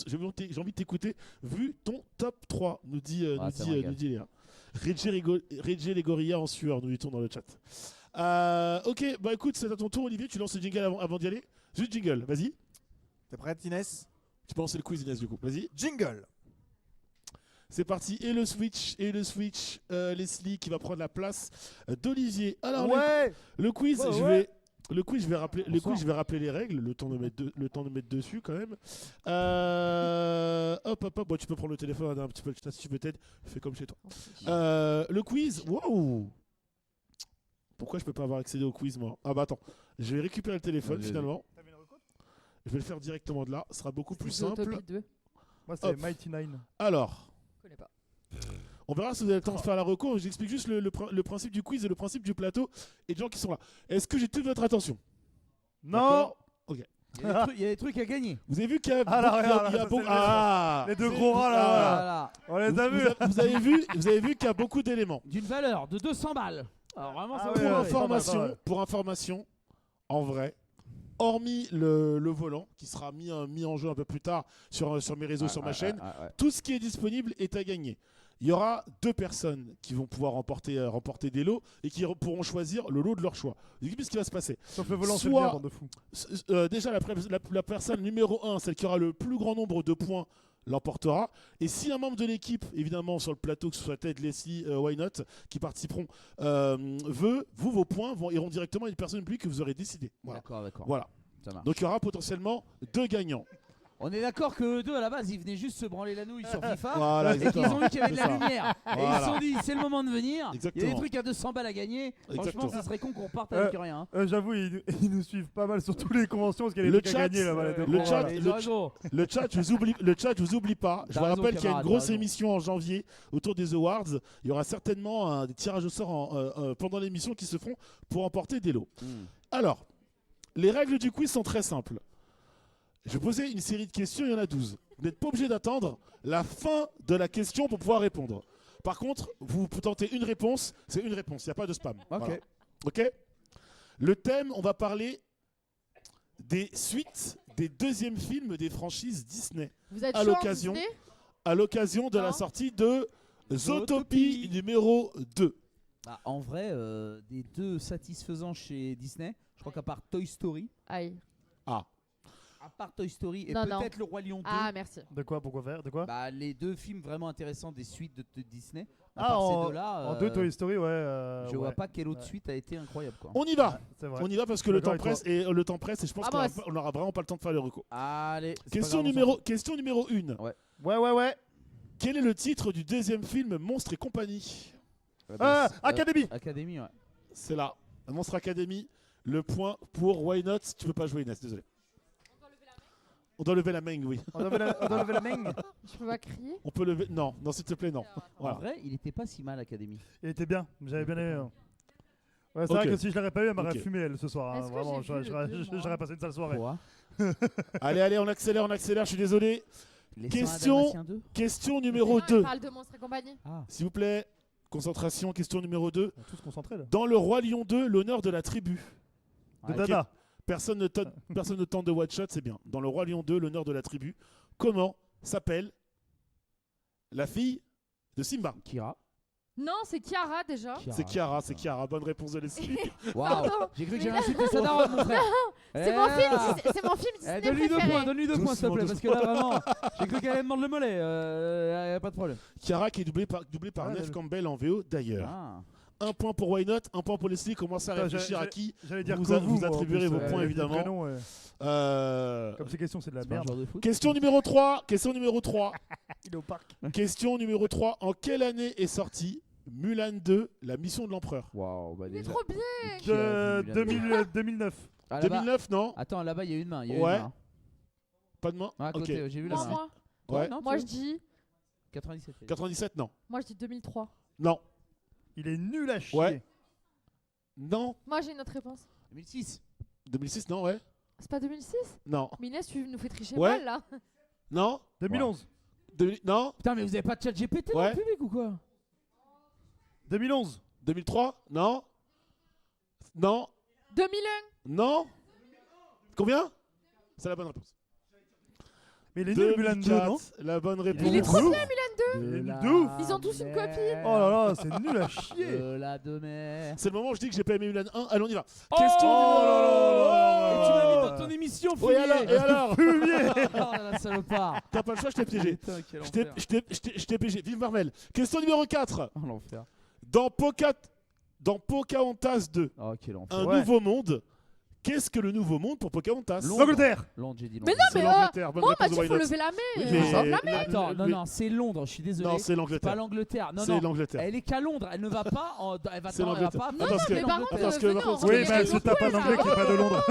J'ai envie de t'écouter. Vu ton top 3, nous dit ça me régale. Léa. Reggie les gorillas en sueur, nous dit-on dans le chat. Ok, bah écoute, c'est à ton tour, Olivier. Tu lances le jingle avant d'y aller. Juste jingle, vas-y. T'es prête, Inès? Tu peux lancer le quiz, Inès, du coup. Vas-y. Jingle. C'est parti. Et le switch, Leslie qui va prendre la place d'Olivier. Alors, Ouais. le quiz, Ouais, je ouais. vais. Le quiz, je vais rappeler, Bonsoir. je vais rappeler les règles, le temps de mettre dessus quand même. Hop. Bon, tu peux prendre le téléphone, regarder un petit peu le chat si tu veux t'aider. Fais comme chez toi. Le quiz, waouh. Pourquoi je peux pas avoir accédé au quiz moi? Ah bah attends, je vais récupérer le téléphone Vas-y. finalement. Je vais le faire directement de là, ce sera beaucoup plus Zootopie simple. 2. Moi, c'est Hop. Mighty Nine. Alors, Je connais pas. on verra si vous avez le temps de faire la reco. J'explique juste le principe du quiz et le principe du plateau et des gens qui sont là. Est-ce que j'ai toute votre attention? Non. D'accord. Il y a des trucs à gagner. Vous avez vu qu'il y a Ah, là, beaucoup- il y a- regarde, il y a ça, beaucoup- c'est Ah, les deux c'est- gros rats, là, Ah. Voilà. On les a vus. Vous avez vu qu'il y a beaucoup d'éléments. D'une valeur de 200 balles. Alors vraiment, Ah ça ouais, vaut Pour le ouais, coup. information, pas mal. en vrai, hormis le volant qui sera mis en jeu un peu plus tard sur mes réseaux, sur ma chaîne, tout ce qui est disponible est à gagner. Il y aura 2 personnes qui vont pouvoir remporter des lots et qui pourront choisir le lot de leur choix. Vous savez ce qui va se passer. Sauf le volant, c'est Soit- bien, bande de fous. Déjà, la personne numéro 1, celle qui aura le plus grand nombre de points, l'emportera. Et si un membre de l'équipe, évidemment sur le plateau, que ce soit Ted, Leslie, Why Not, qui participeront, vos points iront directement à une personne publique que vous aurez décidé. Voilà. D'accord. Voilà. Ça marche. Donc il y aura potentiellement 2 gagnants. On est d'accord que eux deux à la base ils venaient juste se branler la nouille sur FIFA Voilà, et qu'ils exactement. ont vu qu'il y avait de la C'est ça. lumière et ils se Voilà. sont dit c'est le moment de venir. Il y a Exactement. des trucs à 200 balles à gagner. Franchement Exactement. ça serait con qu'on reparte avec rien. J'avoue, ils nous suivent pas mal sur toutes les conventions parce qu'il y a Le des trucs à chat, gagner là-bas. les deux le gros chat, rats, là. Ils ont raison. Le chat, je vous oublie pas. Je T'as vous raison, rappelle qu'il y a une camarade, grosse t'as raison. émission en janvier autour des Awards. Il y aura certainement des tirages au sort pendant l'émission qui se feront pour emporter des lots. Alors, les règles du quiz sont très simples. Je vais poser une série de questions, il y en a 12. Vous n'êtes pas obligé d'attendre la fin de la question pour pouvoir répondre. Par contre, vous tentez une réponse, c'est une réponse, il n'y a pas de spam. Ok. Voilà. Ok. Le thème, on va parler des suites des deuxièmes films des franchises Disney Vous êtes à chaud en l'occasion Disney à l'occasion de la Non. sortie de Zootopie Zootopie numéro 2. Bah, en vrai, des deux satisfaisants chez Disney, je crois qu'à part Toy Story, Aïe. à part Toy Story et Non, non. peut-être Le Roi Lion 2, Ah, merci. De quoi? Pourquoi faire? De quoi? bah, les deux films vraiment intéressants des suites de Disney. À Ah, part en- ces deux-là, En 2 Toy Story, ouais. je vois ouais. pas quelle autre Ouais. suite a été incroyable quoi. On y va. C'est vrai. On y va parce que Je le suis temps d'accord presse et je pense Ah, qu'on bah, on n'aura vraiment pas le temps de faire le recours. Allez, c'est pas Question grave, numéro 1. Ouais. Quel est le titre du deuxième film Monstres et compagnie? on s'en fout. Bah, Academy. Academy, ouais. C'est là. Monstre Academy. Le point pour Why Not. Tu peux pas jouer Inès, désolé. On doit lever la main, oui. On doit lever la main. Je peux pas crier On peut lever. Non, s'il te plaît, non. En Voilà. vrai, il était pas si mal Academy. Il était bien. J'avais bien aimé. Ouais, c'est Ok. vrai que si je l'aurais pas eu, elle m'aurait Ok. fumé elle ce soir. hein. Est-ce que Vraiment, j'ai vu le deux, moi j'aurais passé une sale soirée. Quoi Allez, on accélère, je suis désolé. Les Question- 101 Dalmatiens 2 Question numéro Non, il 2. parle de Monstres et compagnie. Ah, S'il vous plaît, concentration, question numéro 2. On est tous concentrés là. Dans Le Roi Lion 2, l'honneur de la tribu. De ouais. Dada. Personne ne tente de watch shot, c'est bien. Dans Le Roi Lion 2, l'honneur de la tribu. Comment s'appelle la fille de Simba? Kira. Non, c'est Chiara déjà. C'est Kiara. Bonne réponse de Leslie. Waouh, j'ai cru que j'allais Mais insulter sa daronne, mon frère. C'est Eh mon là. film, c'est mon film Disney Eh, donne-lui 2 préféré. points, s'il te plaît, Doucement, parce que là vraiment, j'ai cru qu'elle allait me demander le mollet. Pas de problème. Kiara qui est doublée par Ah, Neve elle- Campbell en VO d'ailleurs. Ah. Un point pour Why Not, un point pour Leslie. Commencez à Attends, réfléchir à qui J'allais dire vous, Kovu, vous moi, en attribuerez plus, vos points, les évidemment. prénoms, ouais. Euh, Comme ces questions, c'est de la C'est pas un merde. joueur de foot. Question numéro 3. Question numéro 3. Il est au parc. Question numéro 3. En quelle année est sorti Mulan 2, la mission de l'empereur? Waouh, bah Il est déjà. trop bien. Qui a vu Mulan 2009. Ah, là-bas. 2009, non? Attends, là-bas, il y a une main. Il y a Ouais. une main. Pas de main? Ah, à Ok. côté, j'ai vu la Moi, main. moi. Ouais. non, Moi, tu je veux dis. 97. 97, non. Moi, je dis 2003. Non. Il est nul à chier. Ouais. Non. Moi, j'ai une autre réponse. 2006. 2006, non, ouais. C'est pas 2006? Non. Mais Inès, tu nous fais tricher Ouais. mal là. Non. 2011. Non. Putain, mais vous avez pas de chat GPT dans Ouais. le public ou quoi? 2011. 2003, non. Non. 2001. Non. Combien? C'est la bonne réponse. Mais il est nul, Mulan 2, non? 2004, la bonne réponse. Il est trop bien, Mulan 2. Il est nul de ouf. Ils ont tous une copine. Oh là là, c'est nul à chier. La de mer. C'est le moment où je dis que j'ai pas aimé Mulan 1. Allez, on y va. Oh Question Oh là numéro- là Et tu m'as mis dans ton émission, Oui, alors, et alors? Oh la salopard. T'as pas le choix, je t'ai piégé. Putain, quel Je t'ai- enfer. je t'ai piégé. Vive Marvel. Question numéro 4. Oh l'enfer. Dans Pocahontas 2, Oh quel enfer. un Ouais. nouveau monde. Qu'est-ce que le nouveau monde pour Pocahontas? Londres. L'Angleterre. Londres, j'ai dit Mais Londres. non, C'est mais l'Angleterre. Bonne moi, on m'a réponse dit de faut Why Not. lever la main. Oui, et mais- on lève la main. Attends, non, mais- non, c'est Londres, je suis désolé. Non, c'est pas l'Angleterre. l'Angleterre. Non, C'est non. l'Angleterre. Elle est qu'à Londres, elle ne va pas en. Elle va C'est elle va l'Angleterre. pas. Non, Parce que- mais par contre, parce que- venez, parce on que- Oui, remet mais les elle se règles tape au un point, anglais là. qui est pas de Londres.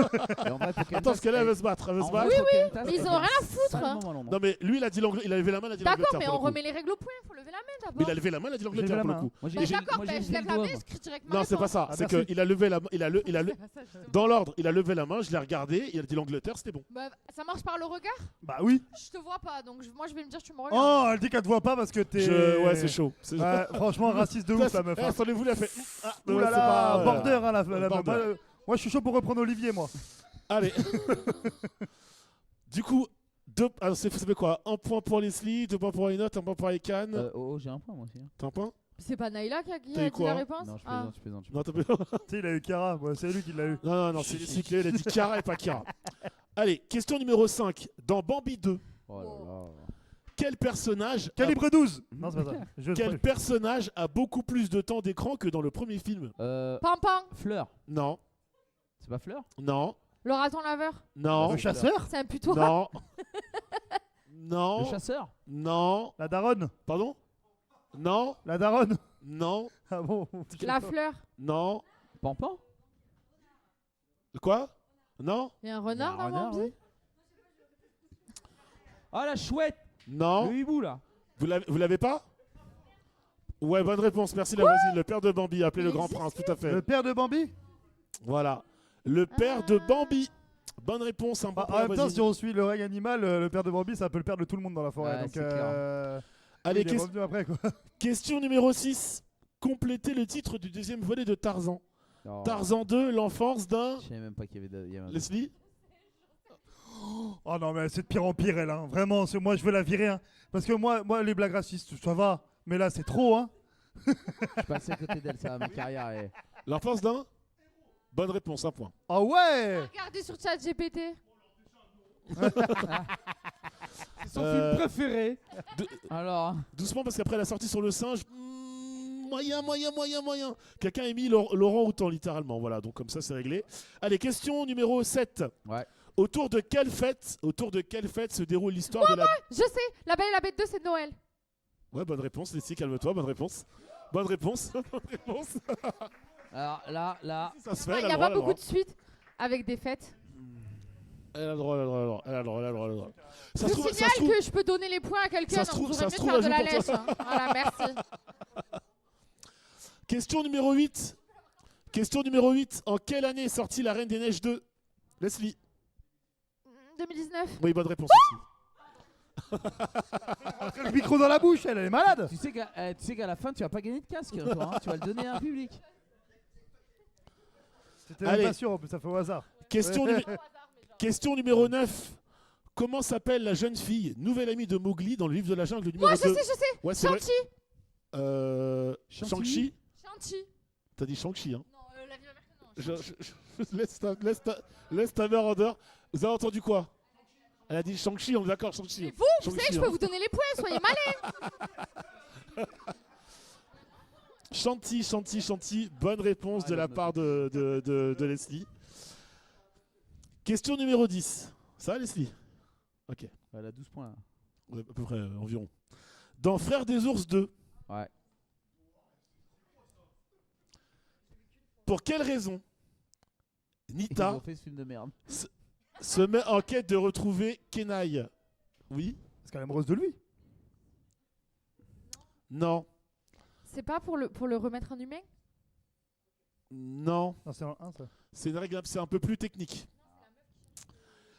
Et en vrai, Pocahontas, Attends, parce qu'elle elle veut se battre. Elle veut se en battre. vrai, Pocahontas, Ils elle ont est rien à foutre. salement dans l'ombre. Non, mais lui, il a dit l'Angleterre. Il a levé la main, il a dit D'accord, l'Angleterre. mais pour on le coup. remet les règles au point. Faut lever la main Mais d'abord. il a levé la main, il a dit J'ai levé l'Angleterre la pour le main. coup. Moi, Mais j'ai d'accord, moi, ben, j'ai je levé lève le la main, doigt. j'écris direct ma Non, c'est pas réponse. ça. Ah, C'est merci. qu'il a levé la main. Il a C'est pas ça, justement. dans l'ordre, il a levé la main. Je l'ai regardé. Il a dit l'Angleterre, c'était bon. Bah, ça marche par le regard? Bah oui. Je te vois pas, donc moi je vais me dire tu me regardes. Oh, elle dit qu'elle te voit pas parce que t'es. Ouais, c'est chaud. C'est chaud. Ouais, franchement, raciste de ouf, la meuf. Eh, hein. attendez-vous, il a fait. Ah, Ouh ouais, là c'est là, pas- border, hein, la meuf. border. Moi, je suis chaud pour reprendre Olivier, moi. Allez. Du coup, alors, ça fait quoi? Un point pour Leslie, 2 points pour Why Not, 1 point pour Ekan. Oh, j'ai un point moi aussi. T'as un point? C'est pas Naïla qui a T'as eu dit quoi la réponse? Non, je Ah. plaisante, je plaisante. Non, t'as pas. Tu sais, il a eu Kara. Ouais, c'est lui qui l'a eu. Non, c'est Leslie qui l'a eu, il a dit Kara et pas Kira. Allez, question numéro 5. Dans Bambi 2, Oh là là. quel personnage. Calibre 12. Non, c'est pas ça. Je Quel personnage a beaucoup plus de temps d'écran que dans le premier film? Pampan, Fleur. Non, C'est pas Fleur? non, le raton laveur. non, Le chasseur. C'est un putois. non, Le non, chasseur? non, La daronne. pardon? Non, La daronne. non, Ah bon. La fleur. non. Pampan? Quoi? Non, Il y a un renard dans renard, Bambi. oui. Ah la chouette! non. Le hibou là! Vous l'avez pas? Ouais, bonne réponse. Merci la voisine. Le père de Bambi, appelé le Il grand existe, prince, tout à fait. Le père de Bambi. Voilà. Le père de Ah. Bambi. Bonne réponse. Un point Bah, pour en la même temps, voisine. si on suit le règne animal, le père de Bambi, c'est un peu le père de tout le monde dans la forêt. Ouais, donc, c'est Allez, il est revenu après, quoi. question numéro 6. Complétez le titre du deuxième volet de Tarzan. Oh. Tarzan 2, l'enfance d'un... Je savais même pas qu'il y avait. Leslie? Oh non, mais c'est de pire en pire, elle. Hein. Vraiment, moi, je veux la virer. Hein. Parce que moi, les blagues racistes, ça va. Mais là, c'est trop. Hein. Je suis passé à côté d'elle, ça, ma carrière est. L'enfance d'un... Bonne réponse, un point. Ah ouais. Regardez sur ChatGPT. C'est son Euh, film préféré! de- Alors. Doucement, parce qu'après la sortie sur le singe... moyen. Quelqu'un a mis Laurent Houtan, littéralement. Voilà, donc comme ça, c'est réglé. Allez, question numéro 7. Ouais. Autour de quelle fête se déroule l'histoire de la... Je sais, La Belle et la Bête 2 c'est Noël. Ouais, bonne réponse, Leslie, calme-toi, bonne réponse. Bonne réponse. Alors là. Ça se fait, Il elle n'y a a le droit, pas beaucoup de suites avec des fêtes. elle a le droit. Ça Je se trouve, ça signale se trouve- que je peux donner les points à quelqu'un, ça se donc trouve- j'aurais ça se mieux trouve, faire de la elle joue lèche. pour Hein. Voilà, merci. Question numéro 8. Question numéro 8. En quelle année est sortie La Reine des Neiges 2? Leslie. 2019. Oui, bonne réponse aussi. Le micro dans la bouche, elle est malade. Tu sais qu'à la fin, tu vas pas gagner de casque, hein, toi, hein. Tu vas le donner à un public. C'était Allez. même pas sûr, en plus, ça fait au hasard. Question, Question numéro 9. Comment s'appelle la jeune fille, nouvelle amie de Mowgli dans le livre de la jungle numéro Moi 2? je sais. Ouais, c'est vrai. Shang-Chi. Shang-Chi. Shang-Chi. T'as dit Shang-Chi, hein? Non, la vie va non. Laisse ta mère en dehors. Vous avez entendu quoi? Elle a dit Shang-Chi, on est d'accord, Shang-Chi. Mais vous savez que je Shang-Chi, peux hein. vous donner les points, soyez malins. Chanty. Bonne réponse de la part de Leslie. Question numéro 10. Ça va, Leslie? Ok. Elle a 12 points. Ouais, à peu près, environ. Dans Frères des ours 2. Ouais. Pour quelle raison Ils Nita ont fait ce film de merde. se met en quête de retrouver Kenai? Oui? Parce qu'elle est amoureuse de lui. Non. C'est pas pour le remettre en humain? Non. Non, c'est un 1 ça. C'est une règle, c'est un peu plus technique.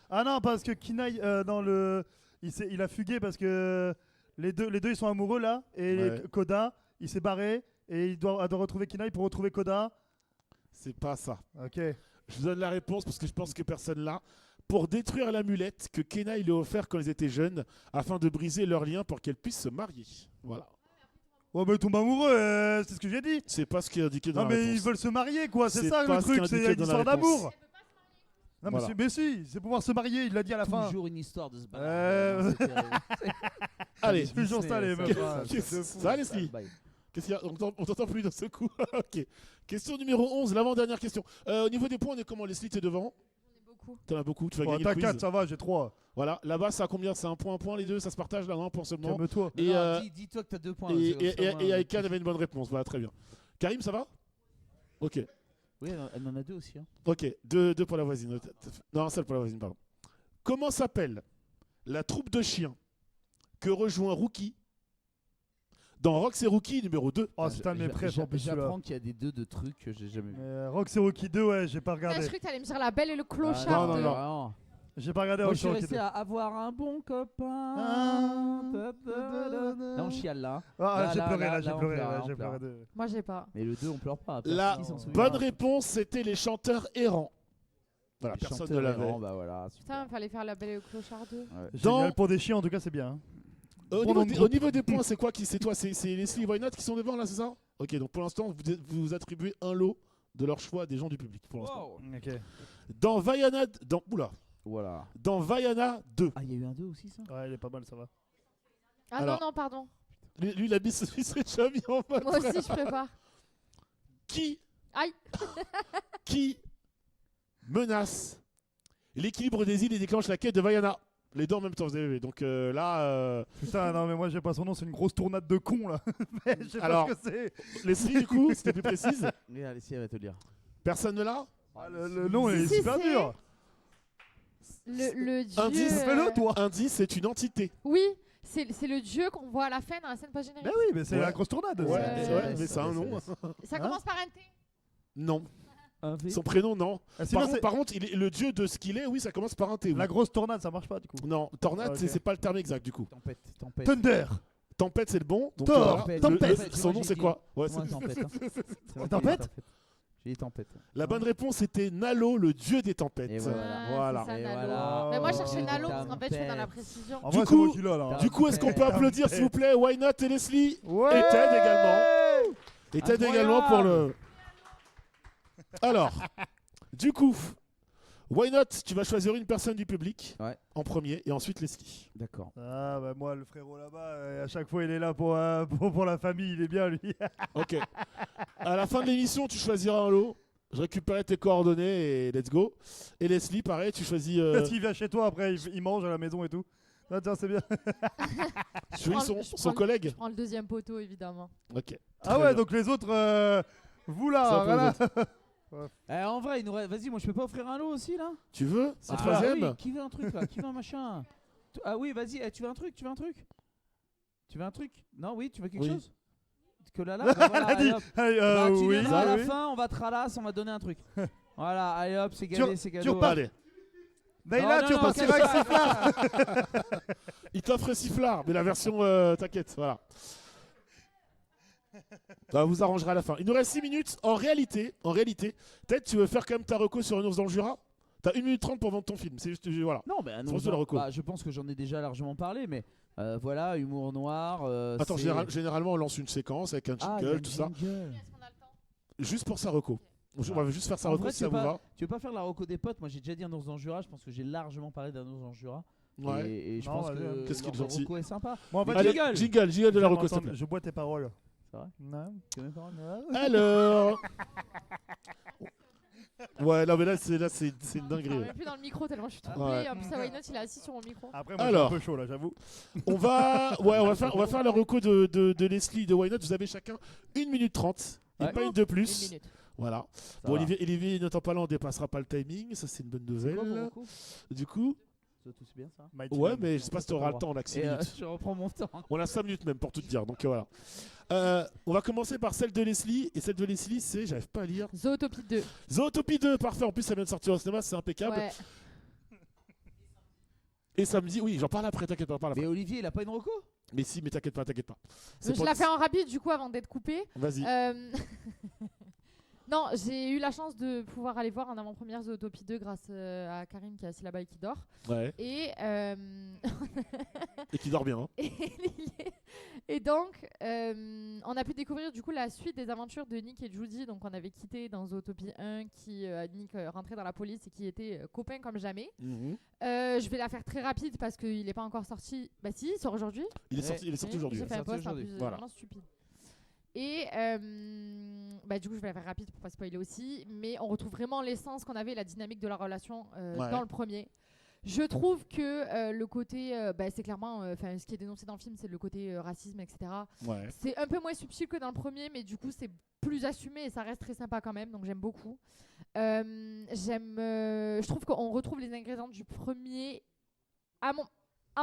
Ah non, parce que Kenai, dans le. Il a fugué parce que les deux ils sont amoureux là. Et Ouais. Koda, il s'est barré. Et elle doit retrouver Kenai pour retrouver Koda. C'est pas ça. Ok. Je vous donne la réponse parce que je pense que personne l'a. Pour détruire l'amulette que Kenai lui a offert quand ils étaient jeunes, afin de briser leur lien pour qu'elles puissent se marier. Voilà. Oh, mais tombe amoureux, c'est ce que j'ai dit. C'est pas ce qui est indiqué dans Non, la mais réponse. ils veulent se marier quoi, c'est C'est ça pas le ce qui est truc, c'est indiqué une dans la histoire réponse. d'amour. Non, Voilà. mais si, c'est pouvoir se marier, il l'a dit à la fin. Toujours une histoire de se battre. Euh, C'est terrible. Allez, C'est toujours ça, les ça, meufs. ça, hein, qu'est-ce- c'est de fou. ça va, Leslie? Bye. Qu'est-ce qu'il y a? On t'entend plus d'un seul coup. Ok. Question numéro 11, l'avant-dernière question. Au niveau des points, on est comment? Leslie, t'es devant? J'en ai beaucoup. T'en as beaucoup, tu vas Bon, gagner t'as le quiz. 4, ça va, j'ai 3. Voilà, là-bas, c'est à combien? C'est un point les deux, ça se partage là, un point seulement. Calme-toi. Et, Non, dis-toi que t'as 2 points. et, c'est- et, c'est au moins- et Aïkan avait une bonne réponse, voilà, très bien. Karim, ça va? Ok. Oui, elle en a 2 aussi. Hein. Ok, deux pour la voisine. Non, un seul pour la voisine, pardon. Comment s'appelle la troupe de chiens que rejoint Rookie dans Rox et Rookie numéro 2? Oh, c'est un de mes préfs en plus celui-là. J'apprends qu'il y a des 2 de trucs que j'ai jamais vu. Rock Rocky 2, ouais, j'ai pas Ah, je regardé. croyais que t'allais me dire La Belle et le Ah, Clochard. non, de- non. vraiment. J'ai pas regardé Moi, Rock je suis Rocky resté 2. à avoir un bon copain. Ah. Là, on chiale là. Ah, j'ai Là, pleuré là, là, j'ai là, on pleuré pleure, là, on j'ai pleure. pleuré de. Moi, j'ai pas. Mais le 2, on pleure pas. La Personne s'en souvient. bonne réponse, c'était les chanteurs errants. Voilà, Les personne ne chanteurs l'avait. errants, bah voilà, super. Putain, fallait faire La Belle et le Clochard 2. Ouais. Génial pour des chiens, en tout cas, c'est bien. hein. Au Bon, niveau, donc, des, au niveau des points, c'est quoi qui c'est toi? C'est Leslie et Why Not qui sont devant là, c'est ça? Ok, donc pour l'instant, vous attribuez un lot de leur choix à des gens du public. Pour l'instant. Wow. Ok. Dans Vaiana, Voilà. dans Vaiana 2. Ah, il y a eu un 2 aussi, ça? Ouais, il est pas mal, ça va. Ah Alors. non, pardon. Lui, il a mis il serait déjà mis en mode. Moi aussi, je prépare. Qui Aïe. qui menace l'équilibre des îles et déclenche la quête de Vaiana? Les deux en même temps, vous avez vu. Donc là, Putain, non, mais moi, j'ai pas son nom, c'est une grosse tournade de con là. Mais je sais Alors. pas ce que c'est. Leslie, du coup, c'était plus précise. Mais allez, si, elle va te le dire. Personne ne l'a? Ah, le nom est Si, super c'est- dur. Le dieu. Indice, fais-le, toi. Indice, c'est une entité. Oui, c'est le dieu qu'on voit à la fin dans la scène post-générique. Mais oui, mais c'est Ouais. la grosse tournade. Ouais, Ouais, mais ça a un nom. Ça Hein commence par un T. Non. Un V. Son prénom, non. Ah, sinon, c'est Par contre, il est le dieu de ce qu'il est, oui, ça commence par un T. oui. la grosse tournade, ça marche pas du coup. Non, tornade, Ah, ok. c'est pas le terme exact du coup. Tempête. Thunder. Tempête, c'est le bon. Donc, Thor, voilà. Tempête. Son nom, c'est quoi? Ouais, Moi, c'est- tempête. Hein. C'est moi qui ai dit Tempête J'ai dit tempête. La bonne réponse c'était Nalo, le dieu des tempêtes. Et voilà. Ah, Voilà. c'est ça, Et Nalo. voilà. Mais moi, je cherchais Dieu Nalo des parce qu'en fait, je fais dans la tempêtes. précision. En Du vrai, c'est coup- moi qui l'ai là. Du coup, est-ce qu'on peut applaudir s'il vous plaît Why Not et Leslie Ouais. Et Ted également. Et Ted Incroyable. également pour le. Alors, du coup, Why Not, tu vas choisir une personne du public Ouais. en premier et ensuite Leslie. D'accord. Ah bah moi le frérot là-bas, à chaque fois il est là pour la famille, il est bien lui. Ok. À la fin de l'émission, tu choisiras un lot. Je récupérerai tes coordonnées et let's go. Et Leslie, pareil, tu choisis. Parce qu'il vient chez toi après, il mange à la maison et tout. Ah tiens c'est bien. Tu choisis prends- son, je son prends- collègue. Je prends le deuxième poteau, évidemment. Ok. Ah Très ouais bien. donc les autres, vous Ça là, pour voilà. Eh, en vrai, il nous reste- vas-y, moi je peux pas offrir un lot aussi là? Tu veux? C'est le Ah troisième. oui, qui veut un truc là? Qui veut un machin? Ah oui, vas-y, tu veux un truc? Tu veux un truc? Tu veux un truc? Non, oui, tu veux quelque Oui. chose? Que là, bah voilà, Elle a dit, allez, hop. allez, Bah, tu oui, viendras à la oui. fin, on va te ralasse, on va te donner un truc. Voilà, allez hop, c'est Tu- gagné, c'est tu cadeau. repars. Allez. Naïla, Non, tu non, repartiras non, avec Sifflard. Il t'offre Sifflard, mais la version t'inquiète, voilà. Ça vous arrangera à la fin. Il nous reste 6 minutes. En réalité, peut-être tu veux faire quand même ta reco sur Un ours dans le Jura. T'as 1 minute 30 pour vendre ton film. C'est juste, voilà. Non, mais C'est juste la reco. je pense que j'en ai déjà largement parlé, mais voilà, humour noir. Attends, c'est- généralement on lance une séquence avec un Ah, jingle, il y a un tout ça. jingle. Est-ce qu'on a le temps? Juste pour sa reco. On va juste faire sa En reco vrai, si ça vous va. Tu veux pas faire la reco des potes? Moi, j'ai déjà dit un ours dans le Jura. Je pense que j'ai largement parlé d'un ours dans le Jura. Ouais. Et je Non, pense vas-y, que qu'est-ce qu'il est leur gentil. reco est sympa. Moi en fait, Mais Allez, jingle. jingle de la j'aime reco, s'il te entendre, plaît. je bois tes paroles. C'est vrai? Non. Tu connais pas? Alors. Ouais, non, mais là, c'est une Je dinguerie. parle Ouais. même plus dans le micro tellement je suis trop Ouais. En plus, Why Not, il est assis sur mon micro. Après, moi, Alors. j'ai un peu chaud là, j'avoue. On va faire le reco de Leslie de Why Not. Vous avez chacun 1 minute 30 et Ouais. pas une de Une plus. minute. Voilà. Ça Bon, va. Olivier n'étant pas là, on dépassera pas le timing. Ça, c'est une bonne C'est quoi, nouvelle. pour le Du coup, c'est bien ça. Mighty ouais, Man. mais je sais pas si tu auras le temps. On a que 6 Et minutes. je reprends mon temps. On a 5 minutes même pour tout te dire. Donc voilà. On va commencer par celle de Leslie. Et celle de Leslie, c'est, j'arrive pas à lire. Zootopie 2. Zootopie 2, parfait. En plus, ça vient de sortir au cinéma, c'est impeccable. Ouais. Et samedi, oui, j'en parle après, t'inquiète pas, Mais Olivier, il a pas une reco? Mais si, mais t'inquiète pas. Je la fais en rapide du coup avant d'être coupée. Vas-y. Non, j'ai eu la chance de pouvoir aller voir en avant-première Zootopie 2 grâce à Karine qui est assise là-bas et qui dort. Ouais. Et, Et qui dort bien. Hein. et donc, on a pu découvrir du coup la suite des aventures de Nick et Judy. Donc, on avait quitté dans Zootopie 1 qui Nick rentrait dans la police et qui était copain comme jamais. Mhm. Je vais la faire très rapide parce qu'il n'est pas encore sorti. Bah si, il sort aujourd'hui. Il est sorti Oui, aujourd'hui. J'ai ouais. fait un sorti post en aujourd'hui. plus, Voilà. vraiment stupide. Et du coup, je vais la faire rapide pour pas spoiler aussi. Mais on retrouve vraiment l'essence qu'on avait, la dynamique de la relation Ouais. dans le premier. Je trouve que le côté, c'est clairement, ce qui est dénoncé dans le film, c'est le côté racisme, etc. Ouais. C'est un peu moins subtil que dans le premier, mais du coup, c'est plus assumé et ça reste très sympa quand même. Donc j'aime beaucoup. Je trouve qu'on retrouve les ingrédients du premier. À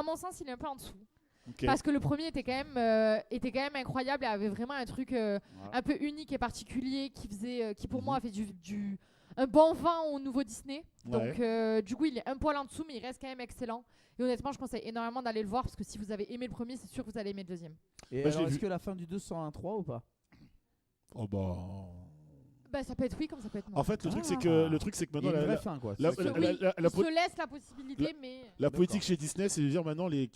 mon sens, il est un peu en dessous. Ok. Parce que le premier était quand même incroyable et avait vraiment un truc un peu unique et particulier qui pour moi a fait un bon vent au nouveau Disney. Ouais. Donc du coup il est un poil en dessous mais il reste quand même excellent. Et honnêtement je conseille énormément d'aller le voir parce que si vous avez aimé le premier c'est sûr que vous allez aimer le deuxième. Et Moi, je alors, l'ai est-ce vu. que la fin du 2 sent un 3 ou pas? Oh bah. Bah ça peut être oui comme ça peut être non. En fait, le truc c'est que Il y maintenant a une vraie la, fin quoi. la- C'est la- ça. Oui, la- il se laisse la possibilité mais... la politique D'accord. chez Disney, c'est de dire maintenant les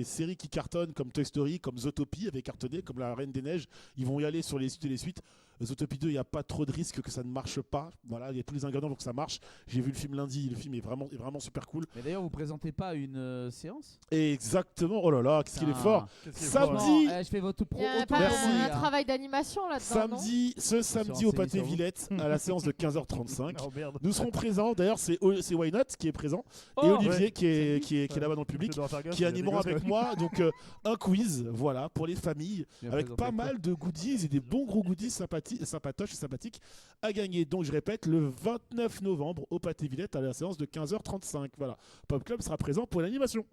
séries qui cartonnent comme Toy Story, comme Zootopie avait cartonné, comme La Reine des Neiges, ils vont y aller sur les suites et les suites. Zootopie 2, il n'y a pas trop de risque que ça ne marche pas. Voilà, il y a tous les ingrédients pour que ça marche. J'ai vu le film lundi, le film est vraiment super cool. Mais d'ailleurs, vous présentez pas une séance? Et exactement, oh là là, qu'est-ce qu'il est Putain. fort. Qu'est-ce qu'il est Samedi. fort, Non, je fais votre pro Il y a auto. pas Merci. un travail d'animation là-dedans, non Ce samedi au renseigner Pâté sur vous. Villette à la séance de 15h35. hein. Oh merde. Nous serons présents, d'ailleurs c'est Why Not qui est présent Oh, et Olivier ouais. qui est là-bas dans le public, Je dois faire gaffe, qui il y a des animeront gosses, avec quand moi donc un quiz, voilà, pour les familles, Bien avec présenté, pas quoi. mal de goodies et des bons gros goodies sympatoches et sympathiques à gagner. Donc je répète, le 29 novembre au Pâté Villette à la séance de 15h35. Voilà, Pop Club sera présent pour l'animation.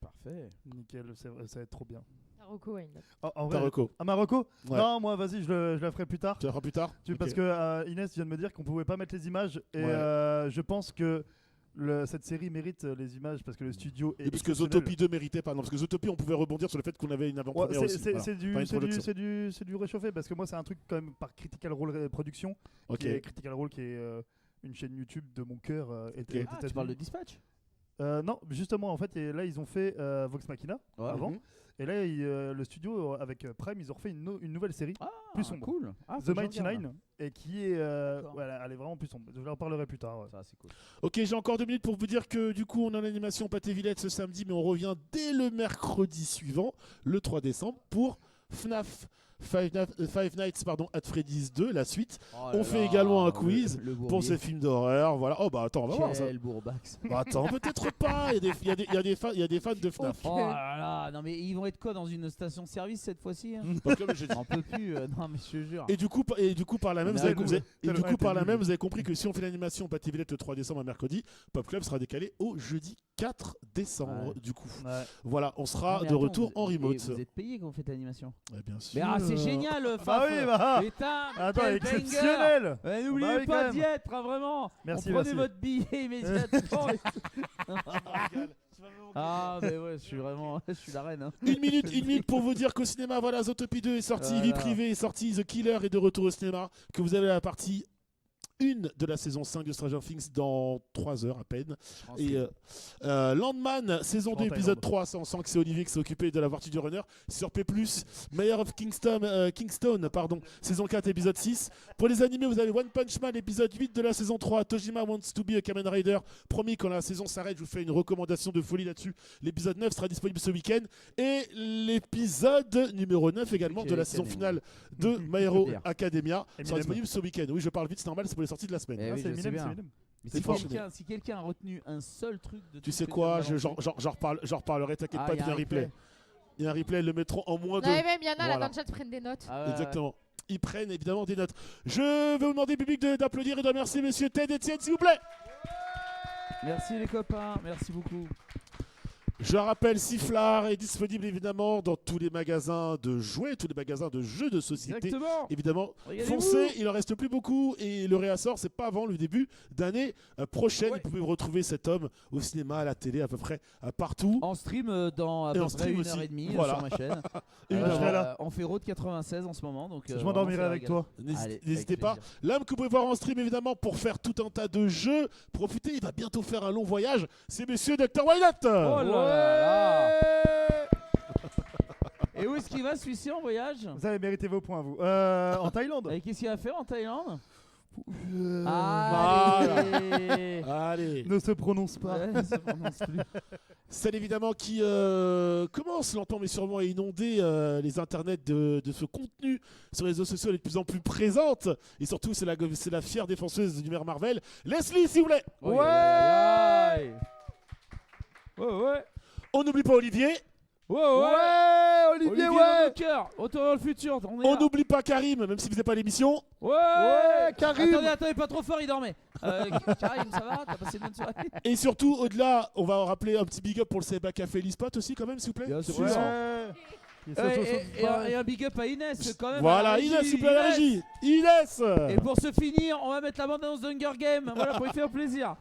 Parfait. Nickel, ça va être trop bien. Taroko, Why Not. En Ta vrai, reco. à Marocco Ouais. Non, moi, vas-y, je la ferai plus tard. Tu la feras plus tard. Ok. Parce que Inès vient de me dire qu'on pouvait pas mettre les images et Ouais. je pense que cette série mérite les images parce que le studio est Et parce que exceptionnel. Zootopie 2 méritait, pardon, parce que Zootopie on pouvait rebondir sur le fait qu'on avait une Ouais, avant-première aussi. c'est Voilà. c'est du, Pas une c'est du- production. c'est du réchauffé parce que moi c'est un truc quand même par Critical Role Production Ok. qui est Critical Role qui est une chaîne YouTube de mon cœur Ok. Ah, tu parles de Dispatch? Non, justement en fait et là ils ont fait Vox Machina Ouais. avant Mhm. et là le studio avec Prime ils ont refait une nouvelle série Ah, plus sombre. cool. Ah, faut The que je Mighty regarde, Nine et qui est D'accord. voilà, elle est vraiment plus sombre. Je leur parlerai plus tard. Ouais. là. Ça, c'est cool. Ok, j'ai encore 2 minutes pour vous dire que du coup on a l'animation Pâté Villette ce samedi, mais on revient dès le mercredi suivant, le 3 décembre, pour FNAF Five Nights at Freddy's 2, la suite. Oh On là fait là, également un le- quiz le pour bourbier. ces films d'horreur. Voilà. Oh bah attends, on va voir ça. Quel bourbax. Bah attends, peut-être pas. Il y a des fans de FNAF. Oh là là, non mais ils vont être quoi dans une station-service cette fois-ci hein? Parce que, comme j'ai dit. J'en peux plus, non mais je te jure. Et du coup, par là même, Mais vous avez, à vous avez- nous, et du ouais, coup, par t'es là nul. même, vous avez compris que si on fait l'animation Pâté Villette le 3 décembre à mercredi, Pop Club sera décalé au jeudi 4 décembre. Ouais. Du coup, Ouais. voilà, on sera Ah, mais de attends, retour vous- en et remote. Vous êtes payé quand vous faites l'animation? Ouais, bien sûr. Mais ah c'est génial Bah Faf. oui, bah Putain, attends, quel banger. exceptionnel. N'oubliez Bah oui, quand pas même. d'y être, hein, vraiment. Merci, Prenez merci. votre billet immédiatement. Ah mais ouais, je suis la reine. Hein. Une minute pour vous dire qu'au cinéma, voilà, Zootopie 2 est sorti, Voilà. Vie privée est sorti, The Killer est de retour au cinéma, que vous avez la partie 1 de la saison 5 de Stranger Things dans 3 heures à peine. Et Landman, saison 2, épisode 3, ça on sent que c'est Olivier qui s'est occupé de la partie du runner. Sur P+, Mayor of Kingstone, saison 4, épisode 6. Pour les animés, vous avez One Punch Man, épisode 8 de la saison 3, Tojima Wants to be a Kamen Rider. Promis, quand la saison s'arrête, je vous fais une recommandation de folie là-dessus. L'épisode 9 sera disponible ce week-end. Et l'épisode numéro 9 également de la saison finale de My Hero Academia sera disponible ce week-end. Oui, je parle vite, c'est normal, c'est pour les sorties de la semaine. Eh oui, c'est je sais Eminem, bien. c'est Eminem. Mais si quelqu'un a retenu un seul truc de Tu tout sais ce que quoi, tu viens de j'en reparlerai, t'inquiète Ah, pas, y a il y a un replay. Il y a un replay, ils le mettront en moins 2. Non, et même Yana, là, Voilà. dans le chat, prennent des notes. Ah ouais, Exactement. Ils prennent évidemment des notes. Je vais vous demander, public, d'applaudir et de remercier monsieur Ted Etienne, s'il vous plaît. Merci les copains, merci beaucoup. Je rappelle, Sifflard est disponible évidemment dans tous les magasins de jouets, tous les magasins de jeux de société. Exactement. Évidemment, Regardez-vous. foncez, il en reste plus beaucoup et le réassort, c'est pas avant le début d'année prochaine. Ouais. Vous pouvez retrouver cet homme au cinéma, à la télé, à peu près partout. En stream dans à Et peu en près stream 1h30 aussi. Voilà. sur ma chaîne. Évidemment. je serai là. On fait Road 96 en ce moment, donc Je m'endormirai avec toi. N'hésitez pas. L'âme que vous pouvez voir en stream évidemment pour faire tout un tas de jeux. Profitez, il va bientôt faire un long voyage. C'est monsieur Dr. Wynette. Oh là là. Et où est-ce qu'il va celui-ci en voyage? Vous avez mérité vos points, vous. En Thaïlande. Et qu'est-ce qu'il va faire en Thaïlande? Allez. Allez. Ne se prononce pas. Ouais, ça prononce plus. Celle évidemment qui commence lentement mais sûrement à inonder les internets de ce contenu sur les réseaux sociaux, elle est de plus en plus présente. Et surtout, c'est la fière défenseuse du maire Marvel. Leslie, s'il vous plaît. Ouais. Ouais. On n'oublie pas Olivier. Ouais, Olivier, dans ouais. nos cœurs. Retour dans le futur. On est On là. n'oublie pas Karim, même s'il faisait pas l'émission. Ouais, Karim. Attendez, pas trop fort, il dormait. Karim, ça va? T'as passé une bonne soirée? Et surtout, au-delà, on va rappeler un petit big up pour le CBA Café l'e-spot aussi, quand même, s'il vous plaît. Bien sûr. Ouais. Et un big up à Inès quand même. Voilà, à la régie. Inès, s'il vous plaît, à la régie. Inès. Et pour se finir, on va mettre la bande-annonce d'Hunger Game. Voilà, pour y faire plaisir.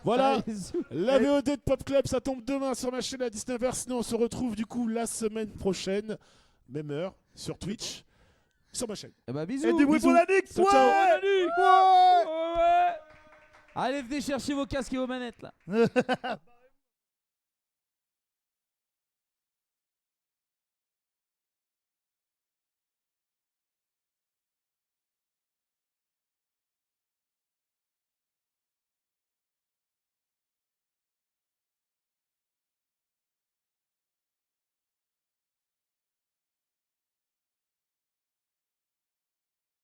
Voilà. Allez, bisous. La VOD de Pop Club, ça tombe demain sur ma chaîne à 19h. Sinon, on se retrouve du coup la semaine prochaine, même heure, sur Twitch, sur ma chaîne. Eh bah, bisous. Et du bruit pour Bisous. la Nix. Ciao, ciao. Ouais. Allez, venez chercher vos casques et vos manettes là.